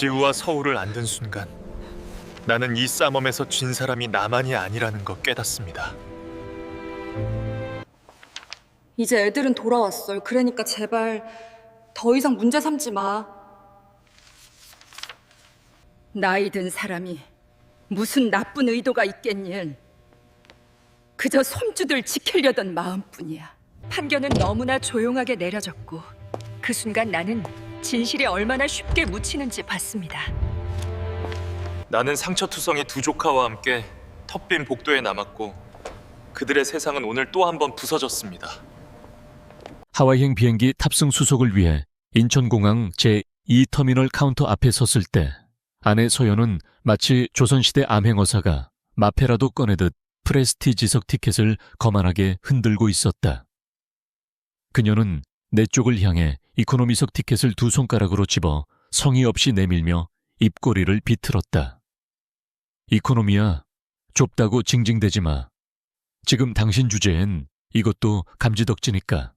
지우와 서울을 안든 순간 나는 이 쌈엄에서 진 사람이 나만이 아니라는 거 깨닫습니다. 이제 애들은 돌아왔어요. 그러니까 제발 더 이상 문제 삼지 마. 나이 든 사람이 무슨 나쁜 의도가 있겠니? 그저 손주들 지키려던 마음뿐이야. 판결은 너무나 조용하게 내려졌고 그 순간 나는 진실이 얼마나 쉽게 묻히는지 봤습니다. 나는 상처투성이 두 조카와 함께 텅빈 복도에 남았고 그들의 세상은 오늘 또 한 번 부서졌습니다. 하와이행 비행기 탑승 수속을 위해 인천공항 제2터미널 카운터 앞에 섰을 때 아내 서연은 마치 조선시대 암행어사가 마패라도 꺼내듯 프레스티지석 티켓을 거만하게 흔들고 있었다. 그녀는 내 쪽을 향해 이코노미석 티켓을 두 손가락으로 집어 성의 없이 내밀며 입꼬리를 비틀었다. 이코노미야, 좁다고 징징대지 마. 지금 당신 주제엔 이것도 감지덕지니까.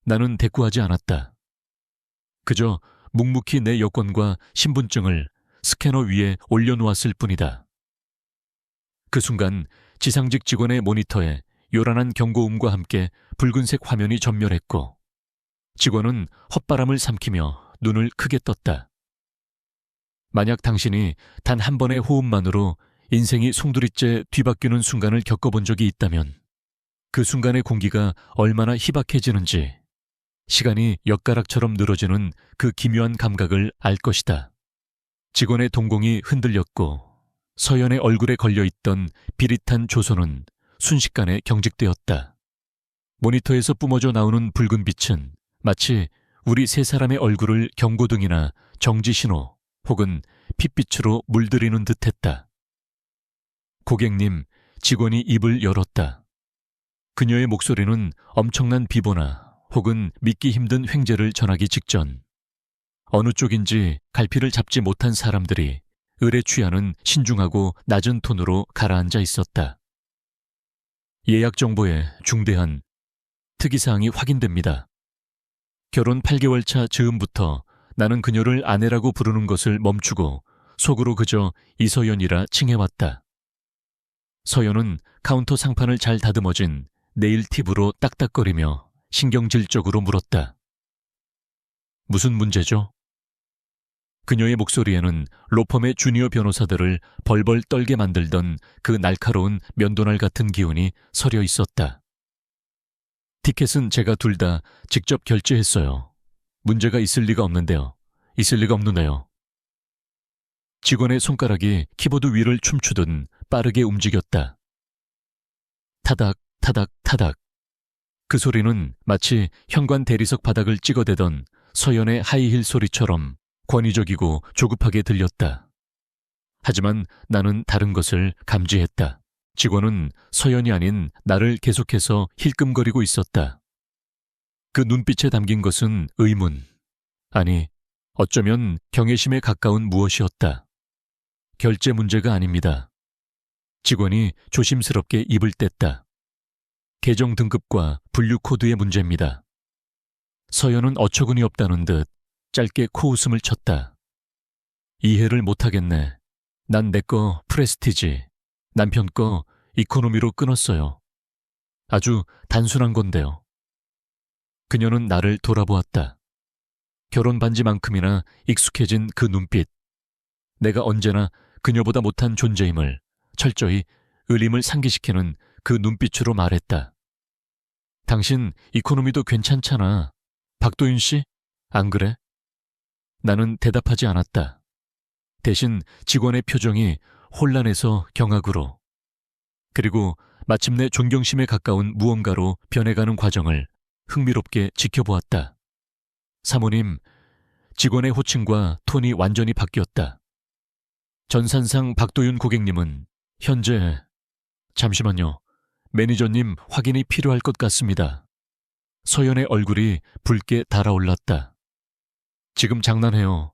나는 대꾸하지 않았다. 그저 묵묵히 내 여권과 신분증을 스캐너 위에 올려놓았을 뿐이다. 그 순간 지상직 직원의 모니터에 요란한 경고음과 함께 붉은색 화면이 전멸했고 직원은 헛바람을 삼키며 눈을 크게 떴다. 만약 당신이 단 한 번의 호흡만으로 인생이 송두리째 뒤바뀌는 순간을 겪어본 적이 있다면 그 순간의 공기가 얼마나 희박해지는지 시간이 엿가락처럼 늘어지는 그 기묘한 감각을 알 것이다. 직원의 동공이 흔들렸고 서연의 얼굴에 걸려있던 비릿한 조소는 순식간에 경직되었다. 모니터에서 뿜어져 나오는 붉은 빛은 마치 우리 세 사람의 얼굴을 경고등이나 정지신호 혹은 핏빛으로 물들이는 듯했다. 고객님, 직원이 입을 열었다. 그녀의 목소리는 엄청난 비보나 혹은 믿기 힘든 횡재를 전하기 직전 어느 쪽인지 갈피를 잡지 못한 사람들이 을에 취하는 신중하고 낮은 톤으로 가라앉아 있었다. 예약 정보에 중대한 특이사항이 확인됩니다. 결혼 8개월 차 즈음부터 나는 그녀를 아내라고 부르는 것을 멈추고 속으로 그저 이서연이라 칭해왔다. 서연은 카운터 상판을 잘 다듬어진 네일 팁으로 딱딱거리며 신경질적으로 물었다. 무슨 문제죠? 그녀의 목소리에는 로펌의 주니어 변호사들을 벌벌 떨게 만들던 그 날카로운 면도날 같은 기운이 서려 있었다. 티켓은 제가 둘 다 직접 결제했어요. 문제가 있을 리가 없는데요. 있을 리가 없는데요. 직원의 손가락이 키보드 위를 춤추듯 빠르게 움직였다. 타닥, 타닥, 타닥. 그 소리는 마치 현관 대리석 바닥을 찍어대던 서연의 하이힐 소리처럼 권위적이고 조급하게 들렸다. 하지만 나는 다른 것을 감지했다. 직원은 서연이 아닌 나를 계속해서 힐끔거리고 있었다. 그 눈빛에 담긴 것은 의문, 아니 어쩌면 경외심에 가까운 무엇이었다. 결제 문제가 아닙니다. 직원이 조심스럽게 입을 뗐다. 계정 등급과 분류 코드의 문제입니다. 서연은 어처구니 없다는 듯 짧게 코웃음을 쳤다. 이해를 못하겠네. 난 내 거 프레스티지, 남편 거 이코노미로 끊었어요. 아주 단순한 건데요. 그녀는 나를 돌아보았다. 결혼 반지만큼이나 익숙해진 그 눈빛. 내가 언제나 그녀보다 못한 존재임을 철저히 의림을 상기시키는 그 눈빛으로 말했다. 당신 이코노미도 괜찮잖아. 박도윤 씨? 안 그래? 나는 대답하지 않았다. 대신 직원의 표정이 혼란해서 경악으로 그리고 마침내 존경심에 가까운 무언가로 변해가는 과정을 흥미롭게 지켜보았다. 사모님, 직원의 호칭과 톤이 완전히 바뀌었다. 전산상 박도윤 고객님은 현재 잠시만요. 매니저님 확인이 필요할 것 같습니다. 서연의 얼굴이 붉게 달아올랐다. 지금 장난해요.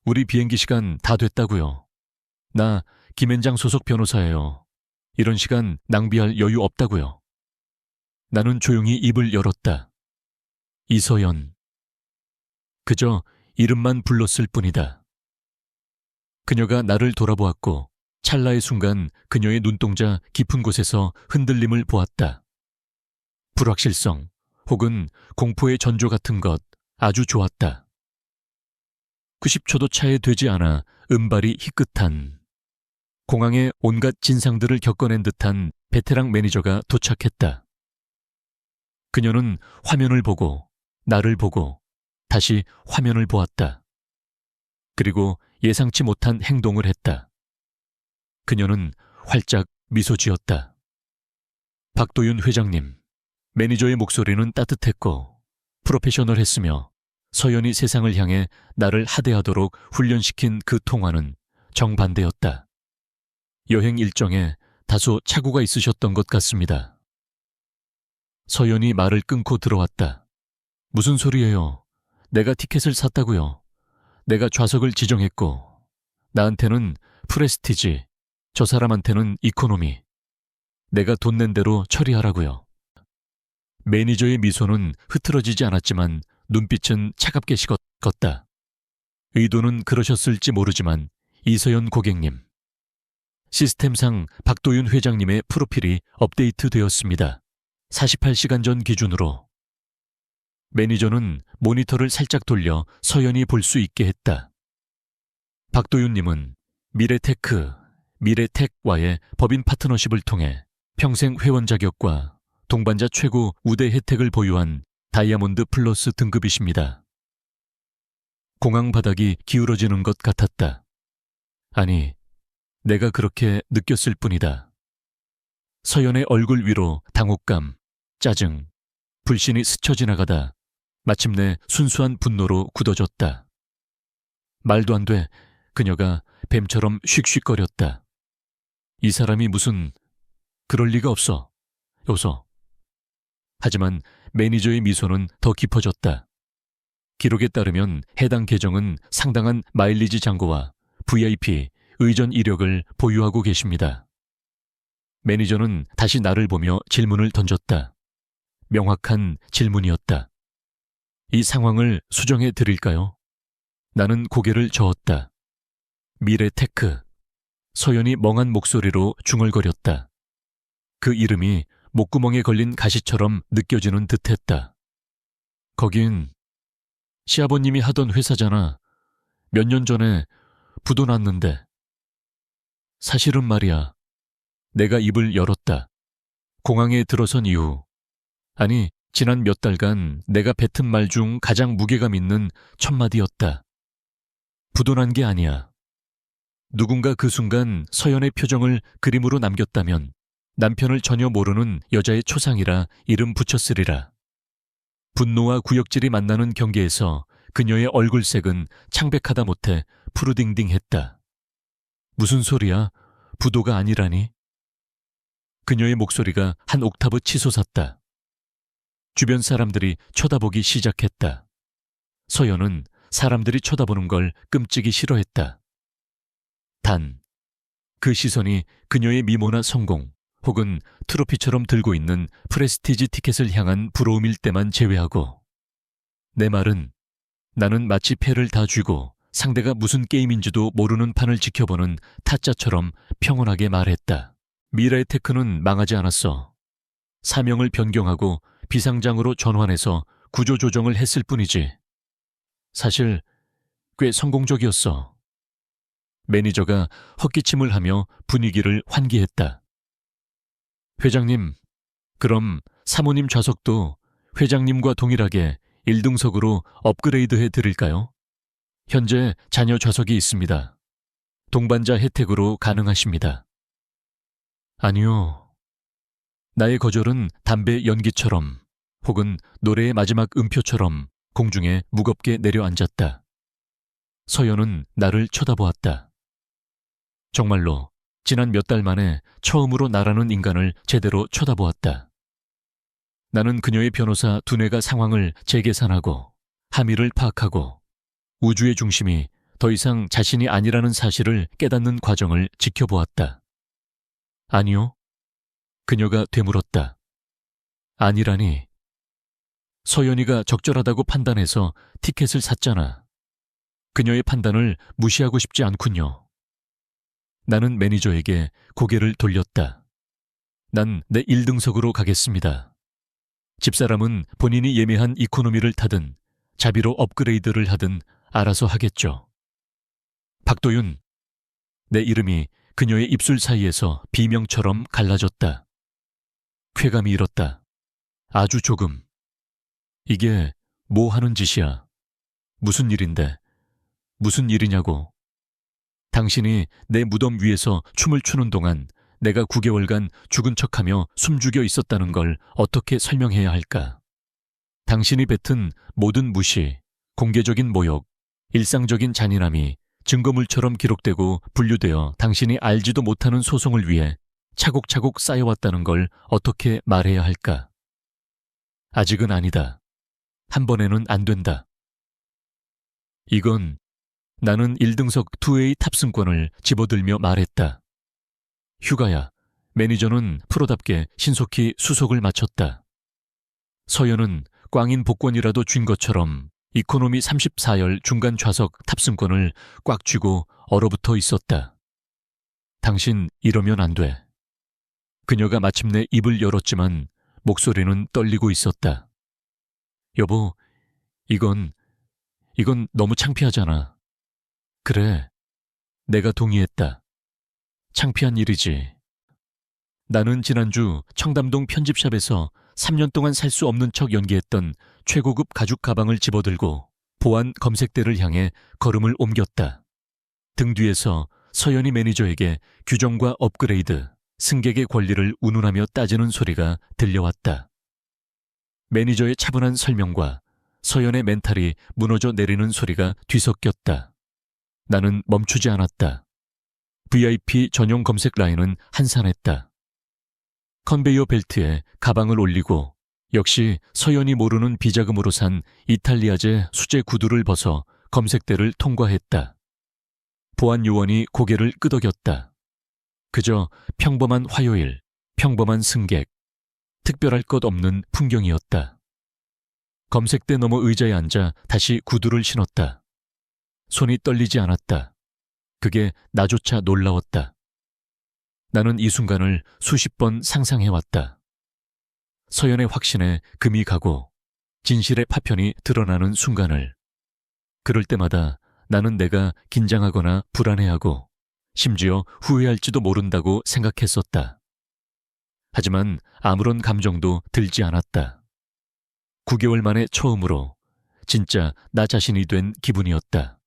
우리 비행기 시간 다 됐다고요. 나 김앤장 소속 변호사예요. 이런 시간 낭비할 여유 없다고요. 나는 조용히 입을 열었다. 이서연. 그저 이름만 불렀을 뿐이다. 그녀가 나를 돌아보았고 찰나의 순간 그녀의 눈동자 깊은 곳에서 흔들림을 보았다. 불확실성 혹은 공포의 전조 같은 것 아주 좋았다. 90초도 차에 되지 않아 은발이 희끗한 공항의 온갖 진상들을 겪어낸 듯한 베테랑 매니저가 도착했다. 그녀는 화면을 보고 나를 보고 다시 화면을 보았다. 그리고 예상치 못한 행동을 했다. 그녀는 활짝 미소 지었다. 박도윤 회장님, 매니저의 목소리는 따뜻했고 프로페셔널했으며 서연이 세상을 향해 나를 하대하도록 훈련시킨 그 통화는 정반대였다. 여행 일정에 다소 착오가 있으셨던 것 같습니다. 서연이 말을 끊고 들어왔다. 무슨 소리예요? 내가 티켓을 샀다고요. 내가 좌석을 지정했고 나한테는 프레스티지, 저 사람한테는 이코노미. 내가 돈 낸 대로 처리하라고요. 매니저의 미소는 흐트러지지 않았지만 눈빛은 차갑게 식었다. 의도는 그러셨을지 모르지만 이서연 고객님, 시스템상 박도윤 회장님의 프로필이 업데이트되었습니다. 48시간 전 기준으로. 매니저는 모니터를 살짝 돌려 서연이 볼 수 있게 했다. 박도윤님은 미래텍와의 법인 파트너십을 통해 평생 회원 자격과 동반자 최고 우대 혜택을 보유한 다이아몬드 플러스 등급이십니다. 공항 바닥이 기울어지는 것 같았다. 아니, 내가 그렇게 느꼈을 뿐이다. 서연의 얼굴 위로 당혹감, 짜증, 불신이 스쳐 지나가다 마침내 순수한 분노로 굳어졌다. 말도 안 돼. 그녀가 뱀처럼 슉슉거렸다. 이 사람이 무슨... 그럴 리가 없어. 요소. 하지만 매니저의 미소는 더 깊어졌다. 기록에 따르면 해당 계정은 상당한 마일리지 잔고와 VIP, 의전 이력을 보유하고 계십니다. 매니저는 다시 나를 보며 질문을 던졌다. 명확한 질문이었다. 이 상황을 수정해 드릴까요? 나는 고개를 저었다. 미래테크. 서연이 멍한 목소리로 중얼거렸다. 그 이름이 목구멍에 걸린 가시처럼 느껴지는 듯했다. 거긴 시아버님이 하던 회사잖아. 몇 년 전에 부도 났는데. 사실은 말이야. 내가 입을 열었다. 공항에 들어선 이후, 아니 지난 몇 달간 내가 뱉은 말 중 가장 무게감 있는 첫마디였다. 부도 난 게 아니야. 누군가 그 순간 서연의 표정을 그림으로 남겼다면 남편을 전혀 모르는 여자의 초상이라 이름 붙였으리라. 분노와 구역질이 만나는 경계에서 그녀의 얼굴색은 창백하다 못해 푸르딩딩했다. 무슨 소리야? 부도가 아니라니? 그녀의 목소리가 한 옥타브 치솟았다. 주변 사람들이 쳐다보기 시작했다. 서연은 사람들이 쳐다보는 걸 끔찍이 싫어했다. 단, 그 시선이 그녀의 미모나 성공 혹은 트로피처럼 들고 있는 프레스티지 티켓을 향한 부러움일 때만 제외하고, 내 말은 나는 마치 패를 다 쥐고 상대가 무슨 게임인지도 모르는 판을 지켜보는 타짜처럼 평온하게 말했다. 미래테크는 망하지 않았어. 사명을 변경하고 비상장으로 전환해서 구조조정을 했을 뿐이지. 사실 꽤 성공적이었어. 매니저가 헛기침을 하며 분위기를 환기했다. 회장님, 그럼 사모님 좌석도 회장님과 동일하게 1등석으로 업그레이드해 드릴까요? 현재 자녀 좌석이 있습니다. 동반자 혜택으로 가능하십니다. 아니요. 나의 거절은 담배 연기처럼 혹은 노래의 마지막 음표처럼 공중에 무겁게 내려앉았다. 서연은 나를 쳐다보았다. 정말로 지난 몇 달 만에 처음으로 나라는 인간을 제대로 쳐다보았다. 나는 그녀의 변호사 두뇌가 상황을 재계산하고 함의를 파악하고 우주의 중심이 더 이상 자신이 아니라는 사실을 깨닫는 과정을 지켜보았다. 아니요. 그녀가 되물었다. 아니라니. 서연이가 적절하다고 판단해서 티켓을 샀잖아. 그녀의 판단을 무시하고 싶지 않군요. 나는 매니저에게 고개를 돌렸다. 난 내 1등석으로 가겠습니다. 집사람은 본인이 예매한 이코노미를 타든 자비로 업그레이드를 하든 알아서 하겠죠. 박도윤, 내 이름이 그녀의 입술 사이에서 비명처럼 갈라졌다. 쾌감이 일었다. 아주 조금. 이게 뭐 하는 짓이야? 무슨 일인데? 무슨 일이냐고. 당신이 내 무덤 위에서 춤을 추는 동안 내가 9개월간 죽은 척하며 숨죽여 있었다는 걸 어떻게 설명해야 할까? 당신이 뱉은 모든 무시, 공개적인 모욕, 일상적인 잔인함이 증거물처럼 기록되고 분류되어 당신이 알지도 못하는 소송을 위해 차곡차곡 쌓여왔다는 걸 어떻게 말해야 할까? 아직은 아니다. 한 번에는 안 된다. 이건 나는 1등석 2웨이 탑승권을 집어들며 말했다. 휴가야. 매니저는 프로답게 신속히 수속을 마쳤다. 서연은 꽝인 복권이라도 쥔 것처럼 이코노미 34열 중간 좌석 탑승권을 꽉 쥐고 얼어붙어 있었다. 당신 이러면 안 돼. 그녀가 마침내 입을 열었지만 목소리는 떨리고 있었다. 여보, 이건 너무 창피하잖아. 그래, 내가 동의했다. 창피한 일이지. 나는 지난주 청담동 편집샵에서 3년 동안 살 수 없는 척 연기했던 최고급 가죽 가방을 집어들고 보안 검색대를 향해 걸음을 옮겼다. 등 뒤에서 서연이 매니저에게 규정과 업그레이드, 승객의 권리를 운운하며 따지는 소리가 들려왔다. 매니저의 차분한 설명과 서연의 멘탈이 무너져 내리는 소리가 뒤섞였다. 나는 멈추지 않았다. VIP 전용 검색 라인은 한산했다. 컨베이어 벨트에 가방을 올리고 역시 서연이 모르는 비자금으로 산 이탈리아제 수제 구두를 벗어 검색대를 통과했다. 보안 요원이 고개를 끄덕였다. 그저 평범한 화요일, 평범한 승객, 특별할 것 없는 풍경이었다. 검색대 너머 의자에 앉아 다시 구두를 신었다. 손이 떨리지 않았다. 그게 나조차 놀라웠다. 나는 이 순간을 수십 번 상상해왔다. 서연의 확신에 금이 가고 진실의 파편이 드러나는 순간을. 그럴 때마다 나는 내가 긴장하거나 불안해하고 심지어 후회할지도 모른다고 생각했었다. 하지만 아무런 감정도 들지 않았다. 9개월 만에 처음으로 진짜 나 자신이 된 기분이었다.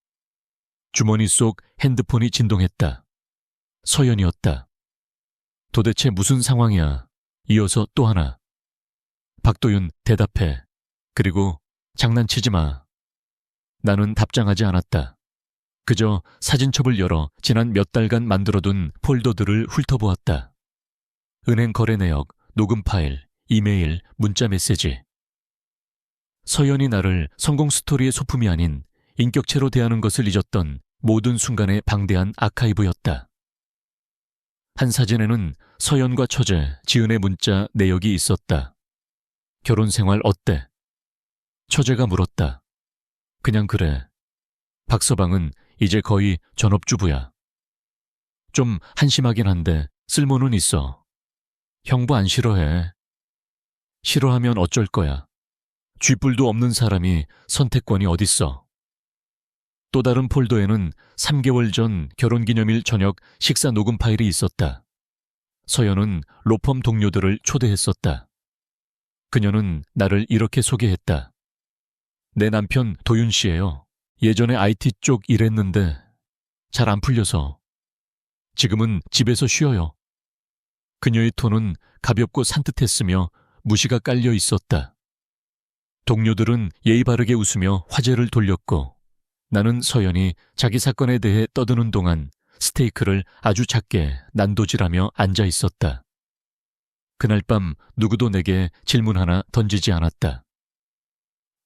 주머니 속 핸드폰이 진동했다. 서연이었다. 도대체 무슨 상황이야? 이어서 또 하나. 박도윤, 대답해. 그리고 장난치지 마. 나는 답장하지 않았다. 그저 사진첩을 열어 지난 몇 달간 만들어둔 폴더들을 훑어보았다. 은행 거래 내역, 녹음 파일, 이메일, 문자 메시지. 서연이 나를 성공 스토리의 소품이 아닌 인격체로 대하는 것을 잊었던 모든 순간의 방대한 아카이브였다. 한 사진에는 서연과 처제, 지은의 문자 내역이 있었다. 결혼 생활 어때? 처제가 물었다. 그냥 그래. 박서방은 이제 거의 전업주부야. 좀 한심하긴 한데 쓸모는 있어. 형부 안 싫어해. 싫어하면 어쩔 거야. 쥐뿔도 없는 사람이 선택권이 어딨어. 또 다른 폴더에는 3개월 전 결혼기념일 저녁 식사 녹음 파일이 있었다. 서연은 로펌 동료들을 초대했었다. 그녀는 나를 이렇게 소개했다. 내 남편 도윤 씨예요. 예전에 IT 쪽 일했는데 잘 안 풀려서 지금은 집에서 쉬어요. 그녀의 톤은 가볍고 산뜻했으며 무시가 깔려 있었다. 동료들은 예의 바르게 웃으며 화제를 돌렸고 나는 서연이 자기 사건에 대해 떠드는 동안 스테이크를 아주 작게 난도질하며 앉아 있었다. 그날 밤 누구도 내게 질문 하나 던지지 않았다.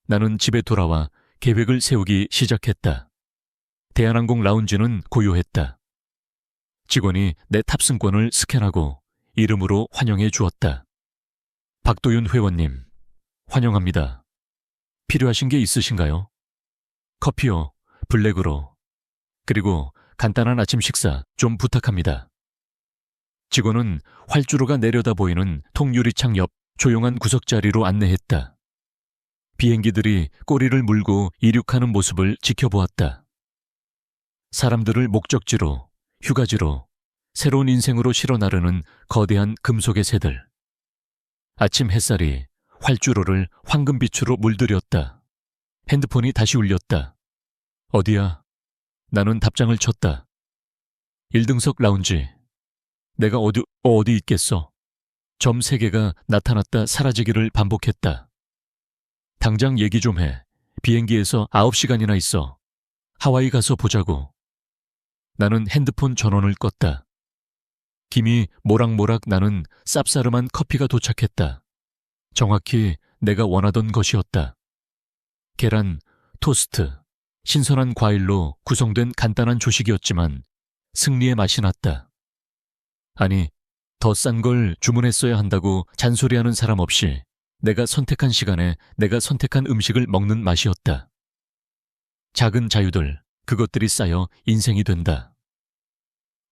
나는 집에 돌아와 계획을 세우기 시작했다. 대한항공 라운지는 고요했다. 직원이 내 탑승권을 스캔하고 이름으로 환영해 주었다. 박도윤 회원님, 환영합니다. 필요하신 게 있으신가요? 커피요. 블랙으로. 그리고 간단한 아침 식사 좀 부탁합니다. 직원은 활주로가 내려다 보이는 통유리창 옆 조용한 구석자리로 안내했다. 비행기들이 꼬리를 물고 이륙하는 모습을 지켜보았다. 사람들을 목적지로, 휴가지로, 새로운 인생으로 실어 나르는 거대한 금속의 새들. 아침 햇살이 활주로를 황금빛으로 물들였다. 핸드폰이 다시 울렸다. 어디야? 나는 답장을 쳤다. 1등석 라운지. 내가 어디 있겠어? 점 3개가 나타났다 사라지기를 반복했다. 당장 얘기 좀 해. 비행기에서 9시간이나 있어. 하와이 가서 보자고. 나는 핸드폰 전원을 껐다. 김이 모락모락 나는 쌉싸름한 커피가 도착했다. 정확히 내가 원하던 것이었다. 계란, 토스트, 신선한 과일로 구성된 간단한 조식이었지만 승리의 맛이 났다. 아니, 더 싼 걸 주문했어야 한다고 잔소리하는 사람 없이 내가 선택한 시간에 내가 선택한 음식을 먹는 맛이었다. 작은 자유들, 그것들이 쌓여 인생이 된다.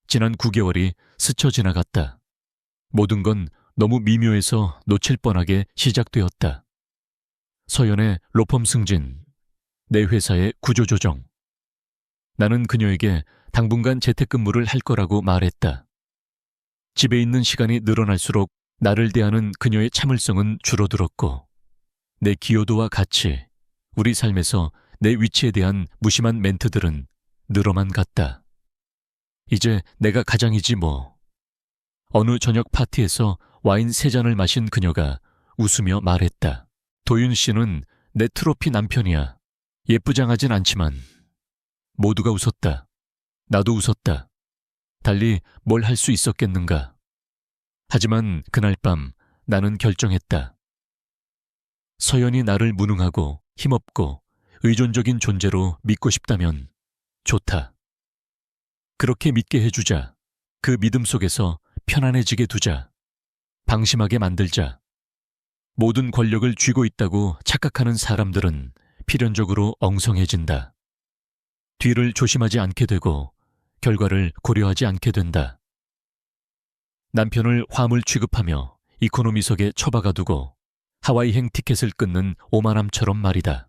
지난 9개월이 스쳐 지나갔다. 모든 건 너무 미묘해서 놓칠 뻔하게 시작되었다. 서연의 로펌 승진, 내 회사의 구조조정. 나는 그녀에게 당분간 재택근무를 할 거라고 말했다. 집에 있는 시간이 늘어날수록 나를 대하는 그녀의 참을성은 줄어들었고 내 기여도와 가치, 우리 삶에서 내 위치에 대한 무심한 멘트들은 늘어만 갔다. 이제 내가 가장이지 뭐. 어느 저녁 파티에서 와인 3잔을 마신 그녀가 웃으며 말했다. 도윤 씨는 내 트로피 남편이야. 예쁘장하진 않지만. 모두가 웃었다. 나도 웃었다. 달리 뭘 할 수 있었겠는가. 하지만 그날 밤 나는 결정했다. 서연이 나를 무능하고 힘없고 의존적인 존재로 믿고 싶다면 좋다. 그렇게 믿게 해주자. 그 믿음 속에서 편안해지게 두자. 방심하게 만들자. 모든 권력을 쥐고 있다고 착각하는 사람들은 필연적으로 엉성해진다. 뒤를 조심하지 않게 되고 결과를 고려하지 않게 된다. 남편을 화물 취급하며 이코노미석에 처박아두고 하와이행 티켓을 끊는 오만함처럼 말이다.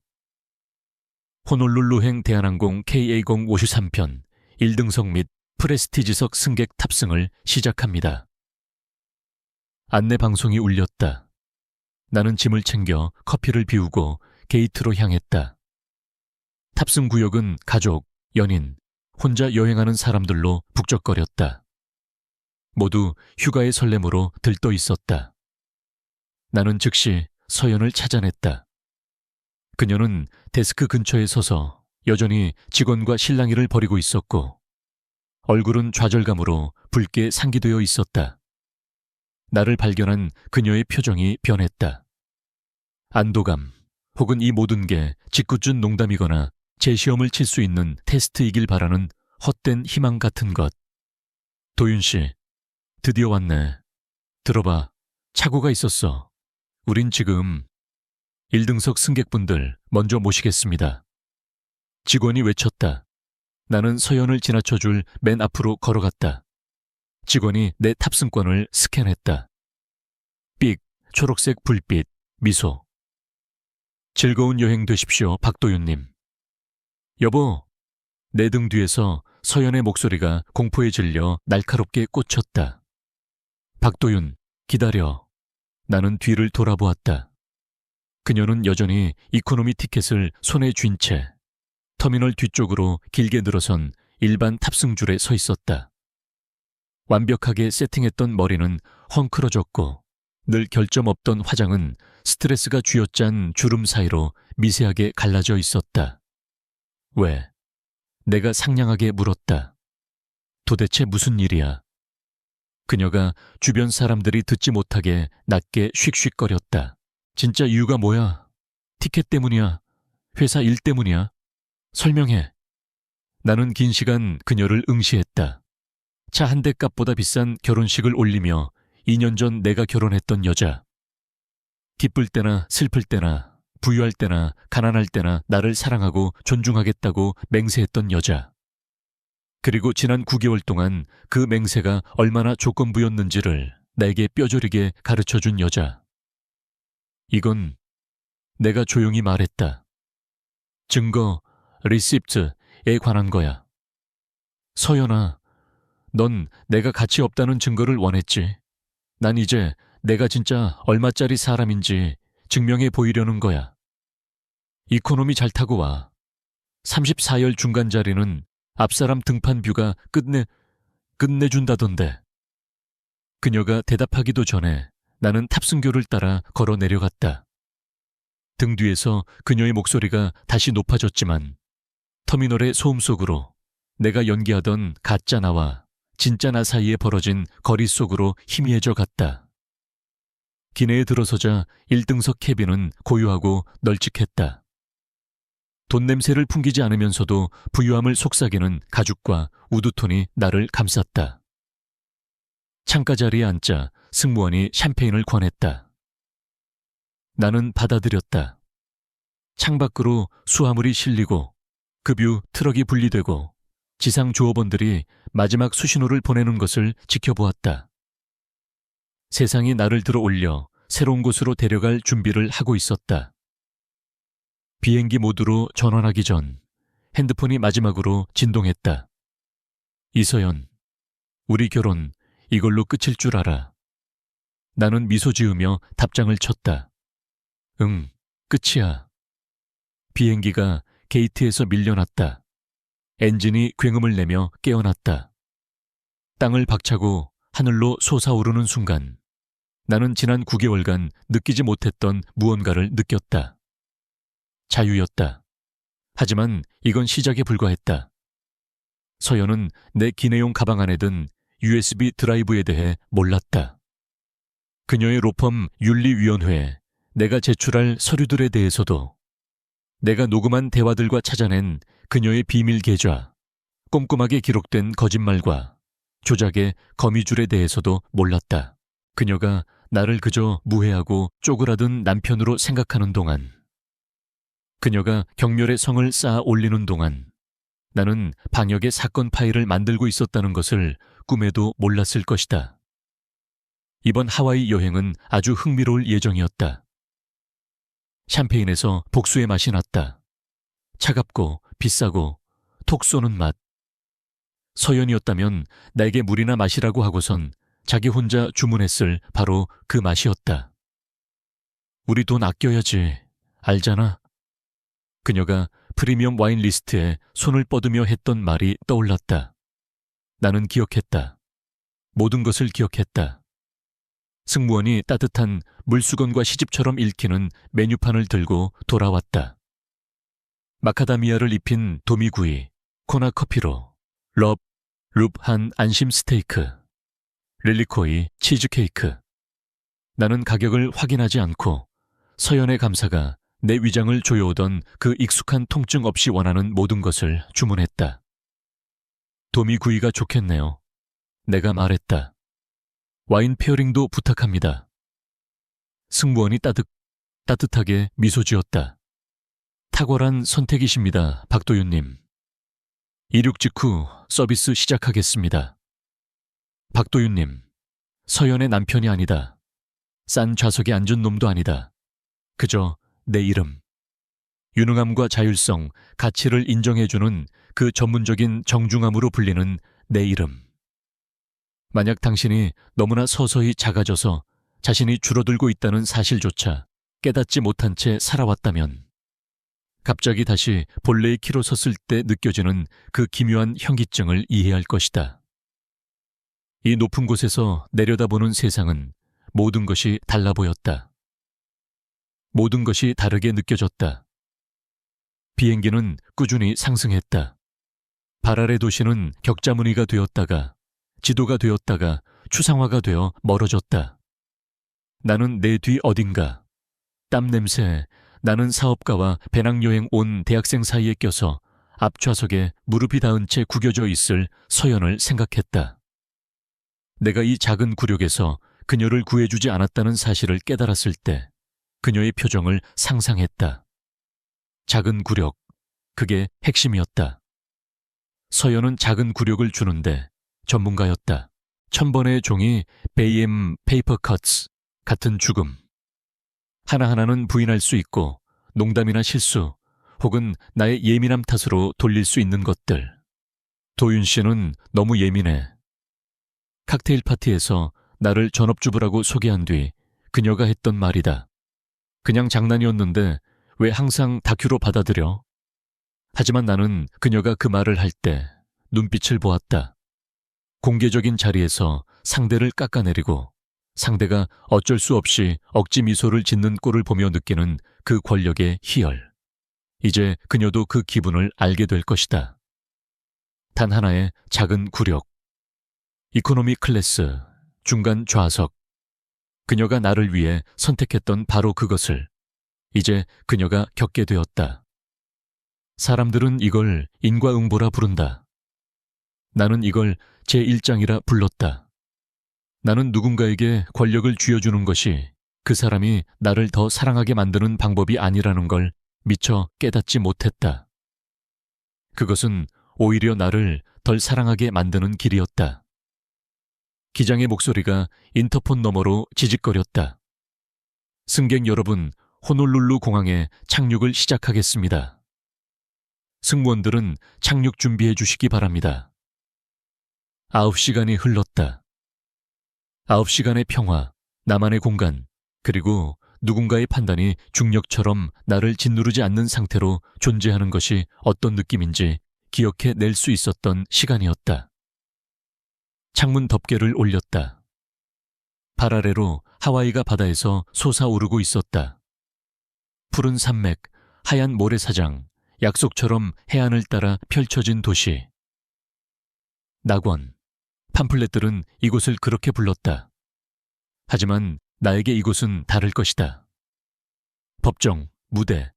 호놀룰루행 대한항공 KA053편 1등석 및 프레스티지석 승객 탑승을 시작합니다. 안내방송이 울렸다. 나는 짐을 챙겨 커피를 비우고 게이트로 향했다. 탑승 구역은 가족, 연인, 혼자 여행하는 사람들로 북적거렸다. 모두 휴가의 설렘으로 들떠 있었다. 나는 즉시 서연을 찾아냈다. 그녀는 데스크 근처에 서서 여전히 직원과 실랑이를 벌이고 있었고 얼굴은 좌절감으로 붉게 상기되어 있었다. 나를 발견한 그녀의 표정이 변했다. 안도감, 혹은 이 모든 게 짓궂은 농담이거나 재시험을 칠 수 있는 테스트이길 바라는 헛된 희망 같은 것. 도윤 씨, 드디어 왔네. 들어봐, 착오가 있었어. 우린 지금 1등석 승객분들 먼저 모시겠습니다. 직원이 외쳤다. 나는 서연을 지나쳐줄 맨 앞으로 걸어갔다. 직원이 내 탑승권을 스캔했다. 삑, 초록색 불빛, 미소. 즐거운 여행 되십시오, 박도윤님. 여보, 내 등 뒤에서 서연의 목소리가 공포에 질려 날카롭게 꽂혔다. 박도윤, 기다려. 나는 뒤를 돌아보았다. 그녀는 여전히 이코노미 티켓을 손에 쥔 채 터미널 뒤쪽으로 길게 늘어선 일반 탑승줄에 서 있었다. 완벽하게 세팅했던 머리는 헝클어졌고 늘 결점 없던 화장은 스트레스가 쥐어짠 주름 사이로 미세하게 갈라져 있었다. 왜? 내가 상냥하게 물었다. 도대체 무슨 일이야? 그녀가 주변 사람들이 듣지 못하게 낮게 쉭쉭거렸다. 진짜 이유가 뭐야? 티켓 때문이야? 회사 일 때문이야? 설명해. 나는 긴 시간 그녀를 응시했다. 차 한 대 값보다 비싼 결혼식을 올리며 2년 전 내가 결혼했던 여자. 기쁠 때나 슬플 때나 부유할 때나 가난할 때나 나를 사랑하고 존중하겠다고 맹세했던 여자. 그리고 지난 9개월 동안 그 맹세가 얼마나 조건부였는지를 나에게 뼈저리게 가르쳐준 여자. 이건 내가 조용히 말했다. 증거, 리시프트에 관한 거야. 서연아, 넌 내가 가치 없다는 증거를 원했지. 난 이제 내가 진짜 얼마짜리 사람인지 증명해 보이려는 거야. 이코노미 잘 타고 와. 34열 중간 자리는 앞사람 등판 뷰가 끝내준다던데. 그녀가 대답하기도 전에 나는 탑승교를 따라 걸어 내려갔다. 등 뒤에서 그녀의 목소리가 다시 높아졌지만 터미널의 소음 속으로 내가 연기하던 가짜 나와 진짜 나 사이에 벌어진 거리 속으로 희미해져 갔다. 기내에 들어서자 1등석 캐빈은 고요하고 널찍했다. 돈 냄새를 풍기지 않으면서도 부유함을 속삭이는 가죽과 우드톤이 나를 감쌌다. 창가 자리에 앉자 승무원이 샴페인을 권했다. 나는 받아들였다. 창밖으로 수화물이 실리고 급유 트럭이 분리되고 지상 조업원들이 마지막 수신호를 보내는 것을 지켜보았다. 세상이 나를 들어 올려 새로운 곳으로 데려갈 준비를 하고 있었다. 비행기 모드로 전환하기 전 핸드폰이 마지막으로 진동했다. 이서연, 우리 결혼 이걸로 끝일 줄 알아. 나는 미소 지으며 답장을 쳤다. 응, 끝이야. 비행기가 게이트에서 밀려났다. 엔진이 굉음을 내며 깨어났다. 땅을 박차고 하늘로 솟아오르는 순간 나는 지난 9개월간 느끼지 못했던 무언가를 느꼈다. 자유였다. 하지만 이건 시작에 불과했다. 서연은 내 기내용 가방 안에 든 USB 드라이브에 대해 몰랐다. 그녀의 로펌 윤리위원회에 내가 제출할 서류들에 대해서도, 내가 녹음한 대화들과 찾아낸 그녀의 비밀 계좌, 꼼꼼하게 기록된 거짓말과 조작의 거미줄에 대해서도 몰랐다. 그녀가 나를 그저 무해하고 쪼그라든 남편으로 생각하는 동안, 그녀가 경멸의 성을 쌓아 올리는 동안 나는 방역의 사건 파일을 만들고 있었다는 것을 꿈에도 몰랐을 것이다. 이번 하와이 여행은 아주 흥미로울 예정이었다. 샴페인에서 복수의 맛이 났다. 차갑고 비싸고 톡 쏘는 맛. 서연이었다면 나에게 물이나 마시라고 하고선 자기 혼자 주문했을 바로 그 맛이었다. 우리 돈 아껴야지. 알잖아. 그녀가 프리미엄 와인 리스트에 손을 뻗으며 했던 말이 떠올랐다. 나는 기억했다. 모든 것을 기억했다. 승무원이 따뜻한 물수건과 시집처럼 읽히는 메뉴판을 들고 돌아왔다. 마카다미아를 입힌 도미구이, 코나 커피로, 룹한 안심 스테이크, 릴리코이 치즈케이크. 나는 가격을 확인하지 않고 서연의 감사가 내 위장을 조여오던 그 익숙한 통증 없이 원하는 모든 것을 주문했다. 도미구이가 좋겠네요. 내가 말했다. 와인 페어링도 부탁합니다. 승무원이 따뜻하게 미소 지었다. 탁월한 선택이십니다, 박도윤님. 이륙 직후 서비스 시작하겠습니다. 박도윤님, 서연의 남편이 아니다. 싼 좌석에 앉은 놈도 아니다. 그저 내 이름. 유능함과 자율성, 가치를 인정해주는 그 전문적인 정중함으로 불리는 내 이름. 만약 당신이 너무나 서서히 작아져서 자신이 줄어들고 있다는 사실조차 깨닫지 못한 채 살아왔다면, 갑자기 다시 본래의 키로 섰을 때 느껴지는 그 기묘한 현기증을 이해할 것이다. 이 높은 곳에서 내려다보는 세상은 모든 것이 달라 보였다. 모든 것이 다르게 느껴졌다. 비행기는 꾸준히 상승했다. 발 아래 도시는 격자무늬가 되었다가 지도가 되었다가 추상화가 되어 멀어졌다. 나는 내 뒤 어딘가, 땀 냄새, 나는 사업가와 배낭여행 온 대학생 사이에 껴서 앞좌석에 무릎이 닿은 채 구겨져 있을 서연을 생각했다. 내가 이 작은 굴욕에서 그녀를 구해주지 않았다는 사실을 깨달았을 때 그녀의 표정을 상상했다. 작은 굴욕, 그게 핵심이었다. 서연은 작은 굴욕을 주는데 전문가였다. 1000번의 종이 베이엠 페이퍼 컷스 같은 죽음. 하나하나는 부인할 수 있고 농담이나 실수 혹은 나의 예민함 탓으로 돌릴 수 있는 것들. 도윤 씨는 너무 예민해. 칵테일 파티에서 나를 전업주부라고 소개한 뒤 그녀가 했던 말이다. 그냥 장난이었는데 왜 항상 다큐로 받아들여? 하지만 나는 그녀가 그 말을 할 때 눈빛을 보았다. 공개적인 자리에서 상대를 깎아내리고 상대가 어쩔 수 없이 억지 미소를 짓는 꼴을 보며 느끼는 그 권력의 희열. 이제 그녀도 그 기분을 알게 될 것이다. 단 하나의 작은 굴욕. 이코노미 클래스, 중간 좌석. 그녀가 나를 위해 선택했던 바로 그것을 이제 그녀가 겪게 되었다. 사람들은 이걸 인과응보라 부른다. 나는 이걸 제1장이라 불렀다. 나는 누군가에게 권력을 쥐어주는 것이 그 사람이 나를 더 사랑하게 만드는 방법이 아니라는 걸 미처 깨닫지 못했다. 그것은 오히려 나를 덜 사랑하게 만드는 길이었다. 기장의 목소리가 인터폰 너머로 지직거렸다. 승객 여러분, 호놀룰루 공항에 착륙을 시작하겠습니다. 승무원들은 착륙 준비해 주시기 바랍니다. 9시간이 흘렀다. 9시간의 평화, 나만의 공간, 그리고 누군가의 판단이 중력처럼 나를 짓누르지 않는 상태로 존재하는 것이 어떤 느낌인지 기억해 낼 수 있었던 시간이었다. 창문 덮개를 올렸다. 발 아래로 하와이가 바다에서 솟아오르고 있었다. 푸른 산맥, 하얀 모래사장, 약속처럼 해안을 따라 펼쳐진 도시. 낙원, 팜플렛들은 이곳을 그렇게 불렀다. 하지만 나에게 이곳은 다를 것이다. 법정, 무대,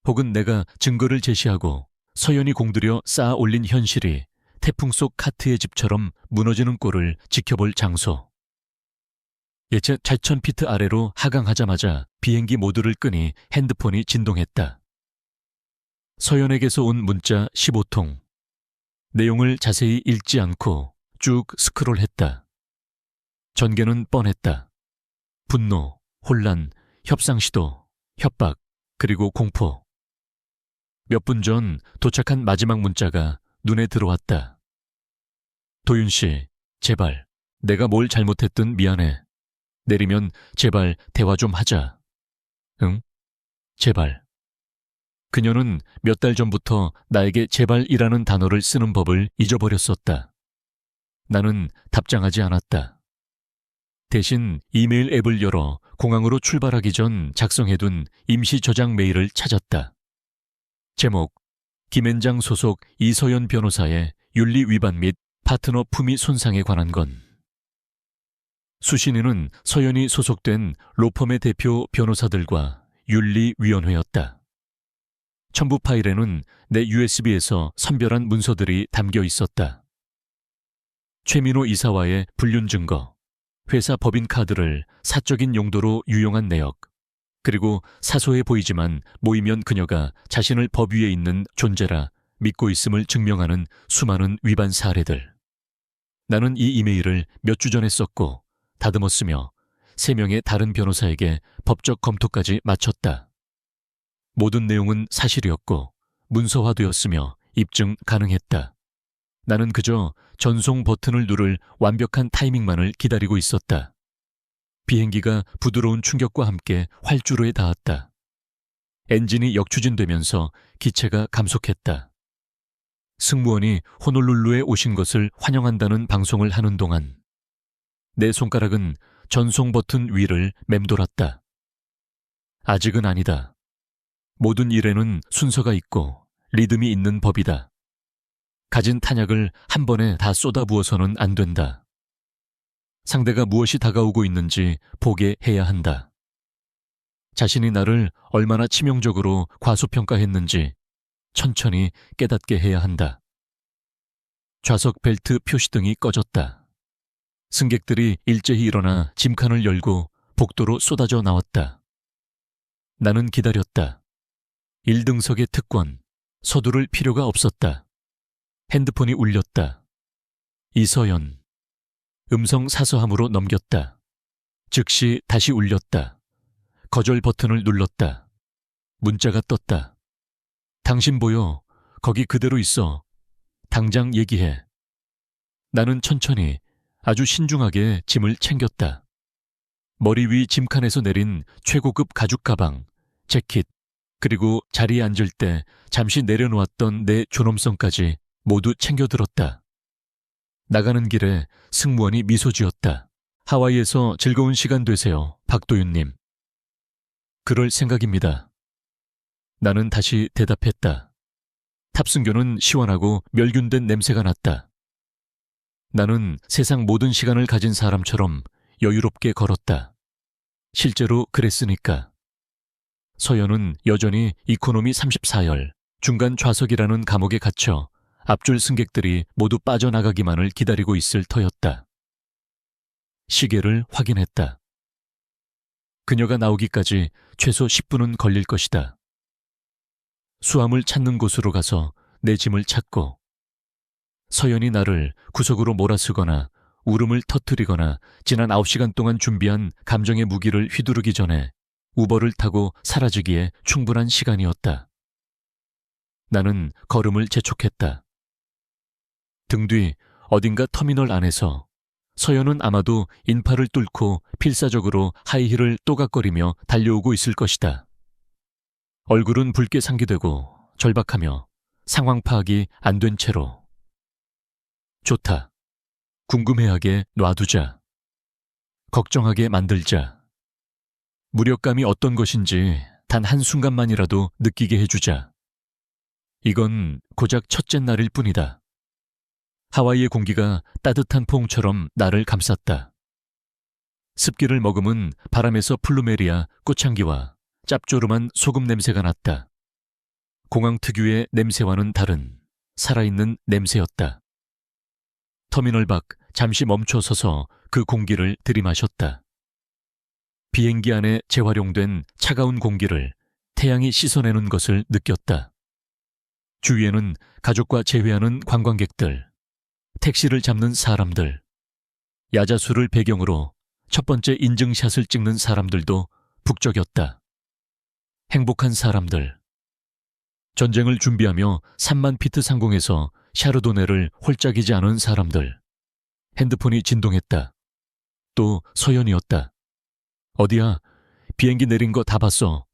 혹은 내가 증거를 제시하고 서연이 공들여 쌓아 올린 현실이 태풍 속 카트의 집처럼 무너지는 꼴을 지켜볼 장소. 예측 4000피트 아래로 하강하자마자 비행기 모드를 끄니 핸드폰이 진동했다. 서연에게서 온 문자 15통. 내용을 자세히 읽지 않고 쭉 스크롤했다. 전개는 뻔했다. 분노, 혼란, 협상시도, 협박, 그리고 공포. 몇 분 전 도착한 마지막 문자가 눈에 들어왔다. 도윤 씨, 제발. 내가 뭘 잘못했든 미안해. 내리면 제발 대화 좀 하자. 응? 제발. 그녀는 몇 달 전부터 나에게 제발이라는 단어를 쓰는 법을 잊어버렸었다. 나는 답장하지 않았다. 대신 이메일 앱을 열어 공항으로 출발하기 전 작성해둔 임시 저장 메일을 찾았다. 제목, 김앤장 소속 이서연 변호사의 윤리 위반 및 파트너 품위 손상에 관한 건. 수신인은 서연이 소속된 로펌의 대표 변호사들과 윤리위원회였다. 첨부 파일에는 내 USB에서 선별한 문서들이 담겨 있었다. 최민호 이사와의 불륜 증거, 회사 법인 카드를 사적인 용도로 유용한 내역, 그리고 사소해 보이지만 모이면 그녀가 자신을 법 위에 있는 존재라 믿고 있음을 증명하는 수많은 위반 사례들. 나는 이 이메일을 몇 주 전에 썼고 다듬었으며 3명의 다른 변호사에게 법적 검토까지 마쳤다. 모든 내용은 사실이었고 문서화되었으며 입증 가능했다. 나는 그저 전송 버튼을 누를 완벽한 타이밍만을 기다리고 있었다. 비행기가 부드러운 충격과 함께 활주로에 닿았다. 엔진이 역추진되면서 기체가 감속했다. 승무원이 호놀룰루에 오신 것을 환영한다는 방송을 하는 동안 내 손가락은 전송 버튼 위를 맴돌았다. 아직은 아니다. 모든 일에는 순서가 있고 리듬이 있는 법이다. 가진 탄약을 한 번에 다 쏟아부어서는 안 된다. 상대가 무엇이 다가오고 있는지 보게 해야 한다. 자신이 나를 얼마나 치명적으로 과소평가했는지 천천히 깨닫게 해야 한다. 좌석 벨트 표시등이 꺼졌다. 승객들이 일제히 일어나 짐칸을 열고 복도로 쏟아져 나왔다. 나는 기다렸다. 1등석의 특권, 서두를 필요가 없었다. 핸드폰이 울렸다. 이서연. 음성 사서함으로 넘겼다. 즉시 다시 울렸다. 거절 버튼을 눌렀다. 문자가 떴다. 당신 보여. 거기 그대로 있어. 당장 얘기해. 나는 천천히 아주 신중하게 짐을 챙겼다. 머리 위 짐칸에서 내린 최고급 가죽 가방, 재킷, 그리고 자리에 앉을 때 잠시 내려놓았던 내 존엄성까지 모두 챙겨들었다. 나가는 길에 승무원이 미소 지었다. 하와이에서 즐거운 시간 되세요, 박도윤님. 그럴 생각입니다. 나는 다시 대답했다. 탑승교는 시원하고 멸균된 냄새가 났다. 나는 세상 모든 시간을 가진 사람처럼 여유롭게 걸었다. 실제로 그랬으니까. 서연은 여전히 이코노미 34열, 중간 좌석이라는 감옥에 갇혀 앞줄 승객들이 모두 빠져나가기만을 기다리고 있을 터였다. 시계를 확인했다. 그녀가 나오기까지 최소 10분은 걸릴 것이다. 수암을 찾는 곳으로 가서 내 짐을 찾고 서연이 나를 구석으로 몰아쓰거나 울음을 터뜨리거나 지난 9시간 동안 준비한 감정의 무기를 휘두르기 전에 우버를 타고 사라지기에 충분한 시간이었다. 나는 걸음을 재촉했다. 등 뒤 어딘가 터미널 안에서 서연은 아마도 인파를 뚫고 필사적으로 하이힐을 또각거리며 달려오고 있을 것이다. 얼굴은 붉게 상기되고 절박하며 상황 파악이 안 된 채로. 좋다. 궁금해하게 놔두자. 걱정하게 만들자. 무력감이 어떤 것인지 단 한순간만이라도 느끼게 해주자. 이건 고작 첫째 날일 뿐이다. 하와이의 공기가 따뜻한 포옹처럼 나를 감쌌다. 습기를 머금은 바람에서 플루메리아 꽃향기와 짭조름한 소금 냄새가 났다. 공항 특유의 냄새와는 다른 살아있는 냄새였다. 터미널 밖 잠시 멈춰 서서 그 공기를 들이마셨다. 비행기 안에 재활용된 차가운 공기를 태양이 씻어내는 것을 느꼈다. 주위에는 가족과 재회하는 관광객들, 택시를 잡는 사람들, 야자수를 배경으로 첫 번째 인증샷을 찍는 사람들도 북적였다. 행복한 사람들. 전쟁을 준비하며 3만 피트 상공에서 샤르도네를 홀짝이지 않은 사람들. 핸드폰이 진동했다. 또 서연이었다. 어디야? 비행기 내린 거 다 봤어.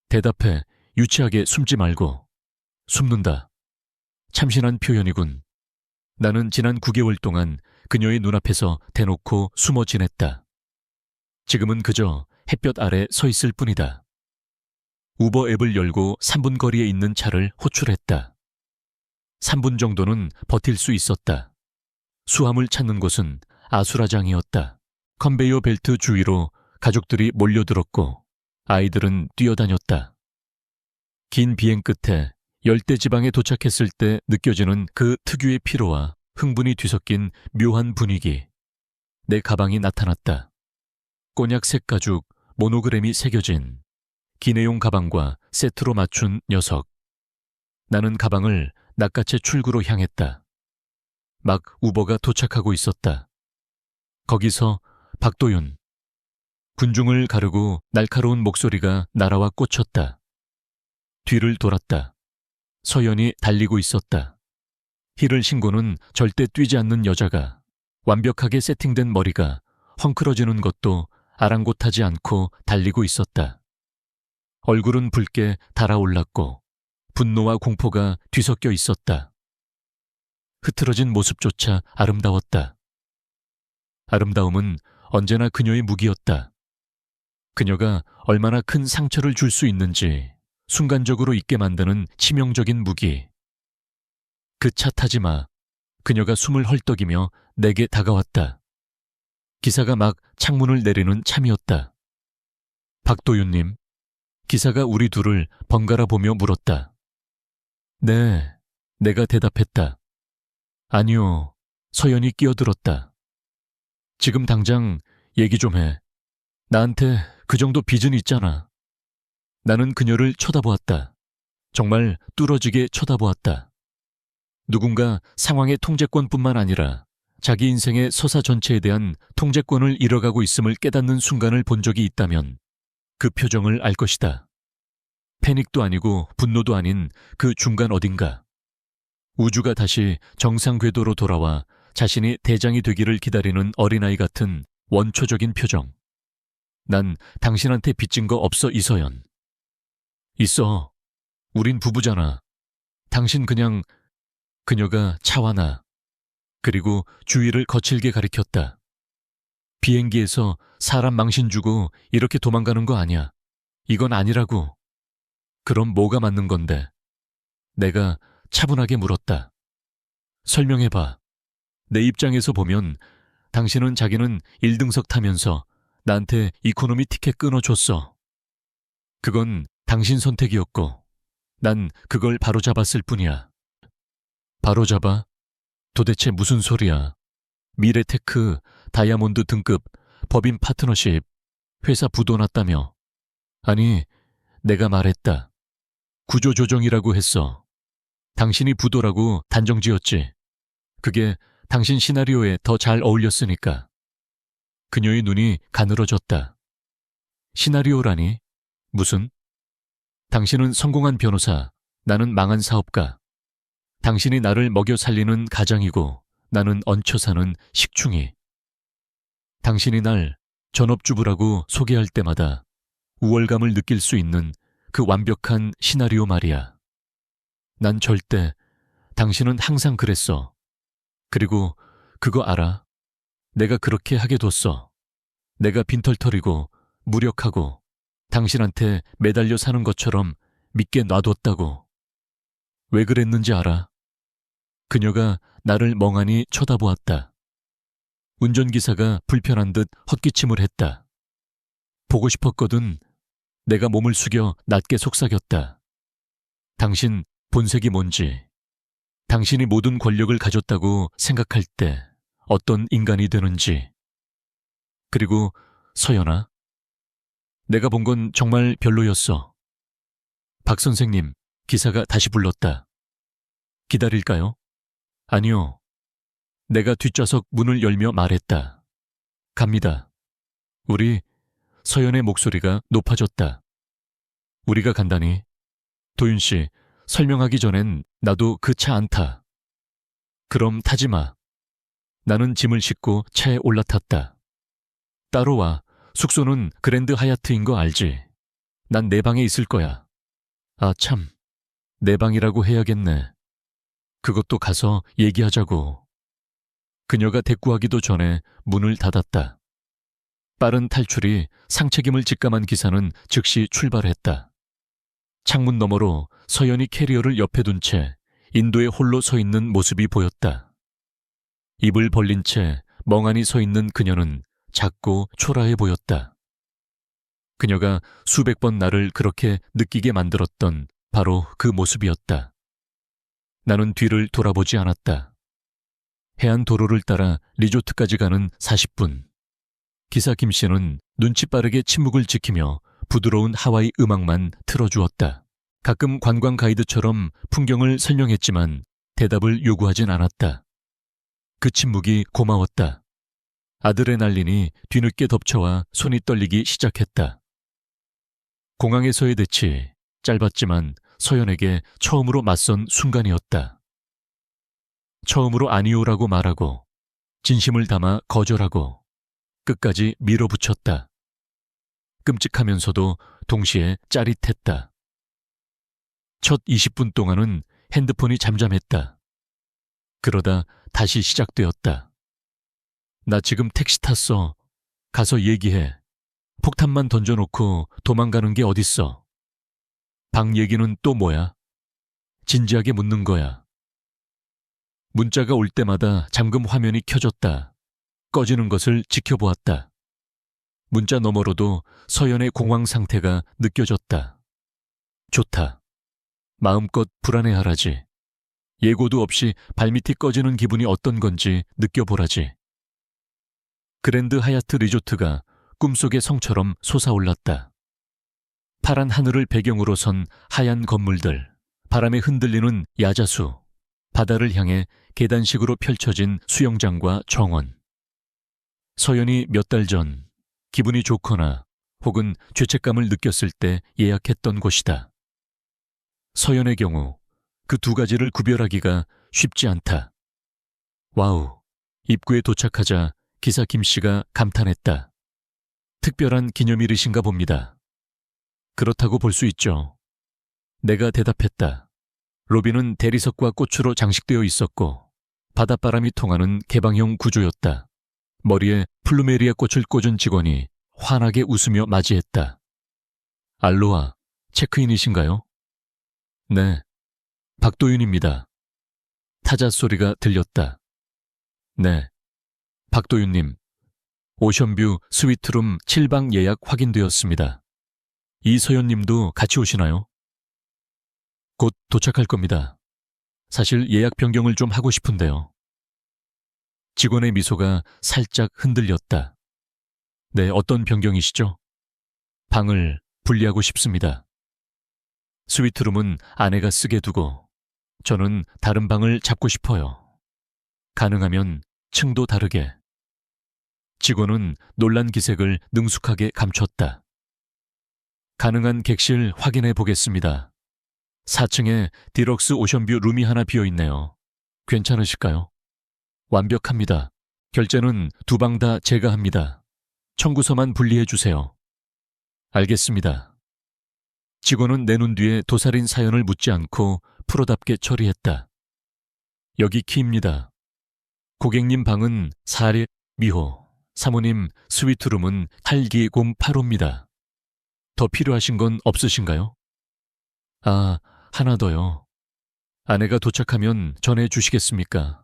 대답해. 유치하게 숨지 말고. 숨는다. 참신한 표현이군. 나는 지난 9개월 동안 그녀의 눈앞에서 대놓고 숨어 지냈다. 지금은 그저 햇볕 아래 서 있을 뿐이다. 우버 앱을 열고 3분 거리에 있는 차를 호출했다. 3분 정도는 버틸 수 있었다. 수함을 찾는 곳은 아수라장이었다. 컨베이어 벨트 주위로 가족들이 몰려들었고 아이들은 뛰어다녔다. 긴 비행 끝에 열대지방에 도착했을 때 느껴지는 그 특유의 피로와 흥분이 뒤섞인 묘한 분위기. 내 가방이 나타났다. 꼬냑색 가죽 모노그램이 새겨진 기내용 가방과 세트로 맞춘 녀석. 나는 가방을 낚아채 출구로 향했다. 막 우버가 도착하고 있었다. 거기서 박도윤. 군중을 가르고 날카로운 목소리가 날아와 꽂혔다. 뒤를 돌았다. 서연이 달리고 있었다. 힐을 신고는 절대 뛰지 않는 여자가 완벽하게 세팅된 머리가 헝클어지는 것도 아랑곳하지 않고 달리고 있었다. 얼굴은 붉게 달아올랐고 분노와 공포가 뒤섞여 있었다. 흐트러진 모습조차 아름다웠다. 아름다움은 언제나 그녀의 무기였다. 그녀가 얼마나 큰 상처를 줄 수 있는지 순간적으로 잊게 만드는 치명적인 무기. 그 차 타지 마. 그녀가 숨을 헐떡이며 내게 다가왔다. 기사가 막 창문을 내리는 참이었다. 박도윤님. 기사가 우리 둘을 번갈아 보며 물었다. 네, 내가 대답했다. 아니요, 서연이 끼어들었다. 지금 당장 얘기 좀 해. 나한테 그 정도 빚은 있잖아. 나는 그녀를 쳐다보았다. 정말 뚫어지게 쳐다보았다. 누군가 상황의 통제권뿐만 아니라 자기 인생의 서사 전체에 대한 통제권을 잃어가고 있음을 깨닫는 순간을 본 적이 있다면 그 표정을 알 것이다. 패닉도 아니고 분노도 아닌 그 중간 어딘가. 우주가 다시 정상 궤도로 돌아와 자신이 대장이 되기를 기다리는 어린아이 같은 원초적인 표정. 난 당신한테 빚진 거 없어, 이서연. 있어. 우린 부부잖아. 당신 그냥... 그녀가 차와 나 그리고 주위를 거칠게 가리켰다. 비행기에서 사람 망신 주고 이렇게 도망가는 거 아니야. 이건 아니라고. 그럼 뭐가 맞는 건데? 내가 차분하게 물었다. 설명해봐. 내 입장에서 보면 당신은 자기는 1등석 타면서 나한테 이코노미 티켓 끊어줬어. 그건 당신 선택이었고 난 그걸 바로잡았을 뿐이야. 바로잡아? 도대체 무슨 소리야? 미래테크, 다이아몬드 등급, 법인 파트너십, 회사 부도 났다며. 아니, 내가 말했다. 구조조정이라고 했어. 당신이 부도라고 단정지었지. 그게 당신 시나리오에 더 잘 어울렸으니까. 그녀의 눈이 가늘어졌다. 시나리오라니? 무슨? 당신은 성공한 변호사, 나는 망한 사업가. 당신이 나를 먹여 살리는 가장이고 나는 얹혀 사는 식충이. 당신이 날 전업주부라고 소개할 때마다 우월감을 느낄 수 있는 그 완벽한 시나리오 말이야. 난 절대, 당신은 항상 그랬어. 그리고 그거 알아? 내가 그렇게 하게 뒀어. 내가 빈털터리고 무력하고 당신한테 매달려 사는 것처럼 믿게 놔뒀다고. 왜 그랬는지 알아? 그녀가 나를 멍하니 쳐다보았다. 운전기사가 불편한 듯 헛기침을 했다. 보고 싶었거든. 내가 몸을 숙여 낮게 속삭였다. 당신 본색이 뭔지, 당신이 모든 권력을 가졌다고 생각할 때 어떤 인간이 되는지. 그리고 서연아, 내가 본 건 정말 별로였어. 박 선생님, 기사가 다시 불렀다. 기다릴까요? 아니요. 내가 뒷좌석 문을 열며 말했다. 갑니다. 우리, 서연의 목소리가 높아졌다. 우리가 간다니. 도윤 씨, 설명하기 전엔 나도 그 차 안 타. 그럼 타지 마. 나는 짐을 싣고 차에 올라탔다. 따로 와. 숙소는 그랜드 하얏트인 거 알지? 난 내 방에 있을 거야. 아 참, 내 방이라고 해야겠네. 그것도 가서 얘기하자고. 그녀가 대꾸하기도 전에 문을 닫았다. 빠른 탈출이 상책임을 직감한 기사는 즉시 출발했다. 창문 너머로 서연이 캐리어를 옆에 둔 채 인도에 홀로 서 있는 모습이 보였다. 입을 벌린 채 멍하니 서 있는 그녀는 작고 초라해 보였다. 그녀가 수백 번 나를 그렇게 느끼게 만들었던 바로 그 모습이었다. 나는 뒤를 돌아보지 않았다. 해안 도로를 따라 리조트까지 가는 40분. 기사 김 씨는 눈치 빠르게 침묵을 지키며 부드러운 하와이 음악만 틀어주었다. 가끔 관광 가이드처럼 풍경을 설명했지만 대답을 요구하진 않았다. 그 침묵이 고마웠다. 아드레날린이 뒤늦게 덮쳐와 손이 떨리기 시작했다. 공항에서의 대치, 짧았지만 서연에게 처음으로 맞선 순간이었다. 처음으로 아니오라고 말하고 진심을 담아 거절하고 끝까지 밀어붙였다. 끔찍하면서도 동시에 짜릿했다. 첫 20분 동안은 핸드폰이 잠잠했다. 그러다 다시 시작되었다. 나 지금 택시 탔어. 가서 얘기해. 폭탄만 던져놓고 도망가는 게 어딨어. 방 얘기는 또 뭐야? 진지하게 묻는 거야. 문자가 올 때마다 잠금 화면이 켜졌다. 꺼지는 것을 지켜보았다. 문자 너머로도 서연의 공황 상태가 느껴졌다. 좋다. 마음껏 불안해하라지. 예고도 없이 발밑이 꺼지는 기분이 어떤 건지 느껴보라지. 그랜드 하얏트 리조트가 꿈속의 성처럼 솟아올랐다. 파란 하늘을 배경으로 선 하얀 건물들, 바람에 흔들리는 야자수, 바다를 향해 계단식으로 펼쳐진 수영장과 정원. 서연이 몇 달 전 기분이 좋거나 혹은 죄책감을 느꼈을 때 예약했던 곳이다. 서연의 경우 그 두 가지를 구별하기가 쉽지 않다. 와우, 입구에 도착하자 기사 김 씨가 감탄했다. 특별한 기념일이신가 봅니다. 그렇다고 볼 수 있죠. 내가 대답했다. 로비는 대리석과 꽃으로 장식되어 있었고 바닷바람이 통하는 개방형 구조였다. 머리에 플루메리아 꽃을 꽂은 직원이 환하게 웃으며 맞이했다. 알로하, 체크인이신가요? 네, 박도윤입니다. 타자 소리가 들렸다. 네, 박도윤님, 오션뷰 스위트룸 7방 예약 확인되었습니다. 이서연님도 같이 오시나요? 곧 도착할 겁니다. 사실 예약 변경을 좀 하고 싶은데요. 직원의 미소가 살짝 흔들렸다. 네, 어떤 변경이시죠? 방을 분리하고 싶습니다. 스위트룸은 아내가 쓰게 두고 저는 다른 방을 잡고 싶어요. 가능하면 층도 다르게. 직원은 놀란 기색을 능숙하게 감췄다. 가능한 객실 확인해 보겠습니다. 4층에 디럭스 오션뷰 룸이 하나 비어 있네요. 괜찮으실까요? 완벽합니다. 결제는 두 방 다 제가 합니다. 청구서만 분리해 주세요. 알겠습니다. 직원은 내눈 뒤에 도살인 사연을 묻지 않고 프로답게 처리했다. 여기 키입니다. 고객님 방은 4리 미호, 사모님 스위트룸은 8208호입니다. 더 필요하신 건 없으신가요? 아, 하나 더요. 아내가 도착하면 전해 주시겠습니까?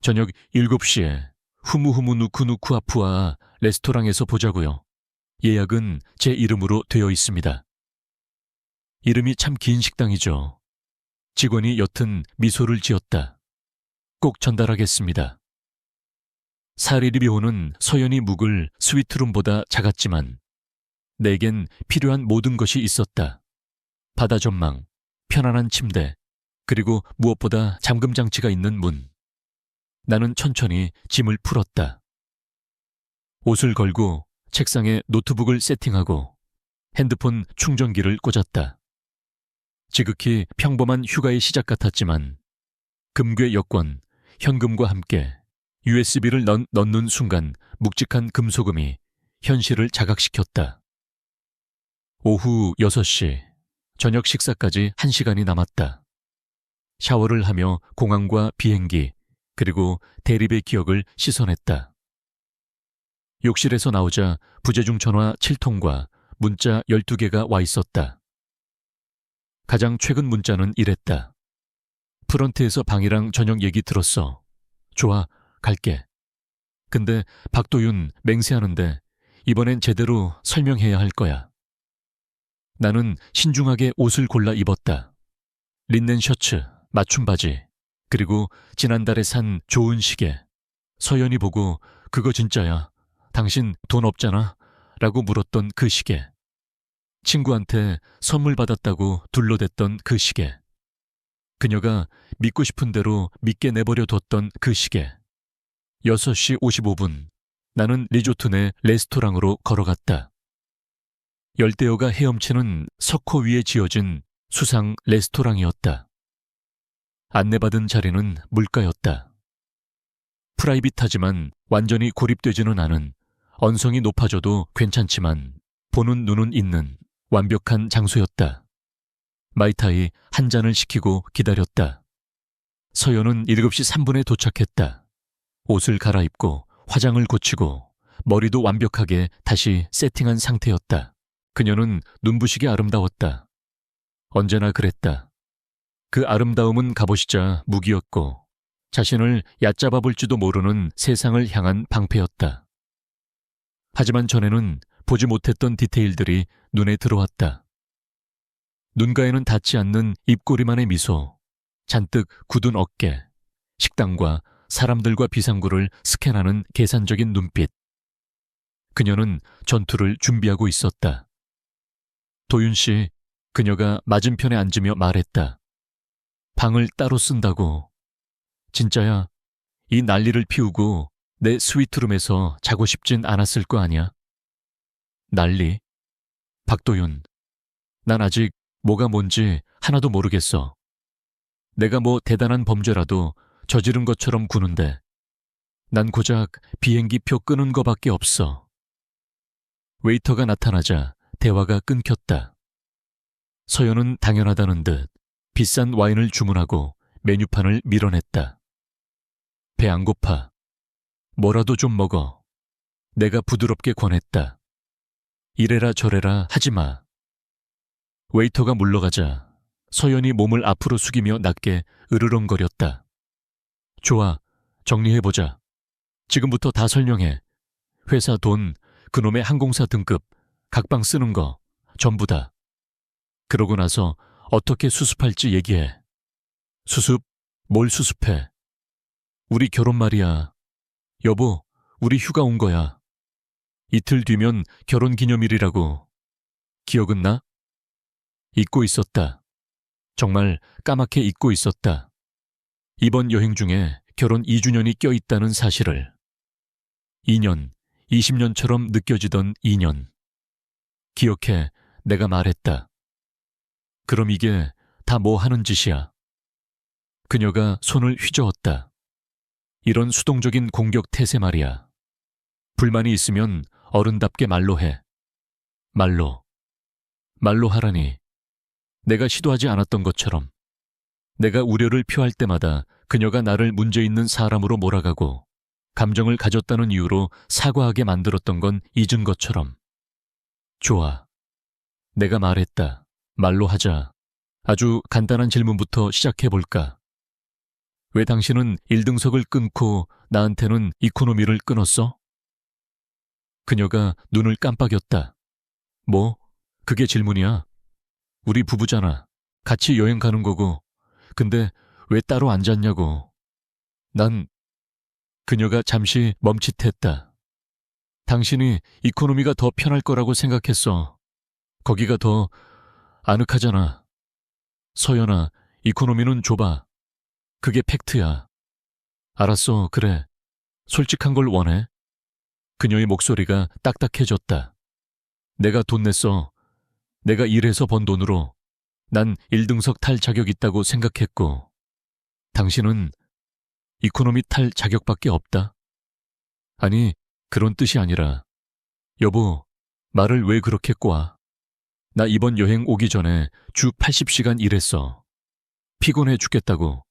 저녁 7시에 후무후무 누쿠누쿠 아프아 레스토랑에서 보자고요. 예약은 제 이름으로 되어 있습니다. 이름이 참 긴 식당이죠. 직원이 옅은 미소를 지었다. 꼭 전달하겠습니다. 사리리비호는 서연이 묵을 스위트룸보다 작았지만 내겐 필요한 모든 것이 있었다. 바다 전망, 편안한 침대, 그리고 무엇보다 잠금 장치가 있는 문. 나는 천천히 짐을 풀었다. 옷을 걸고 책상에 노트북을 세팅하고 핸드폰 충전기를 꽂았다. 지극히 평범한 휴가의 시작 같았지만 금괴 여권, 현금과 함께 USB를 넣는 순간 묵직한 금소금이 현실을 자각시켰다. 오후 6시, 저녁 식사까지 1시간이 남았다. 샤워를 하며 공항과 비행기, 그리고 대립의 기억을 씻어냈다. 욕실에서 나오자 부재중 전화 7통과 문자 12개가 와 있었다. 가장 최근 문자는 이랬다. 프런트에서 방이랑 저녁 얘기 들었어. 좋아, 갈게. 근데 박도윤 맹세하는데 이번엔 제대로 설명해야 할 거야. 나는 신중하게 옷을 골라 입었다. 린넨 셔츠, 맞춤 바지, 그리고 지난달에 산 좋은 시계. 서연이 보고 그거 진짜야. 당신 돈 없잖아? 라고 물었던 그 시계. 친구한테 선물 받았다고 둘러댔던 그 시계. 그녀가 믿고 싶은 대로 믿게 내버려 뒀던 그 시계. 6시 55분, 나는 리조트 내 레스토랑으로 걸어갔다. 열대어가 헤엄치는 석호 위에 지어진 수상 레스토랑이었다. 안내받은 자리는 물가였다. 프라이빗하지만 완전히 고립되지는 않은, 언성이 높아져도 괜찮지만 보는 눈은 있는 완벽한 장소였다. 마이타이 한 잔을 시키고 기다렸다. 서연은 7시 3분에 도착했다. 옷을 갈아입고 화장을 고치고 머리도 완벽하게 다시 세팅한 상태였다. 그녀는 눈부시게 아름다웠다. 언제나 그랬다. 그 아름다움은 갑옷이자 무기였고 자신을 얕잡아 볼지도 모르는 세상을 향한 방패였다. 하지만 전에는 보지 못했던 디테일들이 눈에 들어왔다. 눈가에는 닿지 않는 입꼬리만의 미소, 잔뜩 굳은 어깨, 식당과 사람들과 비상구를 스캔하는 계산적인 눈빛. 그녀는 전투를 준비하고 있었다. 도윤 씨, 그녀가 맞은편에 앉으며 말했다. 방을 따로 쓴다고. 진짜야, 이 난리를 피우고 내 스위트룸에서 자고 싶진 않았을 거 아니야? 난리? 박도윤, 난 아직 뭐가 뭔지 하나도 모르겠어. 내가 뭐 대단한 범죄라도 저지른 것처럼 구는데 난 고작 비행기표 끄는 거밖에 없어. 웨이터가 나타나자 대화가 끊겼다. 서연은 당연하다는 듯 비싼 와인을 주문하고 메뉴판을 밀어냈다. 배 안 고파. 뭐라도 좀 먹어. 내가 부드럽게 권했다. 이래라 저래라 하지 마. 웨이터가 물러가자 서연이 몸을 앞으로 숙이며 낮게 으르렁거렸다. 좋아, 정리해보자. 지금부터 다 설명해. 회사 돈, 그놈의 항공사 등급, 각방 쓰는 거, 전부 다. 그러고 나서 어떻게 수습할지 얘기해. 수습? 뭘 수습해? 우리 결혼 말이야. 여보, 우리 휴가 온 거야. 이틀 뒤면 결혼 기념일이라고. 기억은 나? 잊고 있었다. 정말 까맣게 잊고 있었다. 이번 여행 중에 결혼 2주년이 껴있다는 사실을. 2년, 20년처럼 느껴지던 2년. 기억해, 내가 말했다. 그럼 이게 다 뭐 하는 짓이야? 그녀가 손을 휘저었다. 이런 수동적인 공격 태세 말이야. 불만이 있으면 어른답게 말로 해. 말로. 말로 하라니. 내가 시도하지 않았던 것처럼. 내가 우려를 표할 때마다 그녀가 나를 문제 있는 사람으로 몰아가고 감정을 가졌다는 이유로 사과하게 만들었던 건 잊은 것처럼. 좋아. 내가 말했다. 말로 하자. 아주 간단한 질문부터 시작해볼까? 왜 당신은 1등석을 끊고 나한테는 이코노미를 끊었어? 그녀가 눈을 깜빡였다. 뭐? 그게 질문이야? 우리 부부잖아. 같이 여행 가는 거고. 근데 왜 따로 앉았냐고. 난... 그녀가 잠시 멈칫했다. 당신이 이코노미가 더 편할 거라고 생각했어. 거기가 더 아늑하잖아. 서연아, 이코노미는 좁아. 그게 팩트야. 알았어, 그래. 솔직한 걸 원해. 그녀의 목소리가 딱딱해졌다. 내가 돈 냈어. 내가 일해서 번 돈으로. 난 1등석 탈 자격 있다고 생각했고. 당신은 이코노미 탈 자격밖에 없다. 아니, 그런 뜻이 아니라. 여보, 말을 왜 그렇게 꼬아? 나 이번 여행 오기 전에 주 80시간 일했어. 피곤해 죽겠다고.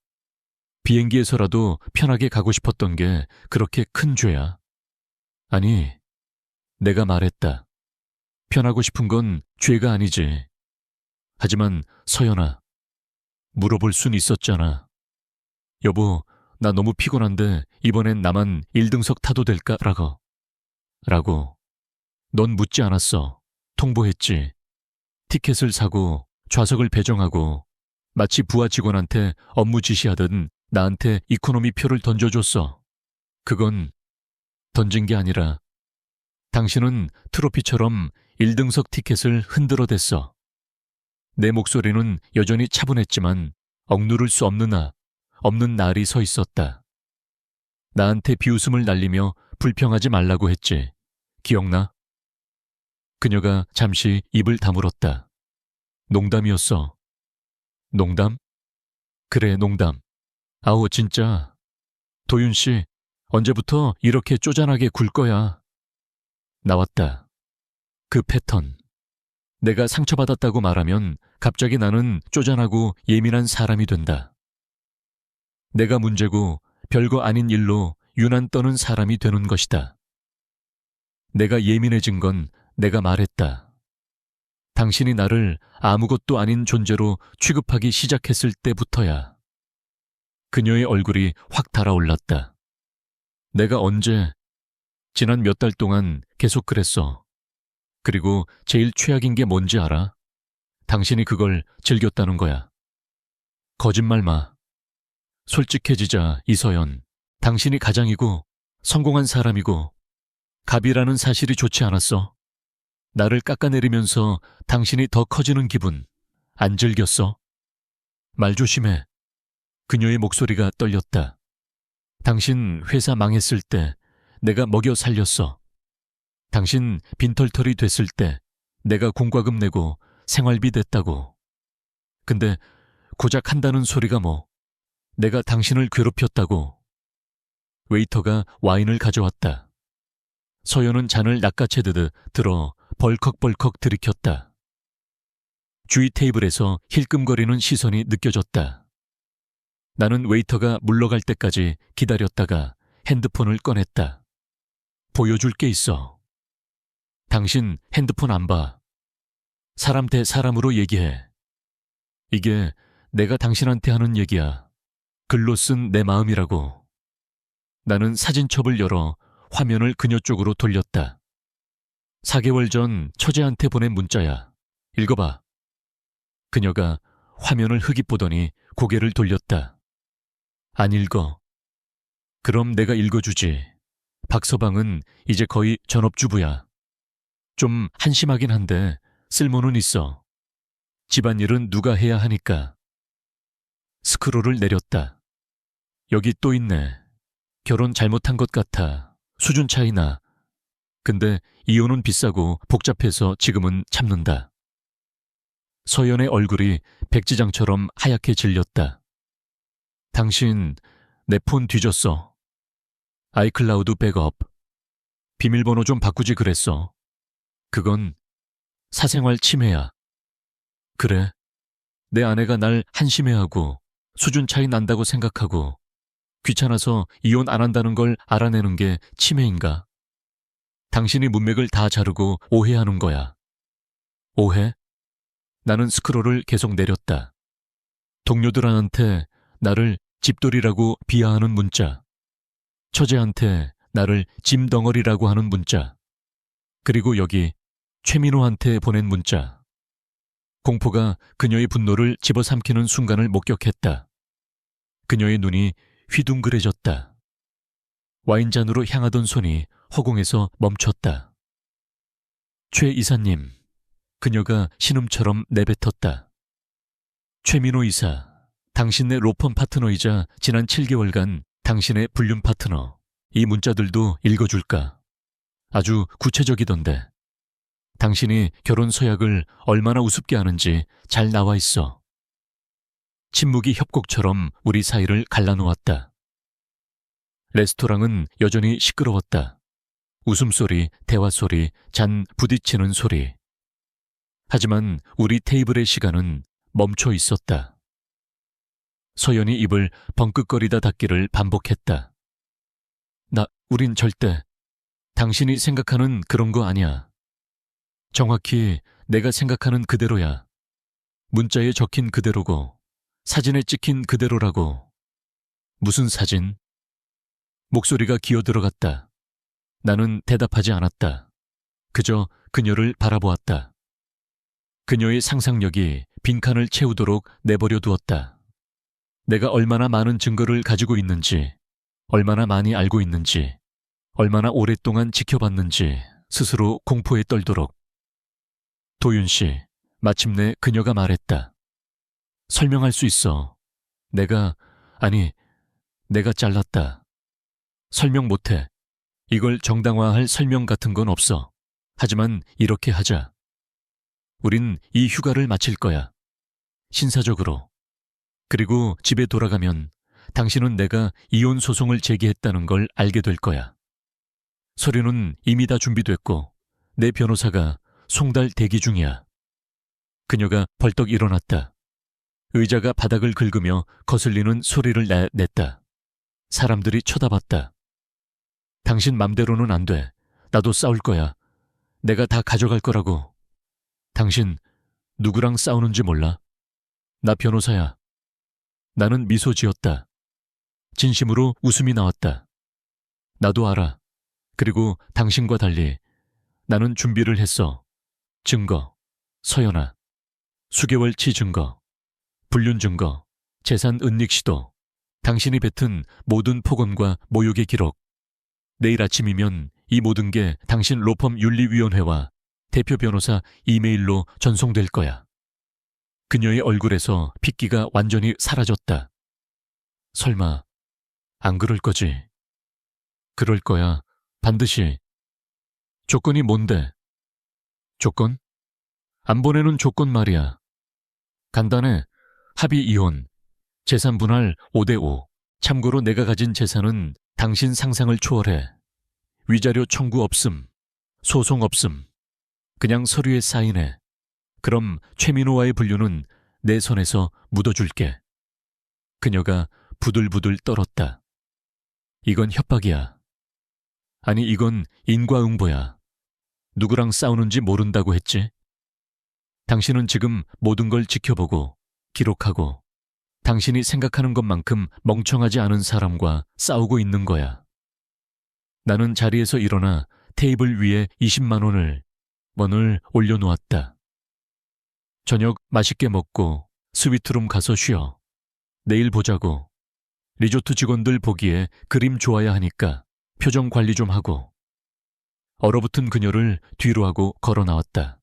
비행기에서라도 편하게 가고 싶었던 게 그렇게 큰 죄야. 아니, 내가 말했다. 편하고 싶은 건 죄가 아니지. 하지만 서연아, 물어볼 순 있었잖아. 여보, 나 너무 피곤한데 이번엔 나만 1등석 타도 될까? 라고. 넌 묻지 않았어. 통보했지. 티켓을 사고 좌석을 배정하고 마치 부하 직원한테 업무 지시하듯 나한테 이코노미 표를 던져줬어. 그건 던진 게 아니라 당신은 트로피처럼 1등석 티켓을 흔들어댔어. 내 목소리는 여전히 차분했지만 억누를 수 없는 날이 서 있었다. 나한테 비웃음을 날리며 불평하지 말라고 했지. 기억나? 그녀가 잠시 입을 다물었다. 농담이었어. 농담? 그래, 농담. 아우, 진짜. 도윤 씨, 언제부터 이렇게 쪼잔하게 굴 거야? 나왔다. 그 패턴. 내가 상처받았다고 말하면 갑자기 나는 쪼잔하고 예민한 사람이 된다. 내가 문제고 별거 아닌 일로 유난 떠는 사람이 되는 것이다. 내가 예민해진 건 내가 말했다. 당신이 나를 아무것도 아닌 존재로 취급하기 시작했을 때부터야. 그녀의 얼굴이 확 달아올랐다. 내가 언제? 지난 몇 달 동안 계속 그랬어. 그리고 제일 최악인 게 뭔지 알아? 당신이 그걸 즐겼다는 거야. 거짓말 마. 솔직해지자, 이서연. 당신이 가장이고 성공한 사람이고 갑이라는 사실이 좋지 않았어? 나를 깎아내리면서 당신이 더 커지는 기분 안 즐겼어? 말 조심해. 그녀의 목소리가 떨렸다. 당신 회사 망했을 때 내가 먹여 살렸어. 당신 빈털털이 됐을 때 내가 공과금 내고 생활비 냈다고. 근데 고작 한다는 소리가 뭐? 내가 당신을 괴롭혔다고. 웨이터가 와인을 가져왔다. 서연은 잔을 낚아채듯 들어 벌컥벌컥 들이켰다. 주위 테이블에서 힐끔거리는 시선이 느껴졌다. 나는 웨이터가 물러갈 때까지 기다렸다가 핸드폰을 꺼냈다. 보여줄 게 있어. 당신 핸드폰 안 봐. 사람 대 사람으로 얘기해. 이게 내가 당신한테 하는 얘기야. 글로 쓴 내 마음이라고. 나는 사진첩을 열어 화면을 그녀 쪽으로 돌렸다. 4개월 전 처제한테 보낸 문자야. 읽어봐. 그녀가 화면을 흐깃보더니 고개를 돌렸다. 안 읽어. 그럼 내가 읽어주지. 박서방은 이제 거의 전업주부야. 좀 한심하긴 한데 쓸모는 있어. 집안일은 누가 해야 하니까. 스크롤을 내렸다. 여기 또 있네. 결혼 잘못한 것 같아. 수준 차이 나. 근데 이혼은 비싸고 복잡해서 지금은 참는다. 서연의 얼굴이 백지장처럼 하얗게 질렸다. 당신 내 폰 뒤졌어. 아이클라우드 백업. 비밀번호 좀 바꾸지 그랬어. 그건 사생활 침해야. 그래. 내 아내가 날 한심해하고 수준 차이 난다고 생각하고 귀찮아서 이혼 안 한다는 걸 알아내는 게 침해인가? 당신이 문맥을 다 자르고 오해하는 거야. 오해? 나는 스크롤을 계속 내렸다. 동료들한테 나를 집돌이라고 비하하는 문자. 처제한테 나를 짐덩어리라고 하는 문자. 그리고 여기 최민호한테 보낸 문자. 공포가 그녀의 분노를 집어삼키는 순간을 목격했다. 그녀의 눈이 휘둥그레졌다. 와인잔으로 향하던 손이 허공에서 멈췄다. 최 이사님, 그녀가 신음처럼 내뱉었다. 최민호 이사, 당신의 로펌 파트너이자 지난 7개월간 당신의 불륜 파트너. 이 문자들도 읽어줄까? 아주 구체적이던데. 당신이 결혼 서약을 얼마나 우습게 하는지 잘 나와 있어. 침묵이 협곡처럼 우리 사이를 갈라놓았다. 레스토랑은 여전히 시끄러웠다. 웃음소리, 대화소리, 잔 부딪히는 소리. 하지만 우리 테이블의 시간은 멈춰 있었다. 서연이 입을 벙긋거리다 닫기를 반복했다. 우린 절대 당신이 생각하는 그런 거 아니야. 정확히 내가 생각하는 그대로야. 문자에 적힌 그대로고 사진에 찍힌 그대로라고. 무슨 사진? 목소리가 기어들어갔다. 나는 대답하지 않았다. 그저 그녀를 바라보았다. 그녀의 상상력이 빈칸을 채우도록 내버려 두었다. 내가 얼마나 많은 증거를 가지고 있는지, 얼마나 많이 알고 있는지, 얼마나 오랫동안 지켜봤는지 스스로 공포에 떨도록. 도윤 씨, 마침내 그녀가 말했다. 설명할 수 있어. 내가 잘랐다. 설명 못해. 이걸 정당화할 설명 같은 건 없어. 하지만 이렇게 하자. 우린 이 휴가를 마칠 거야. 신사적으로. 그리고 집에 돌아가면 당신은 내가 이혼 소송을 제기했다는 걸 알게 될 거야. 서류는 이미 다 준비됐고 내 변호사가 송달 대기 중이야. 그녀가 벌떡 일어났다. 의자가 바닥을 긁으며 거슬리는 소리를 냈다. 사람들이 쳐다봤다. 당신 맘대로는 안 돼. 나도 싸울 거야. 내가 다 가져갈 거라고. 당신 누구랑 싸우는지 몰라? 나 변호사야. 나는 미소 지었다. 진심으로 웃음이 나왔다. 나도 알아. 그리고 당신과 달리 나는 준비를 했어. 증거, 서연아. 수개월치 증거, 불륜 증거, 재산 은닉 시도, 당신이 뱉은 모든 폭언과 모욕의 기록. 내일 아침이면 이 모든 게 당신 로펌 윤리위원회와 대표 변호사 이메일로 전송될 거야. 그녀의 얼굴에서 핏기가 완전히 사라졌다. 설마 안 그럴 거지? 그럴 거야. 반드시. 조건이 뭔데? 조건? 안 보내는 조건 말이야. 간단해. 합의 이혼, 재산 분할 5대5. 참고로 내가 가진 재산은 당신 상상을 초월해. 위자료 청구 없음, 소송 없음. 그냥 서류에 사인해. 그럼 최민호와의 분류는 내 손에서 묻어줄게. 그녀가 부들부들 떨었다. 이건 협박이야. 아니, 이건 인과응보야. 누구랑 싸우는지 모른다고 했지? 당신은 지금 모든 걸 지켜보고 기록하고 당신이 생각하는 것만큼 멍청하지 않은 사람과 싸우고 있는 거야. 나는 자리에서 일어나 테이블 위에 20만 원을 올려놓았다. 저녁 맛있게 먹고 스위트룸 가서 쉬어. 내일 보자고. 리조트 직원들 보기에 그림 좋아야 하니까 표정 관리 좀 하고. 얼어붙은 그녀를 뒤로 하고 걸어 나왔다.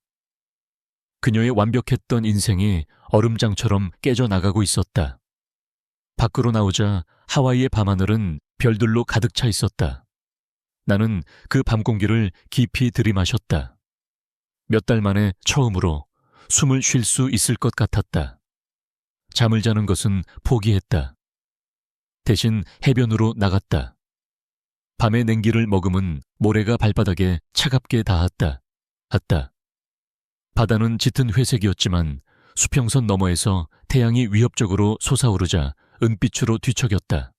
그녀의 완벽했던 인생이 얼음장처럼 깨져나가고 있었다. 밖으로 나오자 하와이의 밤하늘은 별들로 가득 차 있었다. 나는 그 밤 공기를 깊이 들이마셨다. 몇 달 만에 처음으로 숨을 쉴 수 있을 것 같았다. 잠을 자는 것은 포기했다. 대신 해변으로 나갔다. 밤의 냉기를 머금은 모래가 발바닥에 차갑게 닿았다. 바다는 짙은 회색이었지만 수평선 너머에서 태양이 위협적으로 솟아오르자 은빛으로 뒤척였다.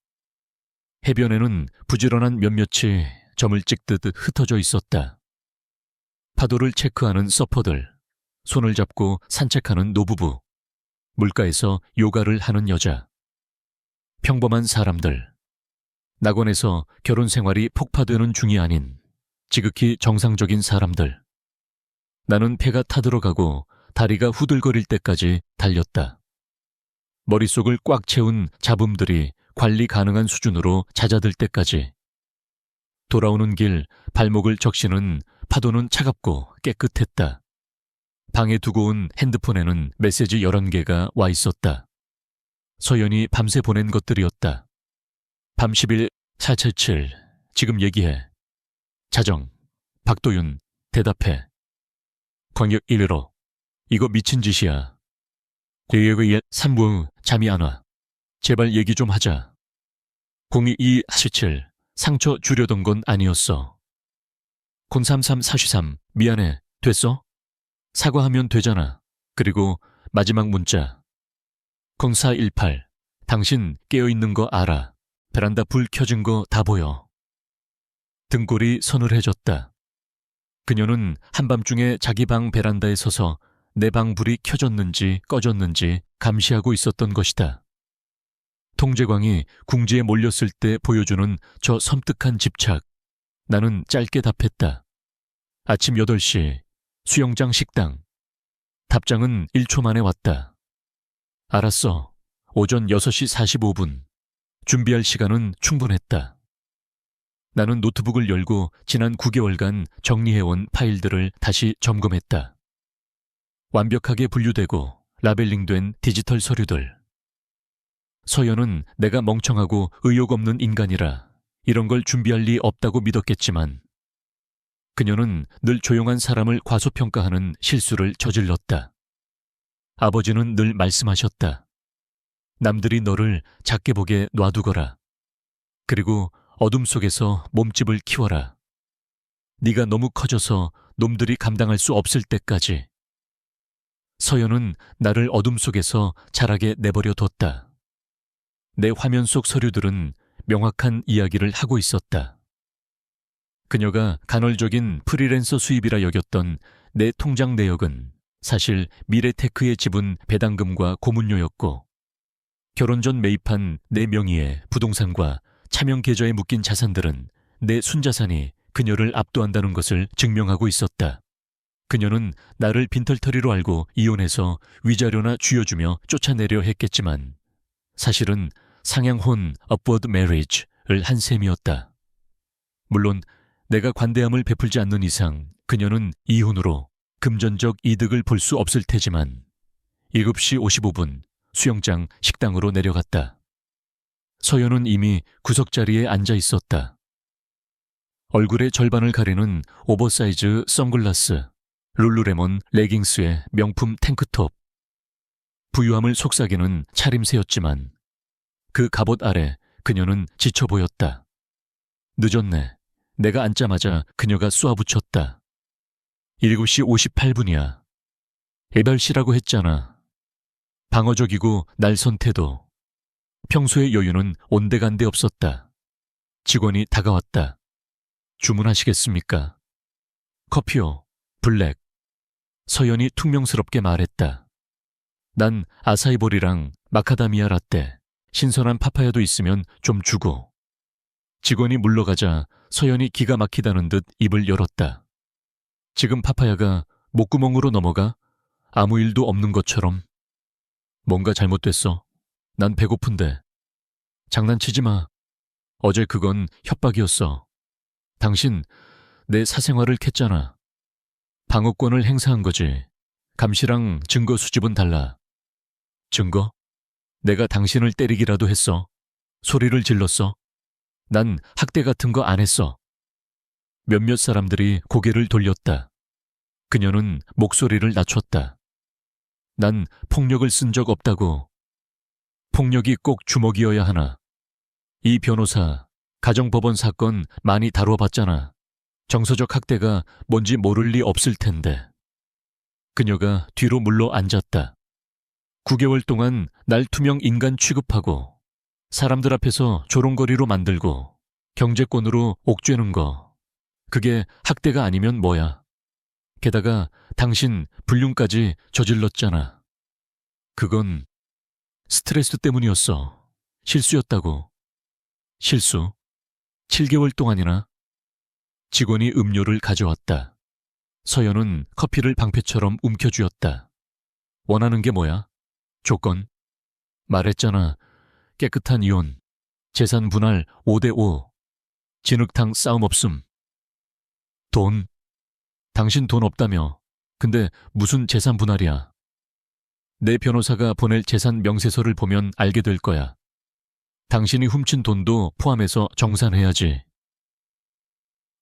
해변에는 부지런한 몇몇이 점을 찍듯 흩어져 있었다. 파도를 체크하는 서퍼들, 손을 잡고 산책하는 노부부, 물가에서 요가를 하는 여자, 평범한 사람들, 낙원에서 결혼 생활이 폭파되는 중이 아닌 지극히 정상적인 사람들. 나는 폐가 타들어가고 다리가 후들거릴 때까지 달렸다. 머릿속을 꽉 채운 잡음들이 관리 가능한 수준으로 잦아들 때까지. 돌아오는 길 발목을 적시는 파도는 차갑고 깨끗했다. 방에 두고 온 핸드폰에는 메시지 11개가 와 있었다. 서연이 밤새 보낸 것들이었다. 밤 10일 477 지금 얘기해. 자정 박도윤 대답해. 광역 115 이거 미친 짓이야. 대역의 3부 잠이 안 와. 제발 얘기 좀 하자. 022-17 상처 주려던 건 아니었어. 033-43 미안해. 됐어? 사과하면 되잖아. 그리고 마지막 문자 0418 당신 깨어있는 거 알아. 베란다 불 켜진 거 다 보여. 등골이 서늘해졌다. 그녀는 한밤중에 자기 방 베란다에 서서 내 방 불이 켜졌는지 꺼졌는지 감시하고 있었던 것이다. 통제광이 궁지에 몰렸을 때 보여주는 저 섬뜩한 집착. 나는 짧게 답했다. 아침 8시 수영장 식당. 답장은 1초 만에 왔다. 알았어. 오전 6시 45분. 준비할 시간은 충분했다. 나는 노트북을 열고 지난 9개월간 정리해온 파일들을 다시 점검했다. 완벽하게 분류되고 라벨링된 디지털 서류들. 서연은 내가 멍청하고 의욕 없는 인간이라 이런 걸 준비할 리 없다고 믿었겠지만 그녀는 늘 조용한 사람을 과소평가하는 실수를 저질렀다. 아버지는 늘 말씀하셨다. 남들이 너를 작게 보게 놔두거라. 그리고 어둠 속에서 몸집을 키워라. 네가 너무 커져서 놈들이 감당할 수 없을 때까지. 서연은 나를 어둠 속에서 자라게 내버려 뒀다. 내 화면 속 서류들은 명확한 이야기를 하고 있었다. 그녀가 간헐적인 프리랜서 수입이라 여겼던 내 통장 내역은 사실 미래테크의 지분 배당금과 고문료였고 결혼 전 매입한 내 명의의 부동산과 차명 계좌에 묶인 자산들은 내 순자산이 그녀를 압도한다는 것을 증명하고 있었다. 그녀는 나를 빈털터리로 알고 이혼해서 위자료나 쥐어주며 쫓아내려 했겠지만 사실은 상향혼 upward marriage를 한 셈이었다. 물론 내가 관대함을 베풀지 않는 이상 그녀는 이혼으로 금전적 이득을 볼 수 없을 테지만 7시 55분 수영장 식당으로 내려갔다. 서연은 이미 구석자리에 앉아 있었다. 얼굴의 절반을 가리는 오버사이즈 선글라스, 룰루레몬 레깅스에 명품 탱크톱. 부유함을 속삭이는 차림새였지만 그 갑옷 아래 그녀는 지쳐 보였다. 늦었네. 내가 앉자마자 그녀가 쏘아붙였다. 7시 58분이야. 애별씨라고 했잖아. 방어적이고 날선 태도. 평소의 여유는 온데간데 없었다. 직원이 다가왔다. 주문하시겠습니까? 커피요. 블랙. 서연이 퉁명스럽게 말했다. 난 아사이볼이랑 마카다미아 라떼, 신선한 파파야도 있으면 좀 주고. 직원이 물러가자 서연이 기가 막히다는 듯 입을 열었다. 지금 파파야가 목구멍으로 넘어가? 아무 일도 없는 것처럼. 뭔가 잘못됐어. 난 배고픈데. 장난치지 마. 어제 그건 협박이었어. 당신 내 사생활을 캤잖아. 방어권을 행사한 거지. 감시랑 증거 수집은 달라. 증거? 내가 당신을 때리기라도 했어. 소리를 질렀어. 난 학대 같은 거 안 했어. 몇몇 사람들이 고개를 돌렸다. 그녀는 목소리를 낮췄다. 난 폭력을 쓴 적 없다고. 폭력이 꼭 주먹이어야 하나. 이 변호사, 가정법원 사건 많이 다뤄봤잖아. 정서적 학대가 뭔지 모를 리 없을 텐데. 그녀가 뒤로 물러 앉았다. 9개월 동안 날 투명 인간 취급하고 사람들 앞에서 조롱거리로 만들고 경제권으로 옥죄는 거. 그게 학대가 아니면 뭐야. 게다가 당신 불륜까지 저질렀잖아. 그건 스트레스 때문이었어. 실수였다고. 실수? 7개월 동안이나? 직원이 음료를 가져왔다. 서연은 커피를 방패처럼 움켜쥐었다. 원하는 게 뭐야? 조건? 말했잖아. 깨끗한 이혼, 재산 분할 5대5, 진흙탕 싸움 없음. 돈? 당신 돈 없다며. 근데 무슨 재산 분할이야. 내 변호사가 보낼 재산 명세서를 보면 알게 될 거야. 당신이 훔친 돈도 포함해서 정산해야지.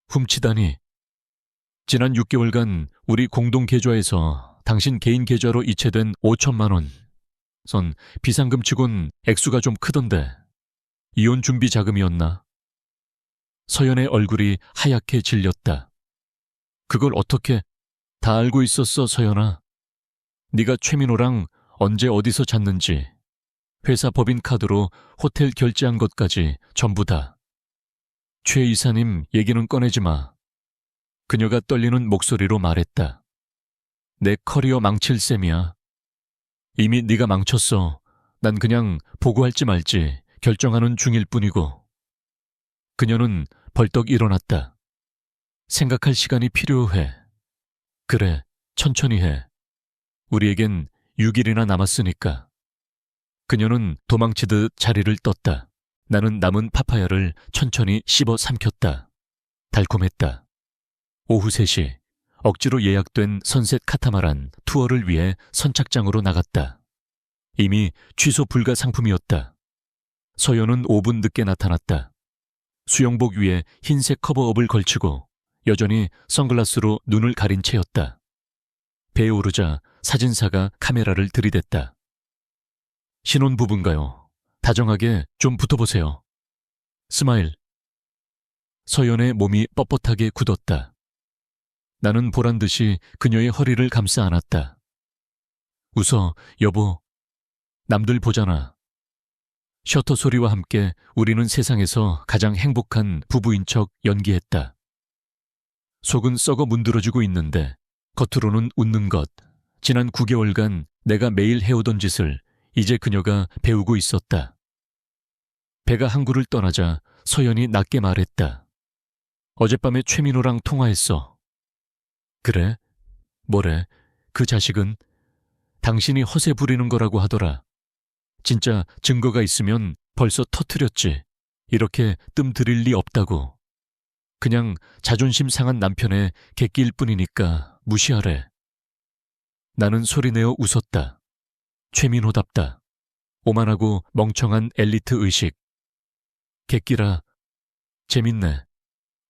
훔치다니. 지난 6개월간 우리 공동 계좌에서 당신 개인 계좌로 이체된 5천만 원. 선 비상금치곤 액수가 좀 크던데. 이혼 준비 자금이었나? 서연의 얼굴이 하얗게 질렸다. 그걸 어떻게 다 알고 있었어, 서연아. 네가 최민호랑 언제 어디서 잤는지, 회사 법인카드로 호텔 결제한 것까지 전부 다. 최 이사님 얘기는 꺼내지 마. 그녀가 떨리는 목소리로 말했다. 내 커리어 망칠 셈이야. 이미 네가 망쳤어. 난 그냥 보고할지 말지 결정하는 중일 뿐이고. 그녀는 벌떡 일어났다. 생각할 시간이 필요해. 그래, 천천히 해. 우리에겐 6일이나 남았으니까. 그녀는 도망치듯 자리를 떴다. 나는 남은 파파야를 천천히 씹어 삼켰다. 달콤했다. 오후 3시, 억지로 예약된 선셋 카타마란 투어를 위해 선착장으로 나갔다. 이미 취소 불가 상품이었다. 서연은 5분 늦게 나타났다. 수영복 위에 흰색 커버업을 걸치고 여전히 선글라스로 눈을 가린 채였다. 배에 오르자 사진사가 카메라를 들이댔다. 신혼부부인가요? 다정하게 좀 붙어보세요. 스마일. 서연의 몸이 뻣뻣하게 굳었다. 나는 보란듯이 그녀의 허리를 감싸 안았다. 웃어, 여보. 남들 보잖아. 셔터 소리와 함께 우리는 세상에서 가장 행복한 부부인 척 연기했다. 속은 썩어 문드러지고 있는데 겉으로는 웃는 것. 지난 9개월간 내가 매일 해오던 짓을 이제 그녀가 배우고 있었다. 배가 항구를 떠나자 서연이 낮게 말했다. 어젯밤에 최민호랑 통화했어. 그래? 뭐래? 그 자식은? 당신이 허세 부리는 거라고 하더라. 진짜 증거가 있으면 벌써 터뜨렸지. 이렇게 뜸 들일 리 없다고. 그냥 자존심 상한 남편의 객기일 뿐이니까 무시하래. 나는 소리내어 웃었다. 최민호답다. 오만하고 멍청한 엘리트 의식. 객기라. 재밌네.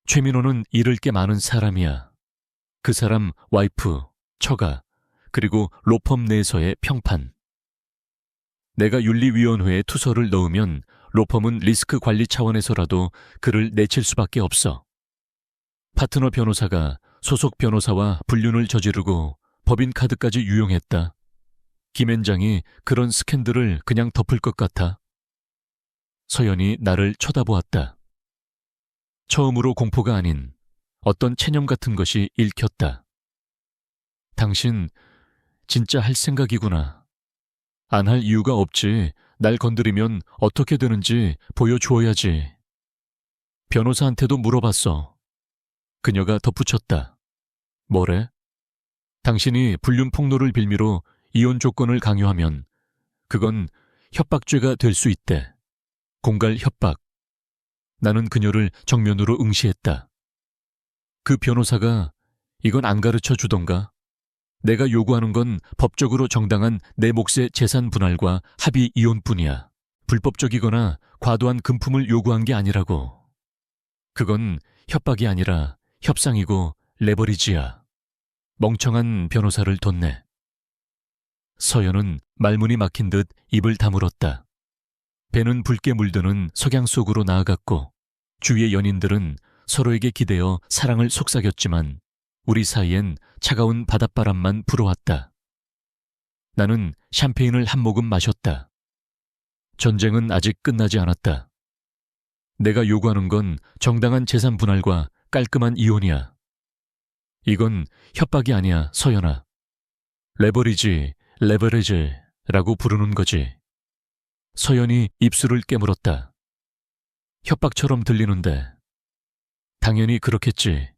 최민호는 잃을 게 많은 사람이야. 그 사람 와이프, 처가, 그리고 로펌 내에서의 평판. 내가 윤리위원회에 투서를 넣으면 로펌은 리스크 관리 차원에서라도 그를 내칠 수밖에 없어. 파트너 변호사가 소속 변호사와 불륜을 저지르고 법인카드까지 유용했다. 김앤장이 그런 스캔들을 그냥 덮을 것 같아. 서연이 나를 쳐다보았다. 처음으로 공포가 아닌 어떤 체념 같은 것이 읽혔다. 당신 진짜 할 생각이구나. 안 할 이유가 없지. 날 건드리면 어떻게 되는지 보여주어야지. 변호사한테도 물어봤어. 그녀가 덧붙였다. 뭐래? 당신이 불륜 폭로를 빌미로 이혼 조건을 강요하면 그건 협박죄가 될 수 있대. 공갈 협박. 나는 그녀를 정면으로 응시했다. 그 변호사가 이건 안 가르쳐 주던가? 내가 요구하는 건 법적으로 정당한 내 몫의 재산 분할과 합의 이혼뿐이야. 불법적이거나 과도한 금품을 요구한 게 아니라고. 그건 협박이 아니라 협상이고 레버리지야. 멍청한 변호사를 뒀네. 서연은 말문이 막힌 듯 입을 다물었다. 배는 붉게 물드는 석양 속으로 나아갔고 주위의 연인들은 서로에게 기대어 사랑을 속삭였지만 우리 사이엔 차가운 바닷바람만 불어왔다. 나는 샴페인을 한 모금 마셨다. 전쟁은 아직 끝나지 않았다. 내가 요구하는 건 정당한 재산 분할과 깔끔한 이혼이야. 이건 협박이 아니야, 서연아. 레버리지라고 부르는 거지. 서연이 입술을 깨물었다. 협박처럼 들리는데. 당연히 그렇겠지.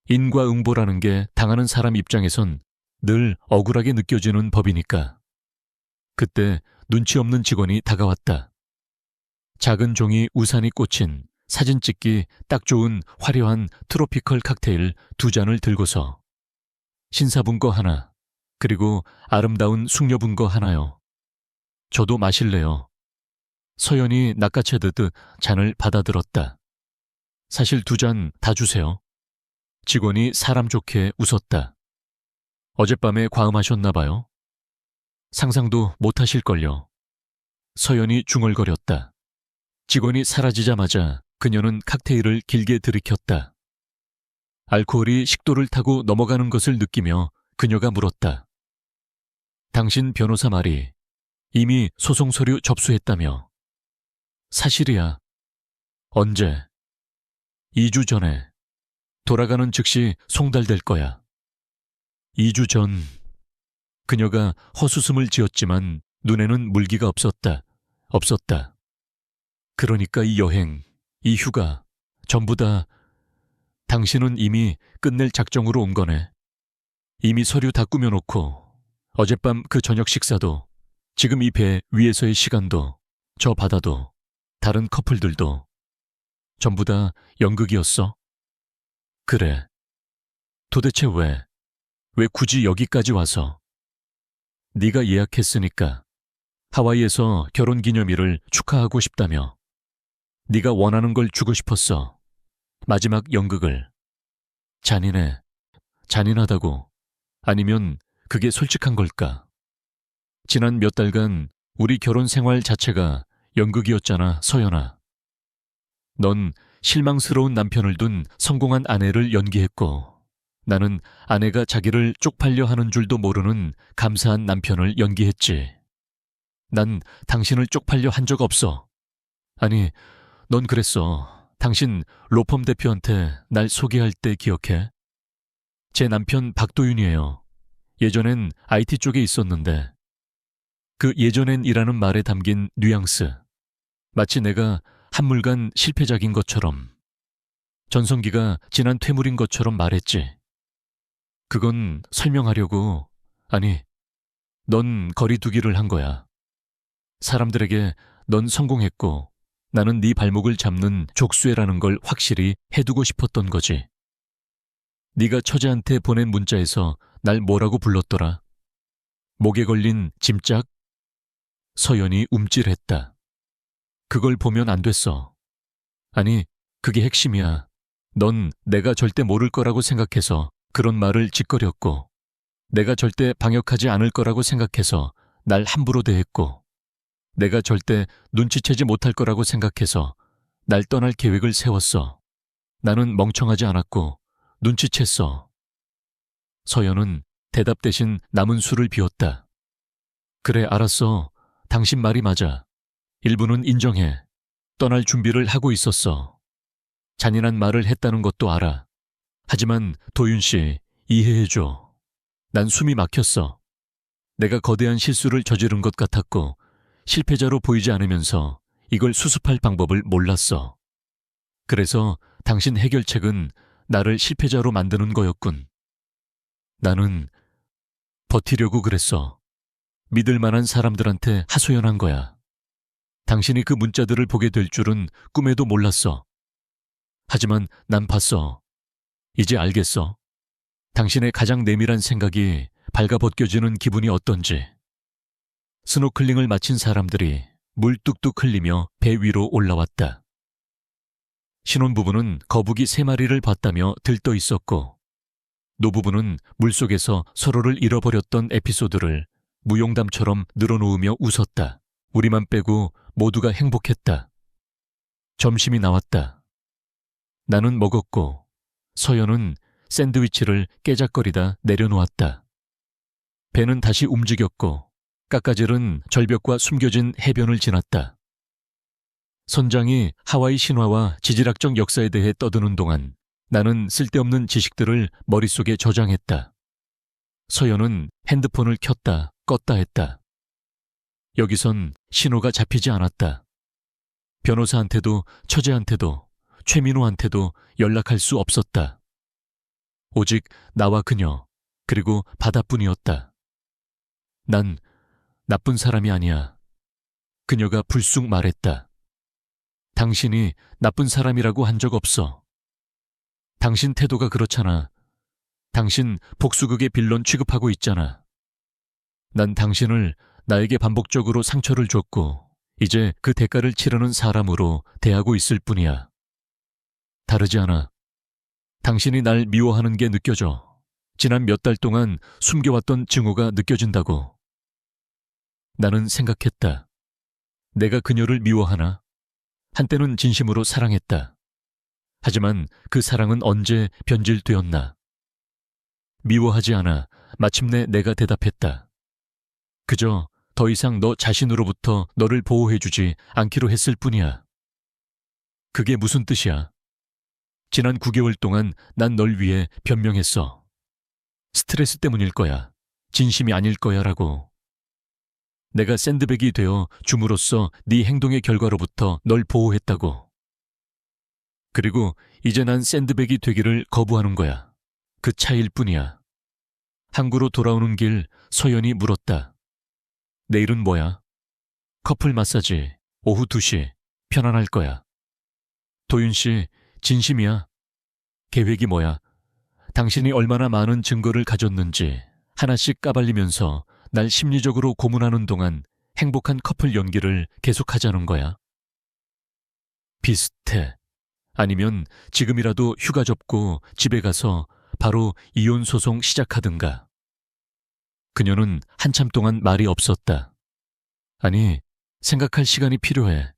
인과응보라는 게 당하는 사람 입장에선 늘 억울하게 느껴지는 법이니까. 그때 눈치 없는 직원이 다가왔다. 작은 종이 우산이 꽂힌 사진 찍기 딱 좋은 화려한 트로피컬 칵테일 2잔을 들고서 신사분 거 하나, 그리고 아름다운 숙녀분 거 하나요. 저도 마실래요. 서연이 낚아채듯 잔을 받아들었다. 사실 2잔 다 주세요. 직원이 사람 좋게 웃었다. 어젯밤에 과음하셨나 봐요. 상상도 못하실걸요. 서연이 중얼거렸다. 직원이 사라지자마자 그녀는 칵테일을 길게 들이켰다. 알코올이 식도를 타고 넘어가는 것을 느끼며 그녀가 물었다. 당신 변호사 말이 이미 소송 서류 접수했다며. 사실이야. 언제? 2주 전에. 돌아가는 즉시 송달될 거야. 2주 전. 그녀가 헛웃음을 지었지만 눈에는 물기가 없었다. 그러니까 이 여행, 이 휴가, 전부 다 당신은 이미 끝낼 작정으로 온 거네. 이미 서류 다 꾸며놓고 어젯밤 그 저녁 식사도, 지금 이 배 위에서의 시간도, 저 바다도, 다른 커플들도 전부 다 연극이었어? 그래. 도대체 왜 굳이 여기까지 와서? 네가 예약했으니까. 하와이에서 결혼기념일을 축하하고 싶다며. 네가 원하는 걸 주고 싶었어. 마지막 연극을. 잔인해. 잔인하다고. 아니면 그게 솔직한 걸까? 지난 몇 달간 우리 결혼 생활 자체가 연극이었잖아, 서연아. 넌 실망스러운 남편을 둔 성공한 아내를 연기했고, 나는 아내가 자기를 쪽팔려 하는 줄도 모르는 감사한 남편을 연기했지. 난 당신을 쪽팔려 한 적 없어. 아니, 넌 그랬어. 당신 로펌 대표한테 날 소개할 때 기억해? 제 남편 박도윤이에요. 예전엔 IT 쪽에 있었는데 그 예전엔이라는 말에 담긴 뉘앙스, 마치 내가 한물간 실패작인 것처럼, 전성기가 지난 퇴물인 것처럼 말했지. 그건 설명하려고, 아니, 넌 거리두기를 한 거야. 사람들에게 넌 성공했고 나는 네 발목을 잡는 족수애라는 걸 확실히 해두고 싶었던 거지. 네가 처제한테 보낸 문자에서 날 뭐라고 불렀더라? 목에 걸린 짐짝? 서연이 움찔했다. 그걸 보면 안 됐어. 아니, 그게 핵심이야. 넌 내가 절대 모를 거라고 생각해서 그런 말을 짓거렸고, 내가 절대 방역하지 않을 거라고 생각해서 날 함부로 대했고, 내가 절대 눈치채지 못할 거라고 생각해서 날 떠날 계획을 세웠어. 나는 멍청하지 않았고 눈치챘어. 서연은 대답 대신 남은 술을 비웠다. 그래, 알았어. 당신 말이 맞아. 일부는 인정해. 떠날 준비를 하고 있었어. 잔인한 말을 했다는 것도 알아. 하지만 도윤 씨, 이해해줘. 난 숨이 막혔어. 내가 거대한 실수를 저지른 것 같았고 실패자로 보이지 않으면서 이걸 수습할 방법을 몰랐어. 그래서 당신 해결책은 나를 실패자로 만드는 거였군. 나는 버티려고 그랬어. 믿을 만한 사람들한테 하소연한 거야. 당신이 그 문자들을 보게 될 줄은 꿈에도 몰랐어. 하지만 난 봤어. 이제 알겠어. 당신의 가장 내밀한 생각이 발가벗겨지는 기분이 어떤지. 스노클링을 마친 사람들이 물 뚝뚝 흘리며 배 위로 올라왔다. 신혼부부는 거북이 3마리를 봤다며 들떠 있었고, 노부부는 물속에서 서로를 잃어버렸던 에피소드를 무용담처럼 늘어놓으며 웃었다. 우리만 빼고 모두가 행복했다. 점심이 나왔다. 나는 먹었고 서연은 샌드위치를 깨작거리다 내려놓았다. 배는 다시 움직였고 깎아질은 절벽과 숨겨진 해변을 지났다. 선장이 하와이 신화와 지질학적 역사에 대해 떠드는 동안 나는 쓸데없는 지식들을 머릿속에 저장했다. 서연은 핸드폰을 켰다 껐다 했다. 여기선 신호가 잡히지 않았다. 변호사한테도 처제한테도 최민호한테도 연락할 수 없었다. 오직 나와 그녀 그리고 바다뿐이었다. 난 나쁜 사람이 아니야. 그녀가 불쑥 말했다. 당신이 나쁜 사람이라고 한 적 없어. 당신 태도가 그렇잖아. 당신 복수극의 빌런 취급하고 있잖아. 난 당신을 나에게 반복적으로 상처를 줬고 이제 그 대가를 치르는 사람으로 대하고 있을 뿐이야. 다르지 않아. 당신이 날 미워하는 게 느껴져. 지난 몇 달 동안 숨겨왔던 증오가 느껴진다고. 나는 생각했다. 내가 그녀를 미워하나? 한때는 진심으로 사랑했다. 하지만 그 사랑은 언제 변질되었나? 미워하지 않아. 마침내 내가 대답했다. 그저 더 이상 너 자신으로부터 너를 보호해주지 않기로 했을 뿐이야. 그게 무슨 뜻이야? 지난 9개월 동안 난 널 위해 변명했어. 스트레스 때문일 거야. 진심이 아닐 거야라고. 내가 샌드백이 되어 줌으로써 네 행동의 결과로부터 널 보호했다고. 그리고 이제 난 샌드백이 되기를 거부하는 거야. 그 차이일 뿐이야. 항구로 돌아오는 길 서연이 물었다. 내일은 뭐야? 커플 마사지 오후 2시 편안할 거야. 도윤 씨 진심이야. 계획이 뭐야? 당신이 얼마나 많은 증거를 가졌는지 하나씩 까발리면서 날 심리적으로 고문하는 동안 행복한 커플 연기를 계속하자는 거야. 비슷해. 아니면 지금이라도 휴가 접고 집에 가서 바로 이혼 소송 시작하든가. 그녀는 한참 동안 말이 없었다. 아니, 생각할 시간이 필요해.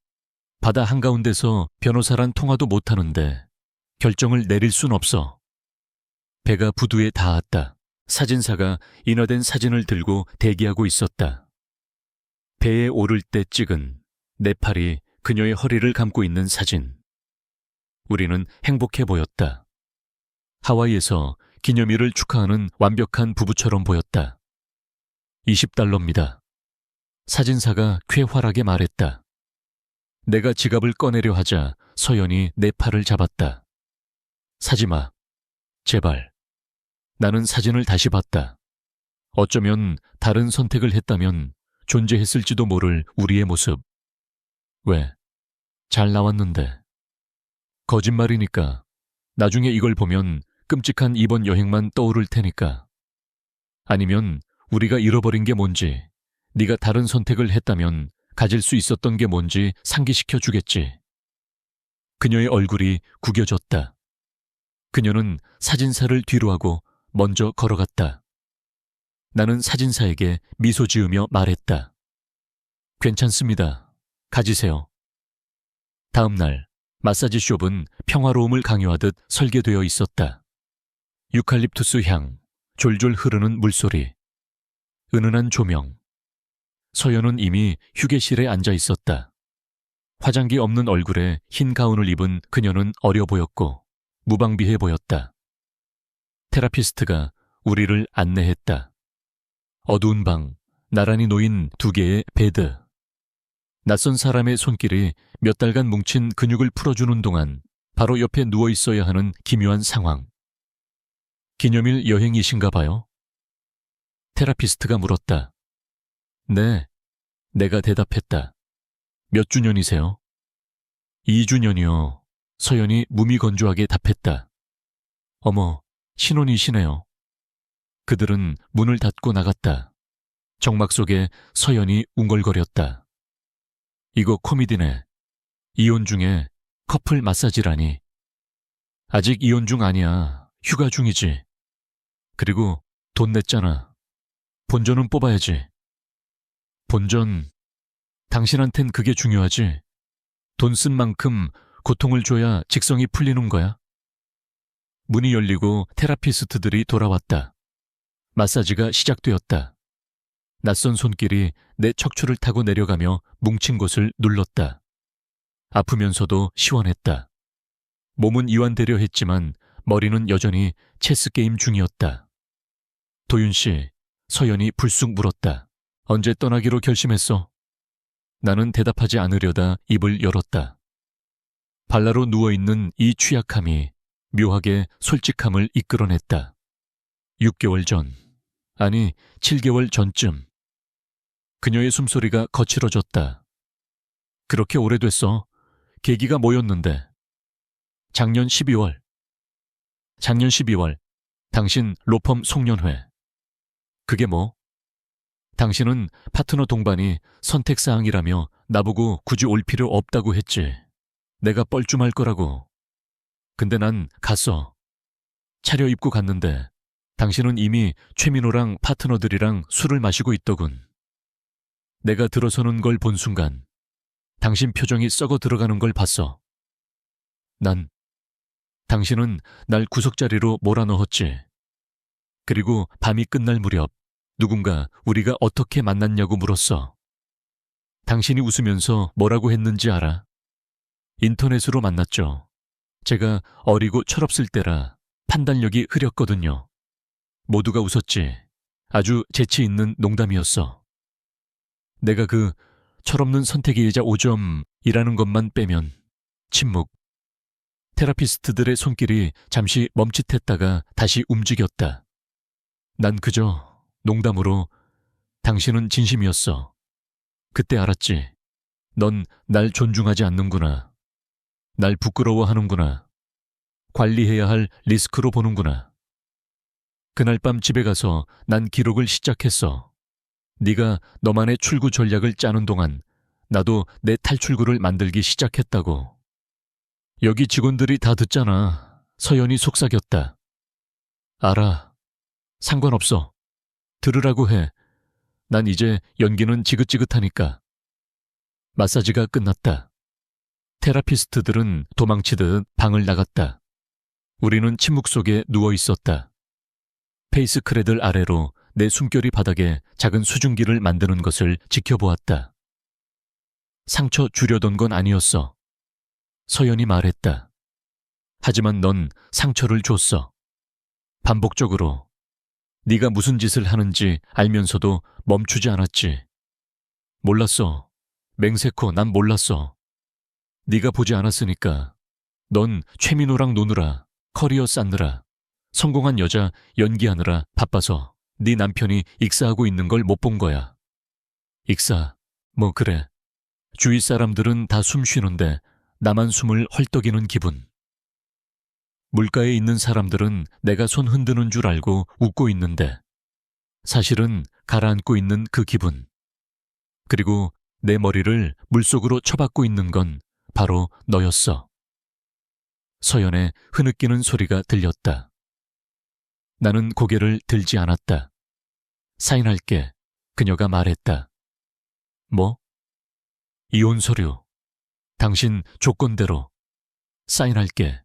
바다 한가운데서 변호사란 통화도 못하는데 결정을 내릴 순 없어. 배가 부두에 닿았다. 사진사가 인화된 사진을 들고 대기하고 있었다. 배에 오를 때 찍은 내 팔이 그녀의 허리를 감고 있는 사진. 우리는 행복해 보였다. 하와이에서 기념일을 축하하는 완벽한 부부처럼 보였다. $20입니다. 사진사가 쾌활하게 말했다. 내가 지갑을 꺼내려 하자 서연이 내 팔을 잡았다. 사지마. 제발. 나는 사진을 다시 봤다. 어쩌면 다른 선택을 했다면 존재했을지도 모를 우리의 모습. 왜? 잘 나왔는데. 거짓말이니까. 나중에 이걸 보면 끔찍한 이번 여행만 떠오를 테니까. 아니면 우리가 잃어버린 게 뭔지, 네가 다른 선택을 했다면 가질 수 있었던 게 뭔지 상기시켜 주겠지. 그녀의 얼굴이 구겨졌다. 그녀는 사진사를 뒤로 하고 먼저 걸어갔다. 나는 사진사에게 미소 지으며 말했다. 괜찮습니다. 가지세요. 다음 날 마사지 숍은 평화로움을 강요하듯 설계되어 있었다. 유칼립투스 향, 졸졸 흐르는 물소리, 은은한 조명. 서연은 이미 휴게실에 앉아 있었다. 화장기 없는 얼굴에 흰 가운을 입은 그녀는 어려 보였고 무방비해 보였다. 테라피스트가 우리를 안내했다. 어두운 방, 나란히 놓인 2개의 베드. 낯선 사람의 손길이 몇 달간 뭉친 근육을 풀어주는 동안 바로 옆에 누워 있어야 하는 기묘한 상황. 기념일 여행이신가 봐요? 테라피스트가 물었다. 네, 내가 대답했다. 몇 주년이세요? 2주년이요. 서연이 무미건조하게 답했다. 어머, 신혼이시네요. 그들은 문을 닫고 나갔다. 정막 속에 서연이 웅걸거렸다. 이거 코미디네. 이혼 중에 커플 마사지라니. 아직 이혼 중 아니야. 휴가 중이지. 그리고 돈 냈잖아. 본전은 뽑아야지. 본전, 당신한텐 그게 중요하지. 돈 쓴 만큼 고통을 줘야 직성이 풀리는 거야. 문이 열리고 테라피스트들이 돌아왔다. 마사지가 시작되었다. 낯선 손길이 내 척추를 타고 내려가며 뭉친 곳을 눌렀다. 아프면서도 시원했다. 몸은 이완되려 했지만 머리는 여전히 체스게임 중이었다. 도윤 씨, 서연이 불쑥 물었다. 언제 떠나기로 결심했어? 나는 대답하지 않으려다 입을 열었다. 발라로 누워있는 이 취약함이 묘하게 솔직함을 이끌어냈다. 6개월 전, 아니 7개월 전쯤. 그녀의 숨소리가 거칠어졌다. 그렇게 오래됐어. 계기가 뭐였는데? 작년 12월. 작년 12월, 당신 로펌 송년회. 그게 뭐? 당신은 파트너 동반이 선택사항이라며 나보고 굳이 올 필요 없다고 했지. 내가 뻘쭘할 거라고. 근데 난 갔어. 차려입고 갔는데 당신은 이미 최민호랑 파트너들이랑 술을 마시고 있더군. 내가 들어서는 걸 본 순간 당신 표정이 썩어 들어가는 걸 봤어. 당신은 날 구석자리로 몰아넣었지. 그리고 밤이 끝날 무렵 누군가 우리가 어떻게 만났냐고 물었어. 당신이 웃으면서 뭐라고 했는지 알아? 인터넷으로 만났죠. 제가 어리고 철없을 때라 판단력이 흐렸거든요. 모두가 웃었지. 아주 재치 있는 농담이었어. 내가 그 철없는 선택이자 오점이라는 것만 빼면 침묵. 테라피스트들의 손길이 잠시 멈칫했다가 다시 움직였다. 난 그저 농담으로 당신은 진심이었어. 그때 알았지. 넌 날 존중하지 않는구나. 날 부끄러워하는구나. 관리해야 할 리스크로 보는구나. 그날 밤 집에 가서 난 기록을 시작했어. 네가 너만의 출구 전략을 짜는 동안 나도 내 탈출구를 만들기 시작했다고. 여기 직원들이 다 듣잖아. 서연이 속삭였다. 알아. 상관없어. 들으라고 해. 난 이제 연기는 지긋지긋하니까. 마사지가 끝났다. 테라피스트들은 도망치듯 방을 나갔다. 우리는 침묵 속에 누워 있었다. 페이스 크레들 아래로 내 숨결이 바닥에 작은 수증기를 만드는 것을 지켜보았다. 상처 주려던 건 아니었어. 서연이 말했다. 하지만 넌 상처를 줬어. 반복적으로. 네가 무슨 짓을 하는지 알면서도 멈추지 않았지. 몰랐어. 맹세코 난 몰랐어. 네가 보지 않았으니까. 넌 최민호랑 노느라, 커리어 쌓느라, 성공한 여자 연기하느라 바빠서 네 남편이 익사하고 있는 걸 못 본 거야. 익사, 뭐 그래. 주위 사람들은 다 숨 쉬는데 나만 숨을 헐떡이는 기분. 물가에 있는 사람들은 내가 손 흔드는 줄 알고 웃고 있는데 사실은 가라앉고 있는 그 기분. 그리고 내 머리를 물속으로 쳐박고 있는 건 바로 너였어. 서연의 흐느끼는 소리가 들렸다. 나는 고개를 들지 않았다. 사인할게. 그녀가 말했다. 뭐? 이혼 서류. 당신 조건대로. 사인할게.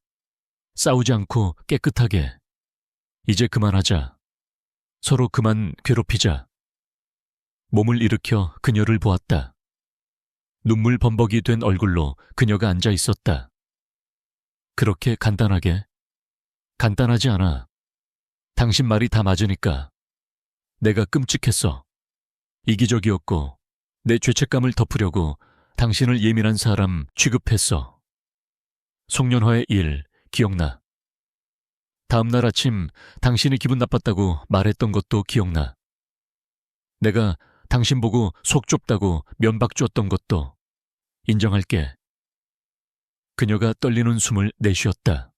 싸우지 않고 깨끗하게. 이제 그만하자. 서로 그만 괴롭히자. 몸을 일으켜 그녀를 보았다. 눈물 범벅이 된 얼굴로 그녀가 앉아 있었다. 그렇게 간단하게? 간단하지 않아. 당신 말이 다 맞으니까. 내가 끔찍했어. 이기적이었고 내 죄책감을 덮으려고 당신을 예민한 사람 취급했어. 송년화의 일 기억나. 다음날 아침 당신이 기분 나빴다고 말했던 것도 기억나. 내가 당신 보고 속 좁다고 면박 줬던 것도 인정할게. 그녀가 떨리는 숨을 내쉬었다.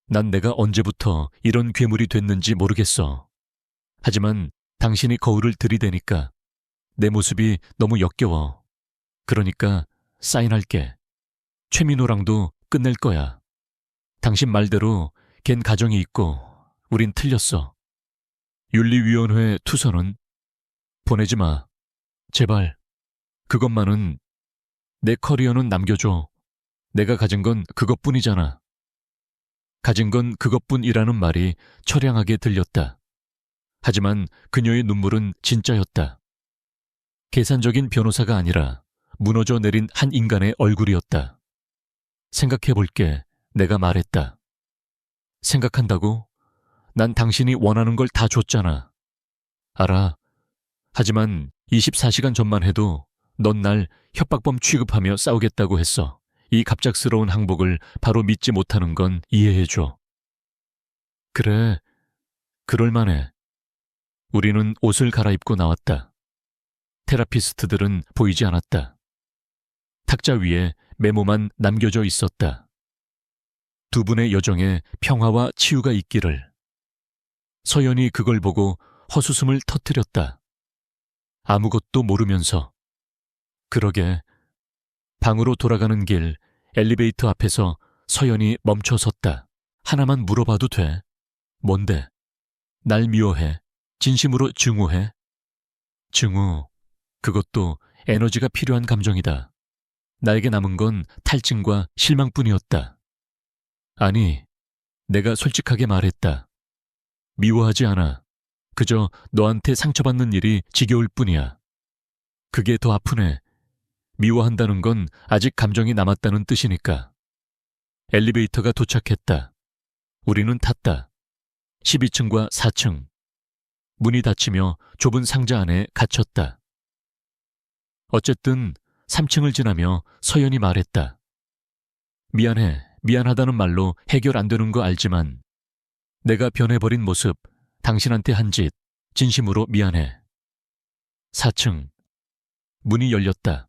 난 내가 언제부터 이런 괴물이 됐는지 모르겠어. 하지만 당신이 거울을 들이대니까 내 모습이 너무 역겨워. 그러니까 사인할게. 최민호랑도 끝낼 거야. 당신 말대로 걘 가정이 있고 우린 틀렸어. 윤리위원회 투서는 보내지 마. 제발. 그것만은 내 커리어는 남겨줘. 내가 가진 건 그것뿐이잖아. 가진 건 그것뿐이라는 말이 처량하게 들렸다. 하지만 그녀의 눈물은 진짜였다. 계산적인 변호사가 아니라 무너져 내린 한 인간의 얼굴이었다. 생각해볼게. 내가 말했다. 생각한다고? 난 당신이 원하는 걸 다 줬잖아. 알아. 하지만 24시간 전만 해도 넌 날 협박범 취급하며 싸우겠다고 했어. 이 갑작스러운 항복을 바로 믿지 못하는 건 이해해줘. 그래, 그럴만해. 우리는 옷을 갈아입고 나왔다. 테라피스트들은 보이지 않았다. 탁자 위에 메모만 남겨져 있었다. 두 분의 여정에 평화와 치유가 있기를. 서연이 그걸 보고 헛웃음을 터뜨렸다. 아무것도 모르면서. 그러게. 방으로 돌아가는 길 엘리베이터 앞에서 서연이 멈춰 섰다. 하나만 물어봐도 돼? 뭔데? 날 미워해? 진심으로 증오해? 증오. 그것도 에너지가 필요한 감정이다. 나에게 남은 건 탈증과 실망뿐이었다. 아니, 내가 솔직하게 말했다. 미워하지 않아. 그저 너한테 상처받는 일이 지겨울 뿐이야. 그게 더 아프네. 미워한다는 건 아직 감정이 남았다는 뜻이니까. 엘리베이터가 도착했다. 우리는 탔다. 12층과 4층. 문이 닫히며 좁은 상자 안에 갇혔다. 어쨌든 3층을 지나며 서연이 말했다. 미안해, 미안하다는 말로 해결 안 되는 거 알지만 내가 변해버린 모습, 당신한테 한 짓, 진심으로 미안해. 4층. 문이 열렸다.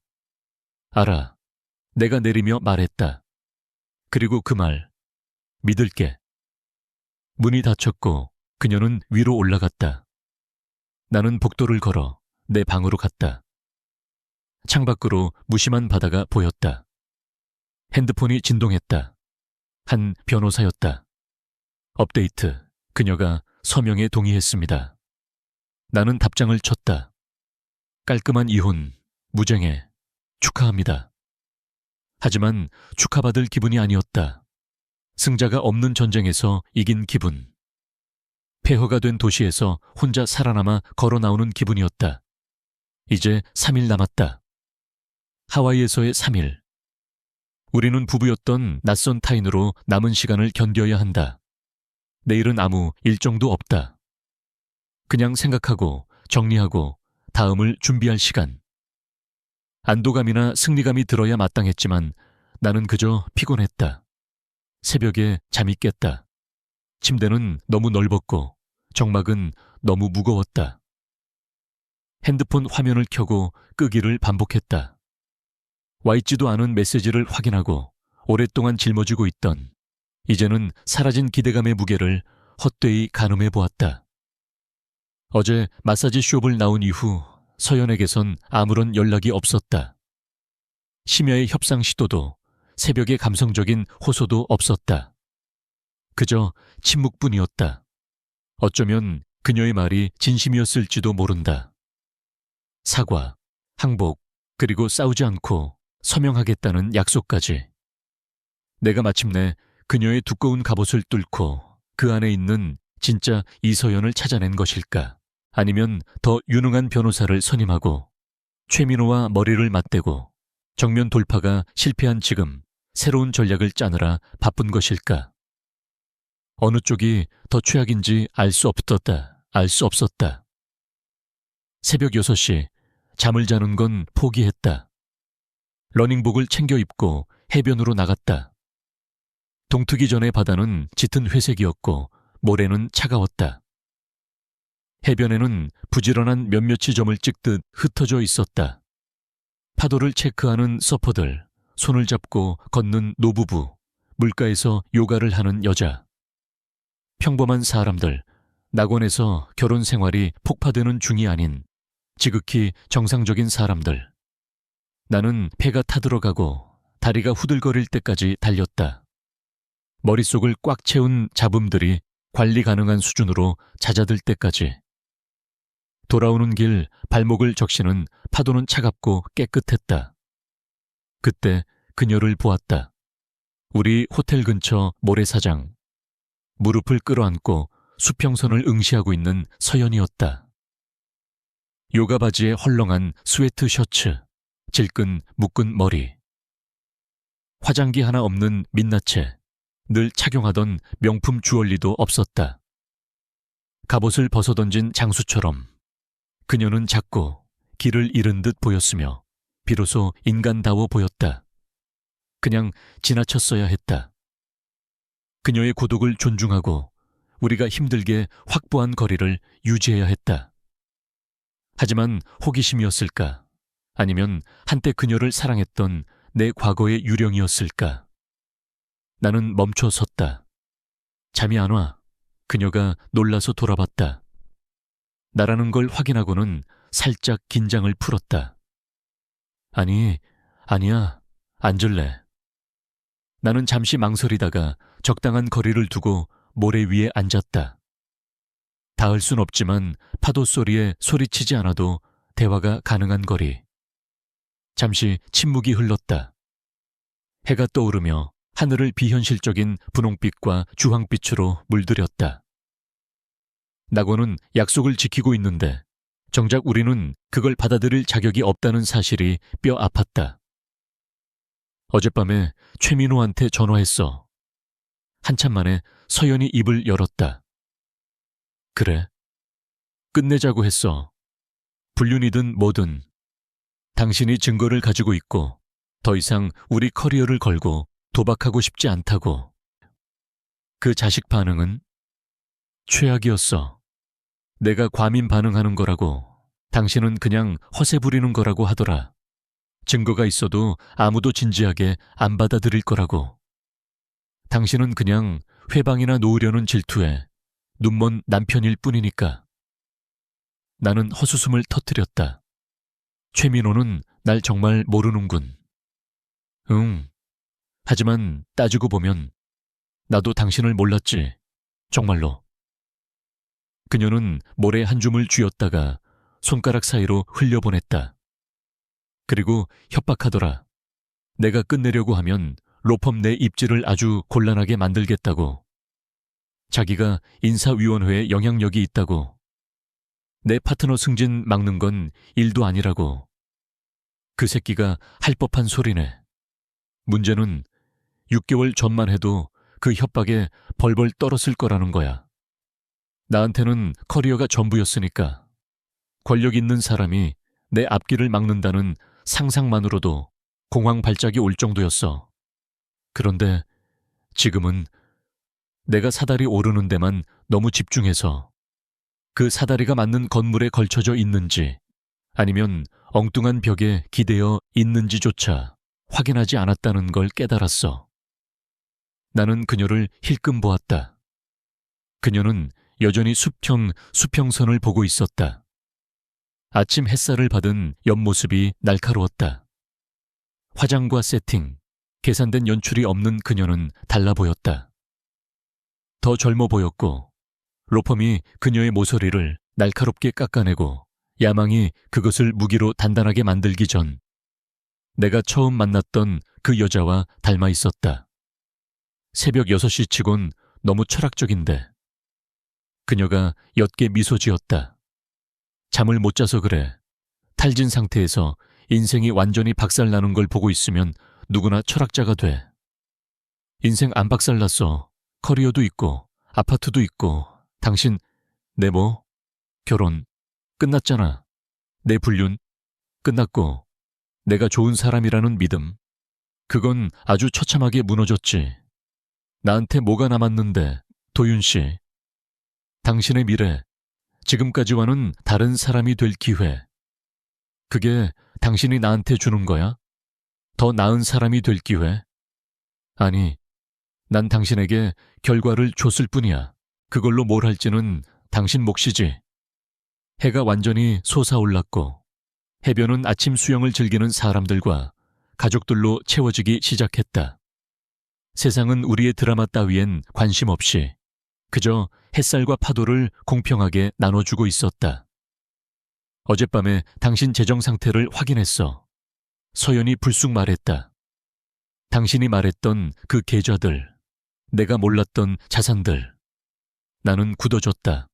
알아. 내가 내리며 말했다. 그리고 그 말, 믿을게. 문이 닫혔고 그녀는 위로 올라갔다. 나는 복도를 걸어 내 방으로 갔다. 창밖으로 무심한 바다가 보였다. 핸드폰이 진동했다. 한 변호사였다. 업데이트. 그녀가 서명에 동의했습니다. 나는 답장을 쳤다. 깔끔한 이혼, 무쟁해. 축하합니다. 하지만 축하받을 기분이 아니었다. 승자가 없는 전쟁에서 이긴 기분. 폐허가 된 도시에서 혼자 살아남아 걸어 나오는 기분이었다. 이제 3일 남았다. 하와이에서의 3일. 우리는 부부였던 낯선 타인으로 남은 시간을 견뎌야 한다. 내일은 아무 일정도 없다. 그냥 생각하고 정리하고 다음을 준비할 시간. 안도감이나 승리감이 들어야 마땅했지만 나는 그저 피곤했다. 새벽에 잠이 깼다. 침대는 너무 넓었고 정막은 너무 무거웠다. 핸드폰 화면을 켜고 끄기를 반복했다. 와있지도 않은 메시지를 확인하고 오랫동안 짊어지고 있던 이제는 사라진 기대감의 무게를 헛되이 가늠해 보았다. 어제 마사지 숍을 나온 이후 서연에게선 아무런 연락이 없었다. 심야의 협상 시도도 새벽의 감성적인 호소도 없었다. 그저 침묵뿐이었다. 어쩌면 그녀의 말이 진심이었을지도 모른다. 사과, 항복, 그리고 싸우지 않고 서명하겠다는 약속까지. 내가 마침내 그녀의 두꺼운 갑옷을 뚫고 그 안에 있는 진짜 이서연을 찾아낸 것일까? 아니면 더 유능한 변호사를 선임하고 최민호와 머리를 맞대고 정면 돌파가 실패한 지금 새로운 전략을 짜느라 바쁜 것일까? 어느 쪽이 더 최악인지 알 수 없었다. 새벽 6시 잠을 자는 건 포기했다. 러닝복을 챙겨 입고 해변으로 나갔다. 동트기 전의 바다는 짙은 회색이었고 모래는 차가웠다. 해변에는 부지런한 몇몇이 점을 찍듯 흩어져 있었다. 파도를 체크하는 서퍼들, 손을 잡고 걷는 노부부, 물가에서 요가를 하는 여자. 평범한 사람들, 낙원에서 결혼 생활이 폭파되는 중이 아닌 지극히 정상적인 사람들. 나는 배가 타들어가고 다리가 후들거릴 때까지 달렸다. 머릿속을 꽉 채운 잡음들이 관리 가능한 수준으로 잦아들 때까지. 돌아오는 길 발목을 적시는 파도는 차갑고 깨끗했다. 그때 그녀를 보았다. 우리 호텔 근처 모래사장. 무릎을 끌어안고 수평선을 응시하고 있는 서연이었다. 요가 바지에 헐렁한 스웨트 셔츠, 질끈 묶은 머리. 화장기 하나 없는 민낯에 늘 착용하던 명품 주얼리도 없었다. 갑옷을 벗어던진 장수처럼 그녀는 작고 길을 잃은 듯 보였으며 비로소 인간다워 보였다. 그냥 지나쳤어야 했다. 그녀의 고독을 존중하고 우리가 힘들게 확보한 거리를 유지해야 했다. 하지만 호기심이었을까? 아니면 한때 그녀를 사랑했던 내 과거의 유령이었을까? 나는 멈춰 섰다. 잠이 안 와. 그녀가 놀라서 돌아봤다. 나라는 걸 확인하고는 살짝 긴장을 풀었다. 아니야. 앉을래. 나는 잠시 망설이다가 적당한 거리를 두고 모래 위에 앉았다. 닿을 순 없지만 파도 소리에 소리치지 않아도 대화가 가능한 거리. 잠시 침묵이 흘렀다. 해가 떠오르며 하늘을 비현실적인 분홍빛과 주황빛으로 물들였다. 낙원은 약속을 지키고 있는데 정작 우리는 그걸 받아들일 자격이 없다는 사실이 뼈 아팠다. 어젯밤에 최민호한테 전화했어. 한참 만에 서연이 입을 열었다. 그래. 끝내자고 했어. 불륜이든 뭐든. 당신이 증거를 가지고 있고 더 이상 우리 커리어를 걸고 도박하고 싶지 않다고. 그 자식 반응은? 최악이었어. 내가 과민 반응하는 거라고. 당신은 그냥 허세 부리는 거라고 하더라. 증거가 있어도 아무도 진지하게 안 받아들일 거라고. 당신은 그냥 회방이나 놓으려는 질투에 눈먼 남편일 뿐이니까. 나는 헛웃음을 터뜨렸다. 최민호는 날 정말 모르는군. 응. 하지만 따지고 보면 나도 당신을 몰랐지. 정말로. 그녀는 모래 한 줌을 쥐었다가 손가락 사이로 흘려보냈다. 그리고 협박하더라. 내가 끝내려고 하면 로펌 내 입지를 아주 곤란하게 만들겠다고. 자기가 인사위원회에 영향력이 있다고. 내 파트너 승진 막는 건 일도 아니라고. 그 새끼가 할 법한 소리네. 문제는 6개월 전만 해도 그 협박에 벌벌 떨었을 거라는 거야. 나한테는 커리어가 전부였으니까. 권력 있는 사람이 내 앞길을 막는다는 상상만으로도 공황 발작이 올 정도였어. 그런데 지금은 내가 사다리 오르는 데만 너무 집중해서 그 사다리가 맞는 건물에 걸쳐져 있는지 아니면 엉뚱한 벽에 기대어 있는지조차 확인하지 않았다는 걸 깨달았어. 나는 그녀를 힐끔 보았다. 그녀는 여전히 수평선을 보고 있었다. 아침 햇살을 받은 옆모습이 날카로웠다. 화장과 세팅, 계산된 연출이 없는 그녀는 달라 보였다. 더 젊어 보였고 로펌이 그녀의 모서리를 날카롭게 깎아내고 야망이 그것을 무기로 단단하게 만들기 전 내가 처음 만났던 그 여자와 닮아 있었다. 새벽 6시 치곤 너무 철학적인데 그녀가 옅게 미소 지었다. 잠을 못 자서 그래. 탈진 상태에서 인생이 완전히 박살나는 걸 보고 있으면 누구나 철학자가 돼. 인생 안 박살났어. 커리어도 있고 아파트도 있고 당신 내 뭐? 결혼 끝났잖아. 내 불륜 끝났고 내가 좋은 사람이라는 믿음 그건 아주 처참하게 무너졌지. 나한테 뭐가 남았는데 도윤 씨. 당신의 미래 지금까지와는 다른 사람이 될 기회 그게 당신이 나한테 주는 거야? 더 나은 사람이 될 기회? 아니, 난 당신에게 결과를 줬을 뿐이야. 그걸로 뭘 할지는 당신 몫이지. 해가 완전히 솟아올랐고 해변은 아침 수영을 즐기는 사람들과 가족들로 채워지기 시작했다. 세상은 우리의 드라마 따위엔 관심 없이 그저 햇살과 파도를 공평하게 나눠주고 있었다. 어젯밤에 당신 재정 상태를 확인했어. 서연이 불쑥 말했다. 당신이 말했던 그 계좌들, 내가 몰랐던 자산들. 나는 굳어졌다.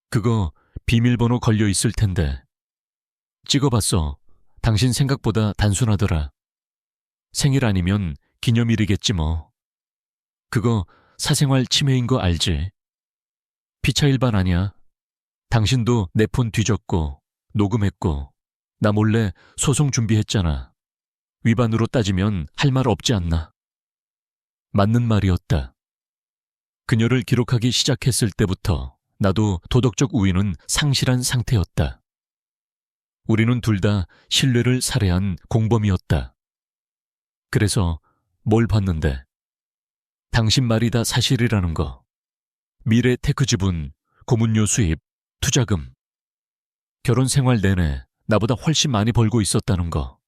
그거 비밀번호 걸려 있을 텐데. 찍어봤어. 당신 생각보다 단순하더라. 생일 아니면 기념일이겠지 뭐. 그거 사생활 침해인 거 알지? 피차 일반 아니야. 당신도 내 폰 뒤졌고 녹음했고 나 몰래 소송 준비했잖아. 위반으로 따지면 할 말 없지 않나. 맞는 말이었다. 그녀를 기록하기 시작했을 때부터 나도 도덕적 우위는 상실한 상태였다. 우리는 둘 다 신뢰를 살해한 공범이었다. 그래서 뭘 봤는데? 당신 말이 다 사실이라는 거. 미래 테크 지분, 고문료 수입, 투자금. 결혼 생활 내내 나보다 훨씬 많이 벌고 있었다는 거.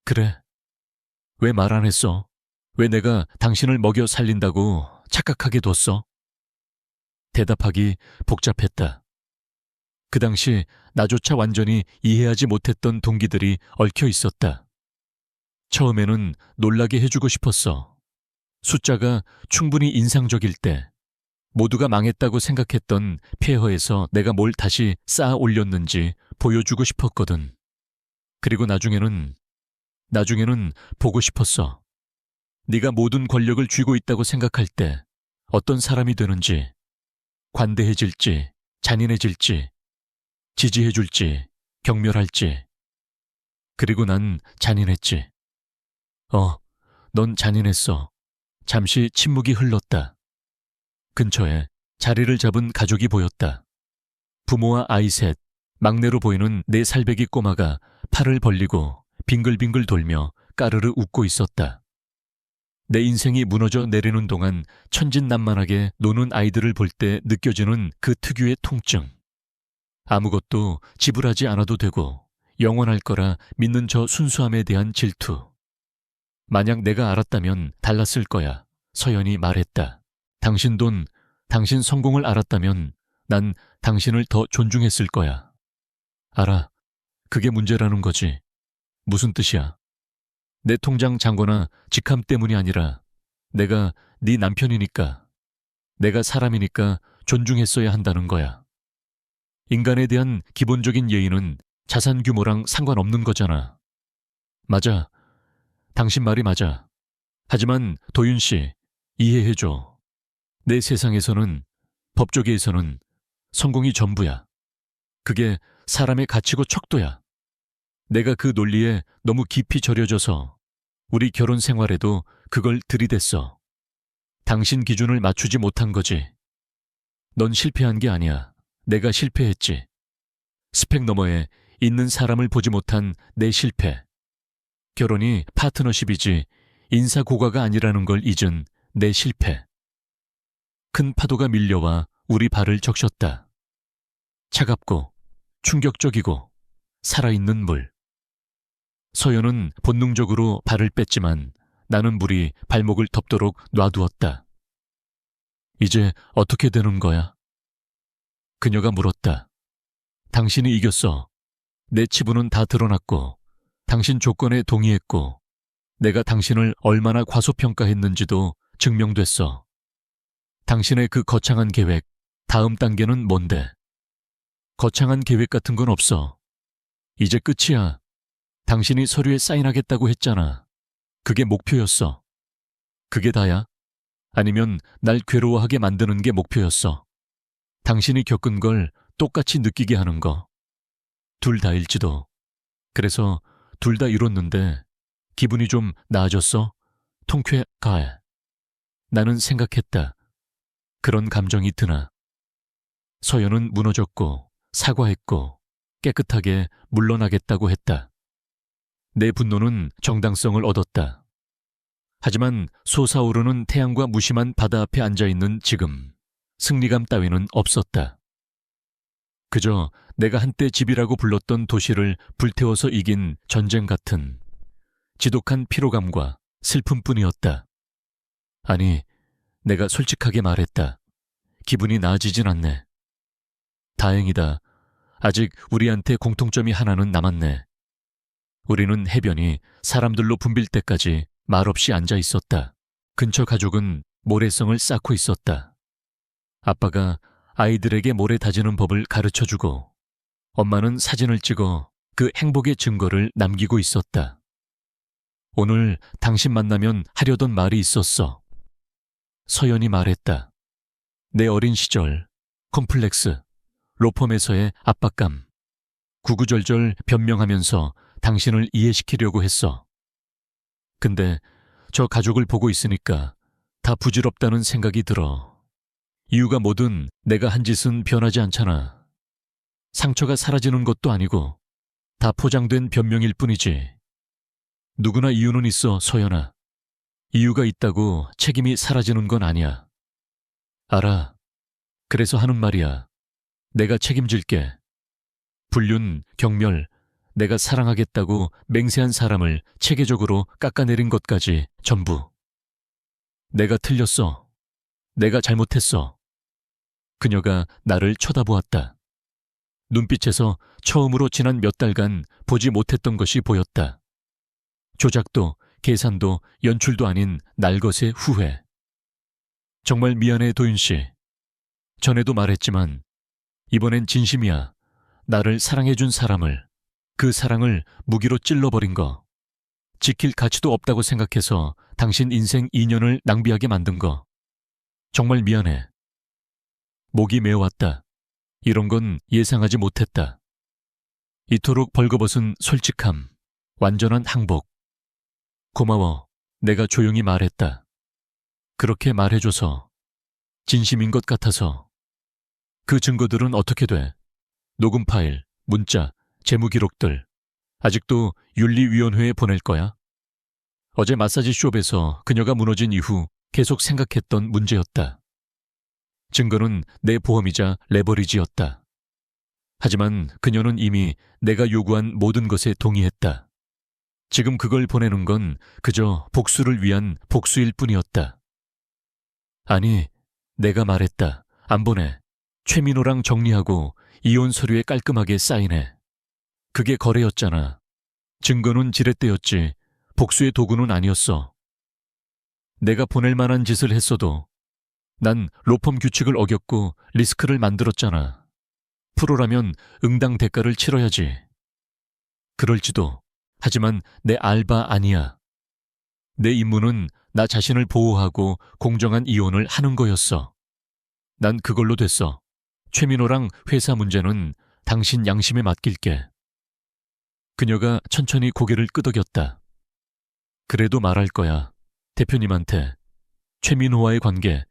그래. 왜 말 안 했어? 왜 내가 당신을 먹여 살린다고 착각하게 뒀어? 대답하기 복잡했다. 그 당시 나조차 완전히 이해하지 못했던 동기들이 얽혀 있었다. 처음에는 놀라게 해주고 싶었어. 숫자가 충분히 인상적일 때 모두가 망했다고 생각했던 폐허에서 내가 뭘 다시 쌓아 올렸는지 보여주고 싶었거든. 그리고 나중에는 보고 싶었어. 네가 모든 권력을 쥐고 있다고 생각할 때 어떤 사람이 되는지, 관대해질지, 잔인해질지, 지지해줄지, 경멸할지. 그리고 난 잔인했지. 넌 잔인했어. 잠시 침묵이 흘렀다. 근처에 자리를 잡은 가족이 보였다. 부모와 아이 셋, 막내로 보이는 4살배기 꼬마가 팔을 벌리고 빙글빙글 돌며 까르르 웃고 있었다. 내 인생이 무너져 내리는 동안 천진난만하게 노는 아이들을 볼 때 느껴지는 그 특유의 통증. 아무것도 지불하지 않아도 되고 영원할 거라 믿는 저 순수함에 대한 질투. 만약 내가 알았다면 달랐을 거야. 서연이 말했다. 당신 돈, 당신 성공을 알았다면 난 당신을 더 존중했을 거야. 알아. 그게 문제라는 거지. 무슨 뜻이야? 내 통장 잔고나 직함 때문이 아니라 내가 네 남편이니까, 내가 사람이니까 존중했어야 한다는 거야. 인간에 대한 기본적인 예의는 자산 규모랑 상관없는 거잖아. 맞아. 당신 말이 맞아. 하지만 도윤 씨, 이해해줘. 내 세상에서는, 법조계에서는 성공이 전부야. 그게 사람의 가치고 척도야. 내가 그 논리에 너무 깊이 절여져서 우리 결혼 생활에도 그걸 들이댔어. 당신 기준을 맞추지 못한 거지. 넌 실패한 게 아니야. 내가 실패했지. 스펙 너머에 있는 사람을 보지 못한 내 실패. 결혼이 파트너십이지 인사고과가 아니라는 걸 잊은 내 실패. 큰 파도가 밀려와 우리 발을 적셨다. 차갑고 충격적이고 살아있는 물. 서연은 본능적으로 발을 뺐지만 나는 물이 발목을 덮도록 놔두었다. 이제 어떻게 되는 거야? 그녀가 물었다. 당신이 이겼어. 내 치부는 다 드러났고 당신 조건에 동의했고 내가 당신을 얼마나 과소평가했는지도 증명됐어. 당신의 그 거창한 계획, 다음 단계는 뭔데? 거창한 계획 같은 건 없어. 이제 끝이야. 당신이 서류에 사인하겠다고 했잖아. 그게 목표였어. 그게 다야? 아니면 날 괴로워하게 만드는 게 목표였어. 당신이 겪은 걸 똑같이 느끼게 하는 거. 둘 다일지도. 그래서 둘 다 이뤘는데 기분이 좀 나아졌어? 통쾌해. 나는 생각했다. 그런 감정이 드나. 서연은 무너졌고 사과했고 깨끗하게 물러나겠다고 했다. 내 분노는 정당성을 얻었다. 하지만 솟아오르는 태양과 무심한 바다 앞에 앉아있는 지금 승리감 따위는 없었다. 그저 내가 한때 집이라고 불렀던 도시를 불태워서 이긴 전쟁 같은 지독한 피로감과 슬픔뿐이었다. 아니, 내가 솔직하게 말했다. 기분이 나아지진 않네. 다행이다. 아직 우리한테 공통점이 하나는 남았네. 우리는 해변이 사람들로 붐빌 때까지 말없이 앉아 있었다. 근처 가족은 모래성을 쌓고 있었다. 아빠가 아이들에게 모래 다지는 법을 가르쳐주고 엄마는 사진을 찍어 그 행복의 증거를 남기고 있었다. 오늘 당신 만나면 하려던 말이 있었어. 서연이 말했다. 내 어린 시절, 콤플렉스, 로펌에서의 압박감, 구구절절 변명하면서 당신을 이해시키려고 했어. 근데 저 가족을 보고 있으니까 다 부질없다는 생각이 들어. 이유가 뭐든 내가 한 짓은 변하지 않잖아. 상처가 사라지는 것도 아니고 다 포장된 변명일 뿐이지. 누구나 이유는 있어, 서연아. 이유가 있다고 책임이 사라지는 건 아니야. 알아. 그래서 하는 말이야. 내가 책임질게. 불륜, 경멸, 내가 사랑하겠다고 맹세한 사람을 체계적으로 깎아내린 것까지 전부. 내가 틀렸어. 내가 잘못했어. 그녀가 나를 쳐다보았다. 눈빛에서 처음으로 지난 몇 달간 보지 못했던 것이 보였다. 조작도 계산도 연출도 아닌 날것의 후회. 정말 미안해, 도윤 씨. 전에도 말했지만 이번엔 진심이야. 나를 사랑해준 사람을, 그 사랑을 무기로 찔러버린 거. 지킬 가치도 없다고 생각해서 당신 인생 2년을 낭비하게 만든 거. 정말 미안해. 목이 메어왔다. 이런 건 예상하지 못했다. 이토록 벌거벗은 솔직함, 완전한 항복. 고마워. 내가 조용히 말했다. 그렇게 말해줘서, 진심인 것 같아서. 그 증거들은 어떻게 돼? 녹음 파일, 문자, 재무 기록들. 아직도 윤리위원회에 보낼 거야? 어제 마사지 숍에서 그녀가 무너진 이후 계속 생각했던 문제였다. 증거는 내 보험이자 레버리지였다. 하지만 그녀는 이미 내가 요구한 모든 것에 동의했다. 지금 그걸 보내는 건 그저 복수를 위한 복수일 뿐이었다. 아니, 내가 말했다. 안 보내. 최민호랑 정리하고 이혼 서류에 깔끔하게 사인해. 그게 거래였잖아. 증거는 지렛대였지 복수의 도구는 아니었어. 내가 보낼 만한 짓을 했어도 난 로펌 규칙을 어겼고 리스크를 만들었잖아. 프로라면 응당 대가를 치러야지. 그럴지도. 하지만 내 알바 아니야. 내 임무는 나 자신을 보호하고 공정한 이혼을 하는 거였어. 난 그걸로 됐어. 최민호랑 회사 문제는 당신 양심에 맡길게. 그녀가 천천히 고개를 끄덕였다. 그래도 말할 거야. 대표님한테. 최민호와의 관계,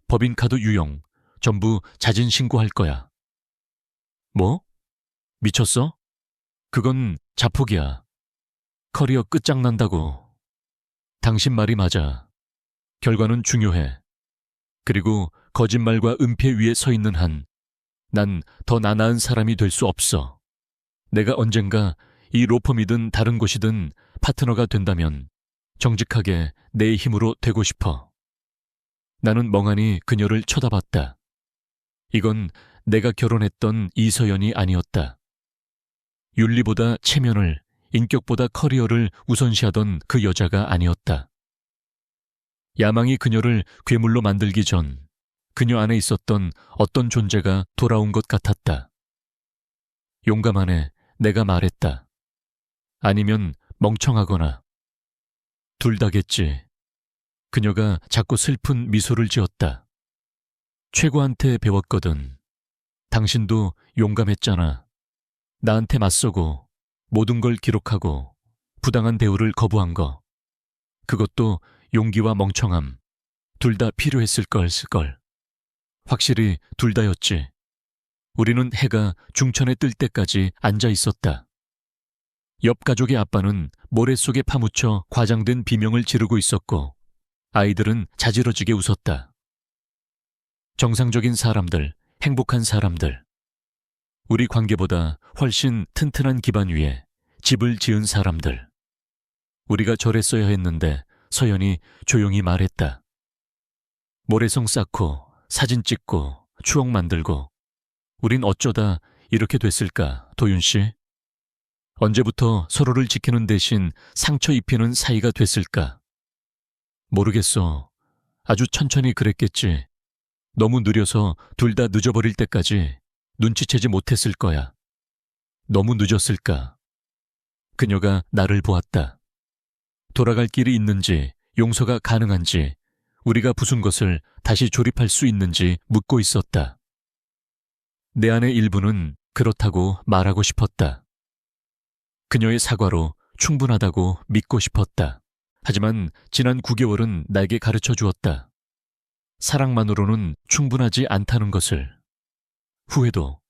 법인카드 유용, 전부 자진 신고할 거야. 뭐? 미쳤어? 그건 자폭이야. 커리어 끝장난다고. 당신 말이 맞아. 결과는 중요해. 그리고 거짓말과 은폐 위에 서 있는 한 난 더 나은 사람이 될 수 없어. 내가 언젠가 이 로펌이든 다른 곳이든 파트너가 된다면 정직하게 내 힘으로 되고 싶어. 나는 멍하니 그녀를 쳐다봤다. 이건 내가 결혼했던 이서연이 아니었다. 윤리보다 체면을, 인격보다 커리어를 우선시하던 그 여자가 아니었다. 야망이 그녀를 괴물로 만들기 전 그녀 안에 있었던 어떤 존재가 돌아온 것 같았다. 용감하네, 내가 말했다. 아니면 멍청하거나. 둘 다겠지. 그녀가 자꾸 슬픈 미소를 지었다. 최고한테 배웠거든. 당신도 용감했잖아. 나한테 맞서고 모든 걸 기록하고 부당한 대우를 거부한 거. 그것도 용기와 멍청함. 둘 다 필요했을 걸. 확실히 둘 다였지. 우리는 해가 중천에 뜰 때까지 앉아 있었다. 옆 가족의 아빠는 모래 속에 파묻혀 과장된 비명을 지르고 있었고 아이들은 자지러지게 웃었다. 정상적인 사람들, 행복한 사람들. 우리 관계보다 훨씬 튼튼한 기반 위에 집을 지은 사람들. 우리가 저랬어야 했는데 서연이 조용히 말했다. 모래성 쌓고 사진 찍고 추억 만들고 우린 어쩌다 이렇게 됐을까, 도윤 씨? 언제부터 서로를 지키는 대신 상처 입히는 사이가 됐을까? 모르겠어. 아주 천천히 그랬겠지. 너무 느려서 둘 다 늦어버릴 때까지 눈치채지 못했을 거야. 너무 늦었을까? 그녀가 나를 보았다. 돌아갈 길이 있는지, 용서가 가능한지, 우리가 부순 것을 다시 조립할 수 있는지 묻고 있었다. 내 안의 일부는 그렇다고 말하고 싶었다. 그녀의 사과로 충분하다고 믿고 싶었다. 하지만 지난 9개월은 나에게 가르쳐 주었다. 사랑만으로는 충분하지 않다는 것을. 후회도,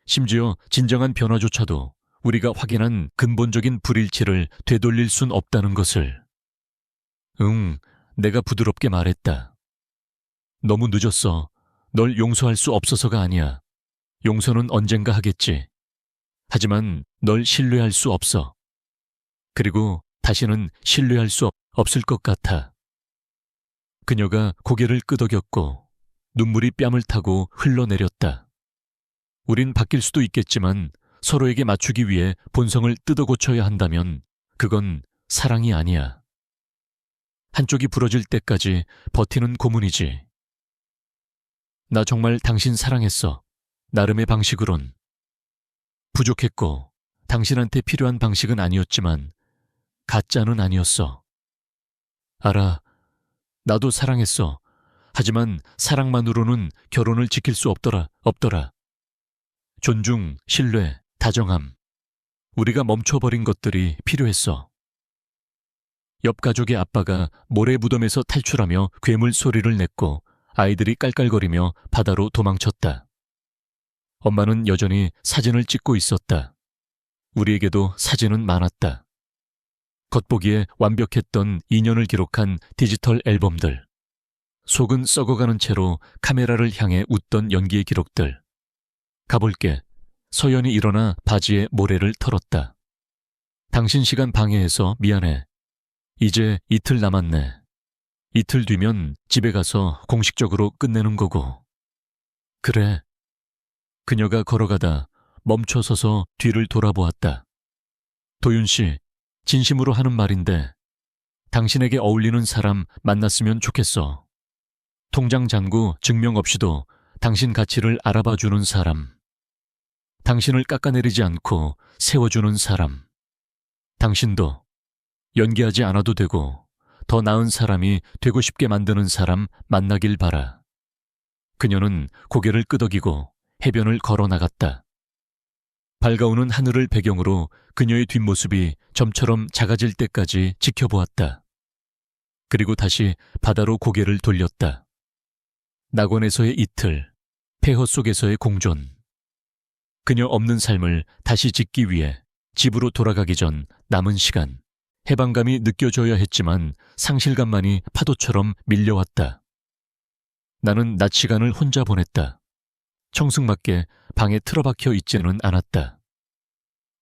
심지어 진정한 변화조차도 우리가 확인한 근본적인 불일치를 되돌릴 순 없다는 것을. 내가 부드럽게 말했다. 너무 늦었어. 널 용서할 수 없어서가 아니야. 용서는 언젠가 하겠지. 하지만 널 신뢰할 수 없어. 그리고 다시는 신뢰할 수 없을 것 같아. 그녀가 고개를 끄덕였고 눈물이 뺨을 타고 흘러내렸다. 우린 바뀔 수도 있겠지만 서로에게 맞추기 위해 본성을 뜯어 고쳐야 한다면 그건 사랑이 아니야. 한쪽이 부러질 때까지 버티는 고문이지. 나 정말 당신 사랑했어. 나름의 방식으론. 부족했고 당신한테 필요한 방식은 아니었지만 가짜는 아니었어. 알아. 나도 사랑했어. 하지만 사랑만으로는 결혼을 지킬 수 없더라. 존중, 신뢰, 다정함. 우리가 멈춰버린 것들이 필요했어. 옆 가족의 아빠가 모래 무덤에서 탈출하며 괴물 소리를 냈고 아이들이 깔깔거리며 바다로 도망쳤다. 엄마는 여전히 사진을 찍고 있었다. 우리에게도 사진은 많았다. 겉보기에 완벽했던 인연을 기록한 디지털 앨범들. 속은 썩어가는 채로 카메라를 향해 웃던 연기의 기록들. 가볼게. 서연이 일어나 바지에 모래를 털었다. 당신 시간 방해해서 미안해. 이제 이틀 남았네. 이틀 뒤면 집에 가서 공식적으로 끝내는 거고. 그래. 그녀가 걸어가다 멈춰서서 뒤를 돌아보았다. 도윤 씨, 진심으로 하는 말인데 당신에게 어울리는 사람 만났으면 좋겠어. 통장 잔고 증명 없이도 당신 가치를 알아봐주는 사람. 당신을 깎아내리지 않고 세워주는 사람. 당신도 연기하지 않아도 되고 더 나은 사람이 되고 싶게 만드는 사람 만나길 바라. 그녀는 고개를 끄덕이고 해변을 걸어 나갔다. 밝아오는 하늘을 배경으로 그녀의 뒷모습이 점처럼 작아질 때까지 지켜보았다. 그리고 다시 바다로 고개를 돌렸다. 낙원에서의 이틀, 폐허 속에서의 공존. 그녀 없는 삶을 다시 짓기 위해 집으로 돌아가기 전 남은 시간. 해방감이 느껴져야 했지만 상실감만이 파도처럼 밀려왔다. 나는 낮 시간을 혼자 보냈다. 청승맞게 방에 틀어박혀 있지는 않았다.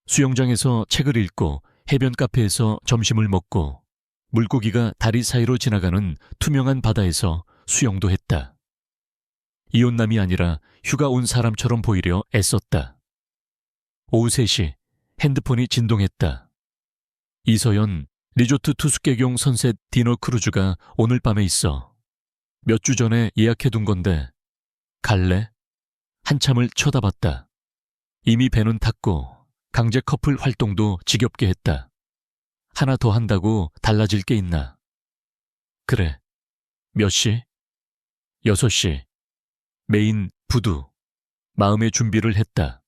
수영장에서 책을 읽고 해변 카페에서 점심을 먹고 물고기가 다리 사이로 지나가는 투명한 바다에서 수영도 했다. 이혼남이 아니라 휴가 온 사람처럼 보이려 애썼다. 오후 3시 핸드폰이 진동했다. 이서연, 리조트 투숙객용 선셋 디너 크루즈가 오늘 밤에 있어. 몇 주 전에 예약해둔 건데 갈래? 한참을 쳐다봤다. 이미 배는 탔고 강제 커플 활동도 지겹게 했다. 하나 더 한다고 달라질 게 있나? 그래. 몇 시? 6시. 메인 부두. 마음의 준비를 했다.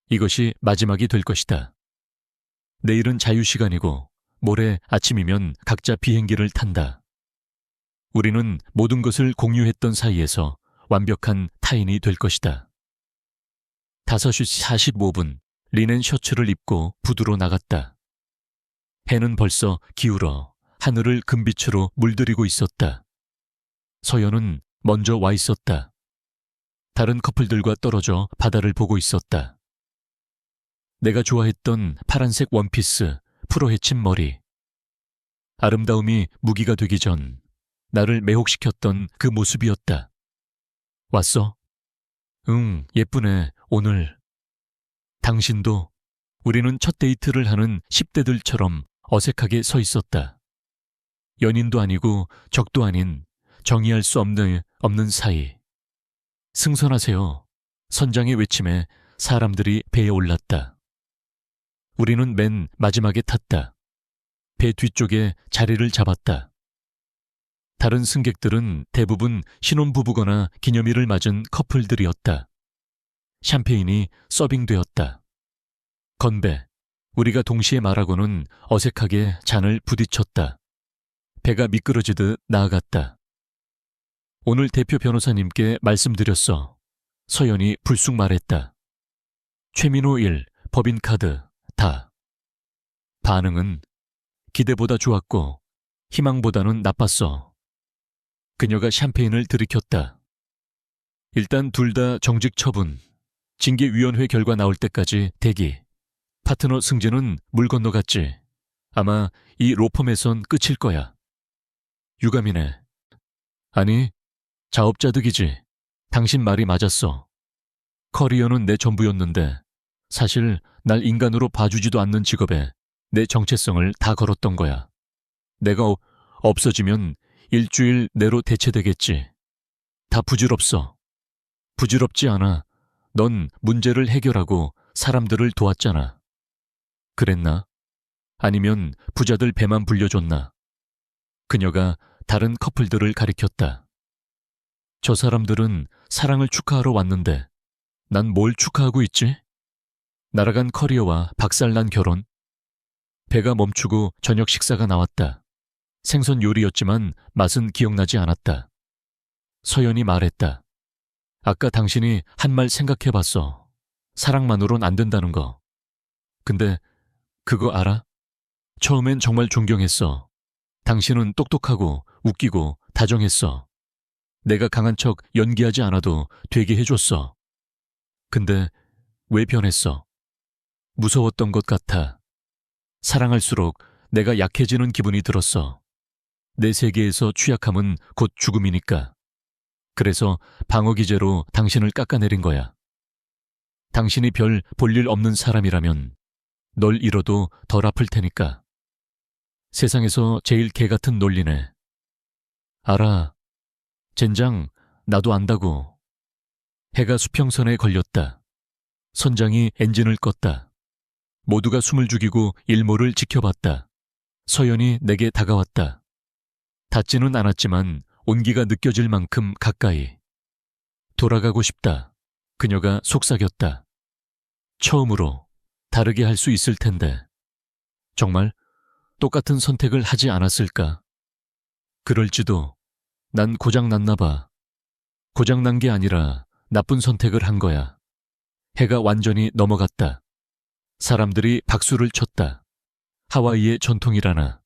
이것이 마지막이 될 것이다. 내일은 자유시간이고 모레 아침이면 각자 비행기를 탄다. 우리는 모든 것을 공유했던 사이에서 완벽한 타인이 될 것이다. 5시 45분 리넨 셔츠를 입고 부두로 나갔다. 해는 벌써 기울어 하늘을 금빛으로 물들이고 있었다. 서연은 먼저 와 있었다. 다른 커플들과 떨어져 바다를 보고 있었다. 내가 좋아했던 파란색 원피스, 풀어헤친 머리. 아름다움이 무기가 되기 전 나를 매혹시켰던 그 모습이었다. 왔어? 응, 예쁘네, 오늘. 당신도. 우리는 첫 데이트를 하는 10대들처럼 어색하게 서 있었다. 연인도 아니고 적도 아닌 정의할 수 없는 사이. 승선하세요. 선장의 외침에 사람들이 배에 올랐다. 우리는 맨 마지막에 탔다. 배 뒤쪽에 자리를 잡았다. 다른 승객들은 대부분 신혼부부거나 기념일을 맞은 커플들이었다. 샴페인이 서빙되었다. 건배. 우리가 동시에 말하고는 어색하게 잔을 부딪혔다. 배가 미끄러지듯 나아갔다. 오늘 대표 변호사님께 말씀드렸어. 서연이 불쑥 말했다. 최민호 1, 법인카드, 다. 반응은 기대보다 좋았고 희망보다는 나빴어. 그녀가 샴페인을 들이켰다. 일단 둘 다 정직 처분, 징계위원회 결과 나올 때까지 대기. 파트너 승진은 물 건너갔지. 아마 이 로펌에선 끝일 거야. 유감이네. 아니, 자업자득이지. 당신 말이 맞았어. 커리어는 내 전부였는데 사실 날 인간으로 봐주지도 않는 직업에 내 정체성을 다 걸었던 거야. 내가 없어지면 일주일 내로 대체되겠지. 다 부질없어. 부질없지 않아. 넌 문제를 해결하고 사람들을 도왔잖아. 그랬나? 아니면 부자들 배만 불려줬나? 그녀가 다른 커플들을 가리켰다. 저 사람들은 사랑을 축하하러 왔는데 난 뭘 축하하고 있지? 날아간 커리어와 박살난 결혼? 배가 멈추고 저녁 식사가 나왔다. 생선 요리였지만 맛은 기억나지 않았다. 서연이 말했다. 아까 당신이 한 말 생각해봤어. 사랑만으론 안 된다는 거. 근데 그거 알아? 처음엔 정말 존경했어. 당신은 똑똑하고 웃기고 다정했어. 내가 강한 척 연기하지 않아도 되게 해줬어. 근데 왜 변했어? 무서웠던 것 같아. 사랑할수록 내가 약해지는 기분이 들었어. 내 세계에서 취약함은 곧 죽음이니까. 그래서 방어기제로 당신을 깎아내린 거야. 당신이 별 볼일 없는 사람이라면 널 잃어도 덜 아플 테니까. 세상에서 제일 개 같은 논리네. 알아. 젠장, 나도 안다고. 해가 수평선에 걸렸다. 선장이 엔진을 껐다. 모두가 숨을 죽이고 일몰을 지켜봤다. 서연이 내게 다가왔다. 닿지는 않았지만 온기가 느껴질 만큼 가까이. 돌아가고 싶다. 그녀가 속삭였다. 처음으로 다르게 할 수 있을 텐데. 정말 똑같은 선택을 하지 않았을까? 그럴지도. 난 고장났나 봐. 고장난 게 아니라 나쁜 선택을 한 거야. 해가 완전히 넘어갔다. 사람들이 박수를 쳤다. 하와이의 전통이라나.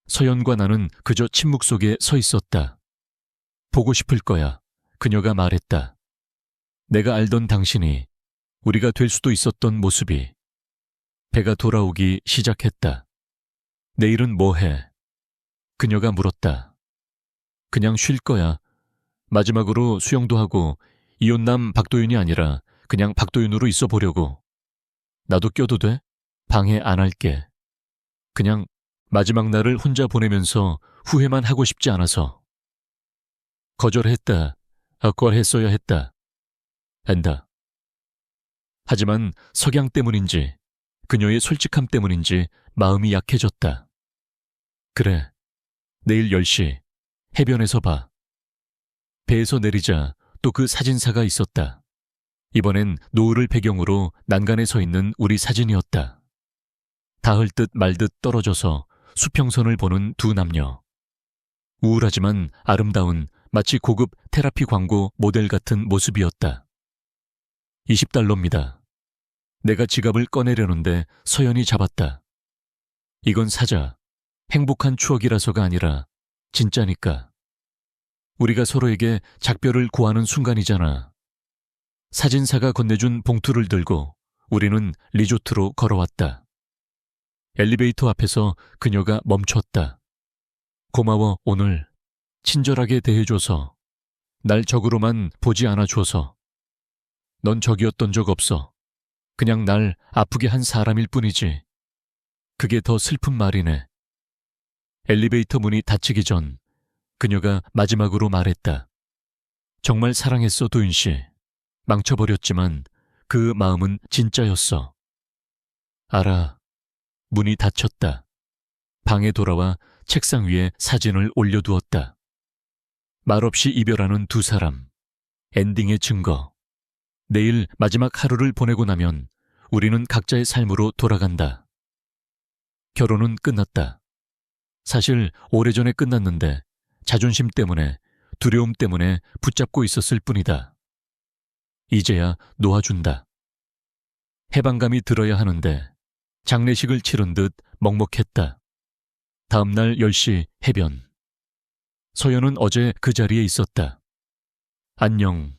서연과 나는 그저 침묵 속에 서 있었다. 보고 싶을 거야. 그녀가 말했다. 내가 알던 당신이 우리가 될 수도 있었던 모습이. 배가 돌아오기 시작했다. 내일은 뭐 해? 그녀가 물었다. 그냥 쉴 거야. 마지막으로 수영도 하고 이혼남 박도윤이 아니라 그냥 박도윤으로 있어 보려고. 나도 껴도 돼? 방해 안 할게. 그냥 마지막 날을 혼자 보내면서 후회만 하고 싶지 않아서. 거절했다. 거절했어야 했다. 한다. 하지만 석양 때문인지 그녀의 솔직함 때문인지 마음이 약해졌다. 그래, 내일 10시 해변에서 봐. 배에서 내리자 또 그 사진사가 있었다. 이번엔 노을을 배경으로 난간에 서 있는 우리 사진이었다. 닿을 듯 말 듯 떨어져서 수평선을 보는 두 남녀. 우울하지만 아름다운 마치 고급 테라피 광고 모델 같은 모습이었다. 20달러입니다. 내가 지갑을 꺼내려는데 서연이 잡았다. 이건 사자. 행복한 추억이라서가 아니라 진짜니까. 우리가 서로에게 작별을 고하는 순간이잖아. 사진사가 건네준 봉투를 들고 우리는 리조트로 걸어왔다. 엘리베이터 앞에서 그녀가 멈췄다. 고마워, 오늘 친절하게 대해줘서. 날 적으로만 보지 않아줘서. 넌 적이었던 적 없어. 그냥 날 아프게 한 사람일 뿐이지. 그게 더 슬픈 말이네. 엘리베이터 문이 닫히기 전 그녀가 마지막으로 말했다. 정말 사랑했어, 도윤 씨. 망쳐버렸지만 그 마음은 진짜였어. 알아. 문이 닫혔다. 방에 돌아와 책상 위에 사진을 올려두었다. 말없이 이별하는 두 사람. 엔딩의 증거. 내일 마지막 하루를 보내고 나면 우리는 각자의 삶으로 돌아간다. 결혼은 끝났다. 사실 오래전에 끝났는데 자존심 때문에, 두려움 때문에 붙잡고 있었을 뿐이다. 이제야 놓아준다. 해방감이 들어야 하는데 장례식을 치른 듯 먹먹했다. 다음날 10시 해변. 서연은 어제 그 자리에 있었다. 안녕,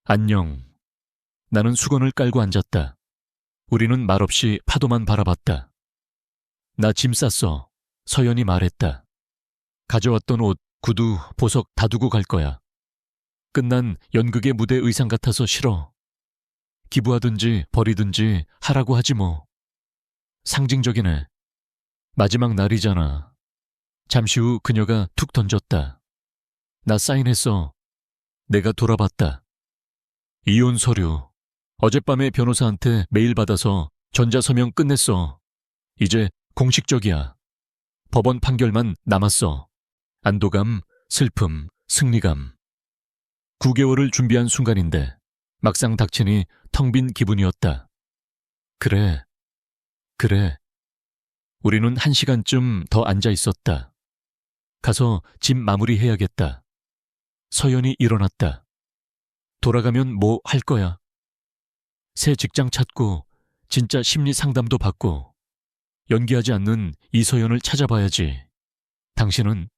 안녕. 나는 수건을 깔고 앉았다. 우리는 말없이 파도만 바라봤다. 나 짐 쌌어. 서연이 말했다. 가져왔던 옷, 구두, 보석 다 두고 갈 거야. 끝난 연극의 무대 의상 같아서 싫어. 기부하든지 버리든지 하라고 하지 뭐. 상징적이네. 마지막 날이잖아. 잠시 후 그녀가 툭 던졌다. 나 사인했어. 내가 돌아봤다. 이혼 서류. 어젯밤에 변호사한테 메일 받아서 전자서명 끝냈어. 이제 공식적이야. 법원 판결만 남았어. 안도감, 슬픔, 승리감. 9개월을 준비한 순간인데 막상 닥치니 텅 빈 기분이었다. 그래. 우리는 1시간쯤 더 앉아 있었다. 가서 집 마무리해야겠다. 서연이 일어났다. 돌아가면 뭐 할 거야? 새 직장 찾고 진짜 심리 상담도 받고 연기하지 않는 이서연을 찾아봐야지. 당신은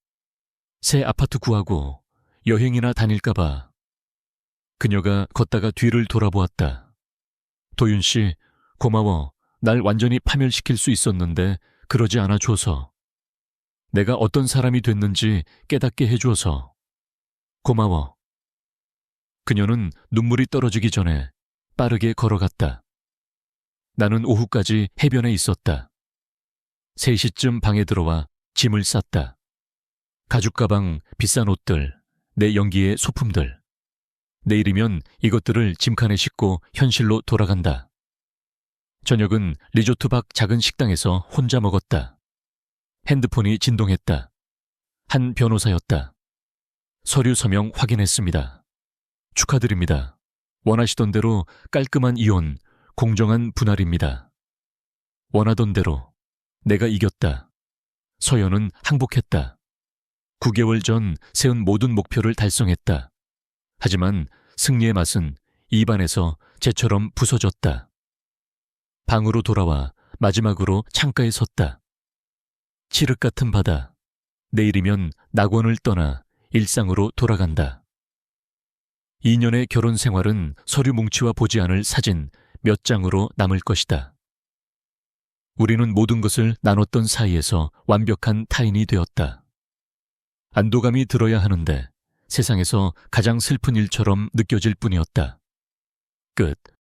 새 아파트 구하고 여행이나 다닐까봐. 그녀가 걷다가 뒤를 돌아보았다. 도윤 씨, 고마워. 날 완전히 파멸시킬 수 있었는데 그러지 않아 줘서. 내가 어떤 사람이 됐는지 깨닫게 해줘서. 고마워. 그녀는 눈물이 떨어지기 전에 빠르게 걸어갔다. 나는 오후까지 해변에 있었다. 3시쯤 방에 들어와 짐을 쌌다. 가죽 가방, 비싼 옷들, 내 연기의 소품들. 내일이면 이것들을 짐칸에 싣고 현실로 돌아간다. 저녁은 리조트 밖 작은 식당에서 혼자 먹었다. 핸드폰이 진동했다. 한 변호사였다. 서류 서명 확인했습니다. 축하드립니다. 원하시던 대로 깔끔한 이혼, 공정한 분할입니다. 원하던 대로 내가 이겼다. 서연은 항복했다. 9개월 전 세운 모든 목표를 달성했다. 하지만 승리의 맛은 입안에서 재처럼 부서졌다. 방으로 돌아와 마지막으로 창가에 섰다. 칠흑 같은 바다. 내일이면 낙원을 떠나 일상으로 돌아간다. 2년의 결혼 생활은 서류 뭉치와 보지 않을 사진 몇 장으로 남을 것이다. 우리는 모든 것을 나눴던 사이에서 완벽한 타인이 되었다. 안도감이 들어야 하는데 세상에서 가장 슬픈 일처럼 느껴질 뿐이었다. 끝.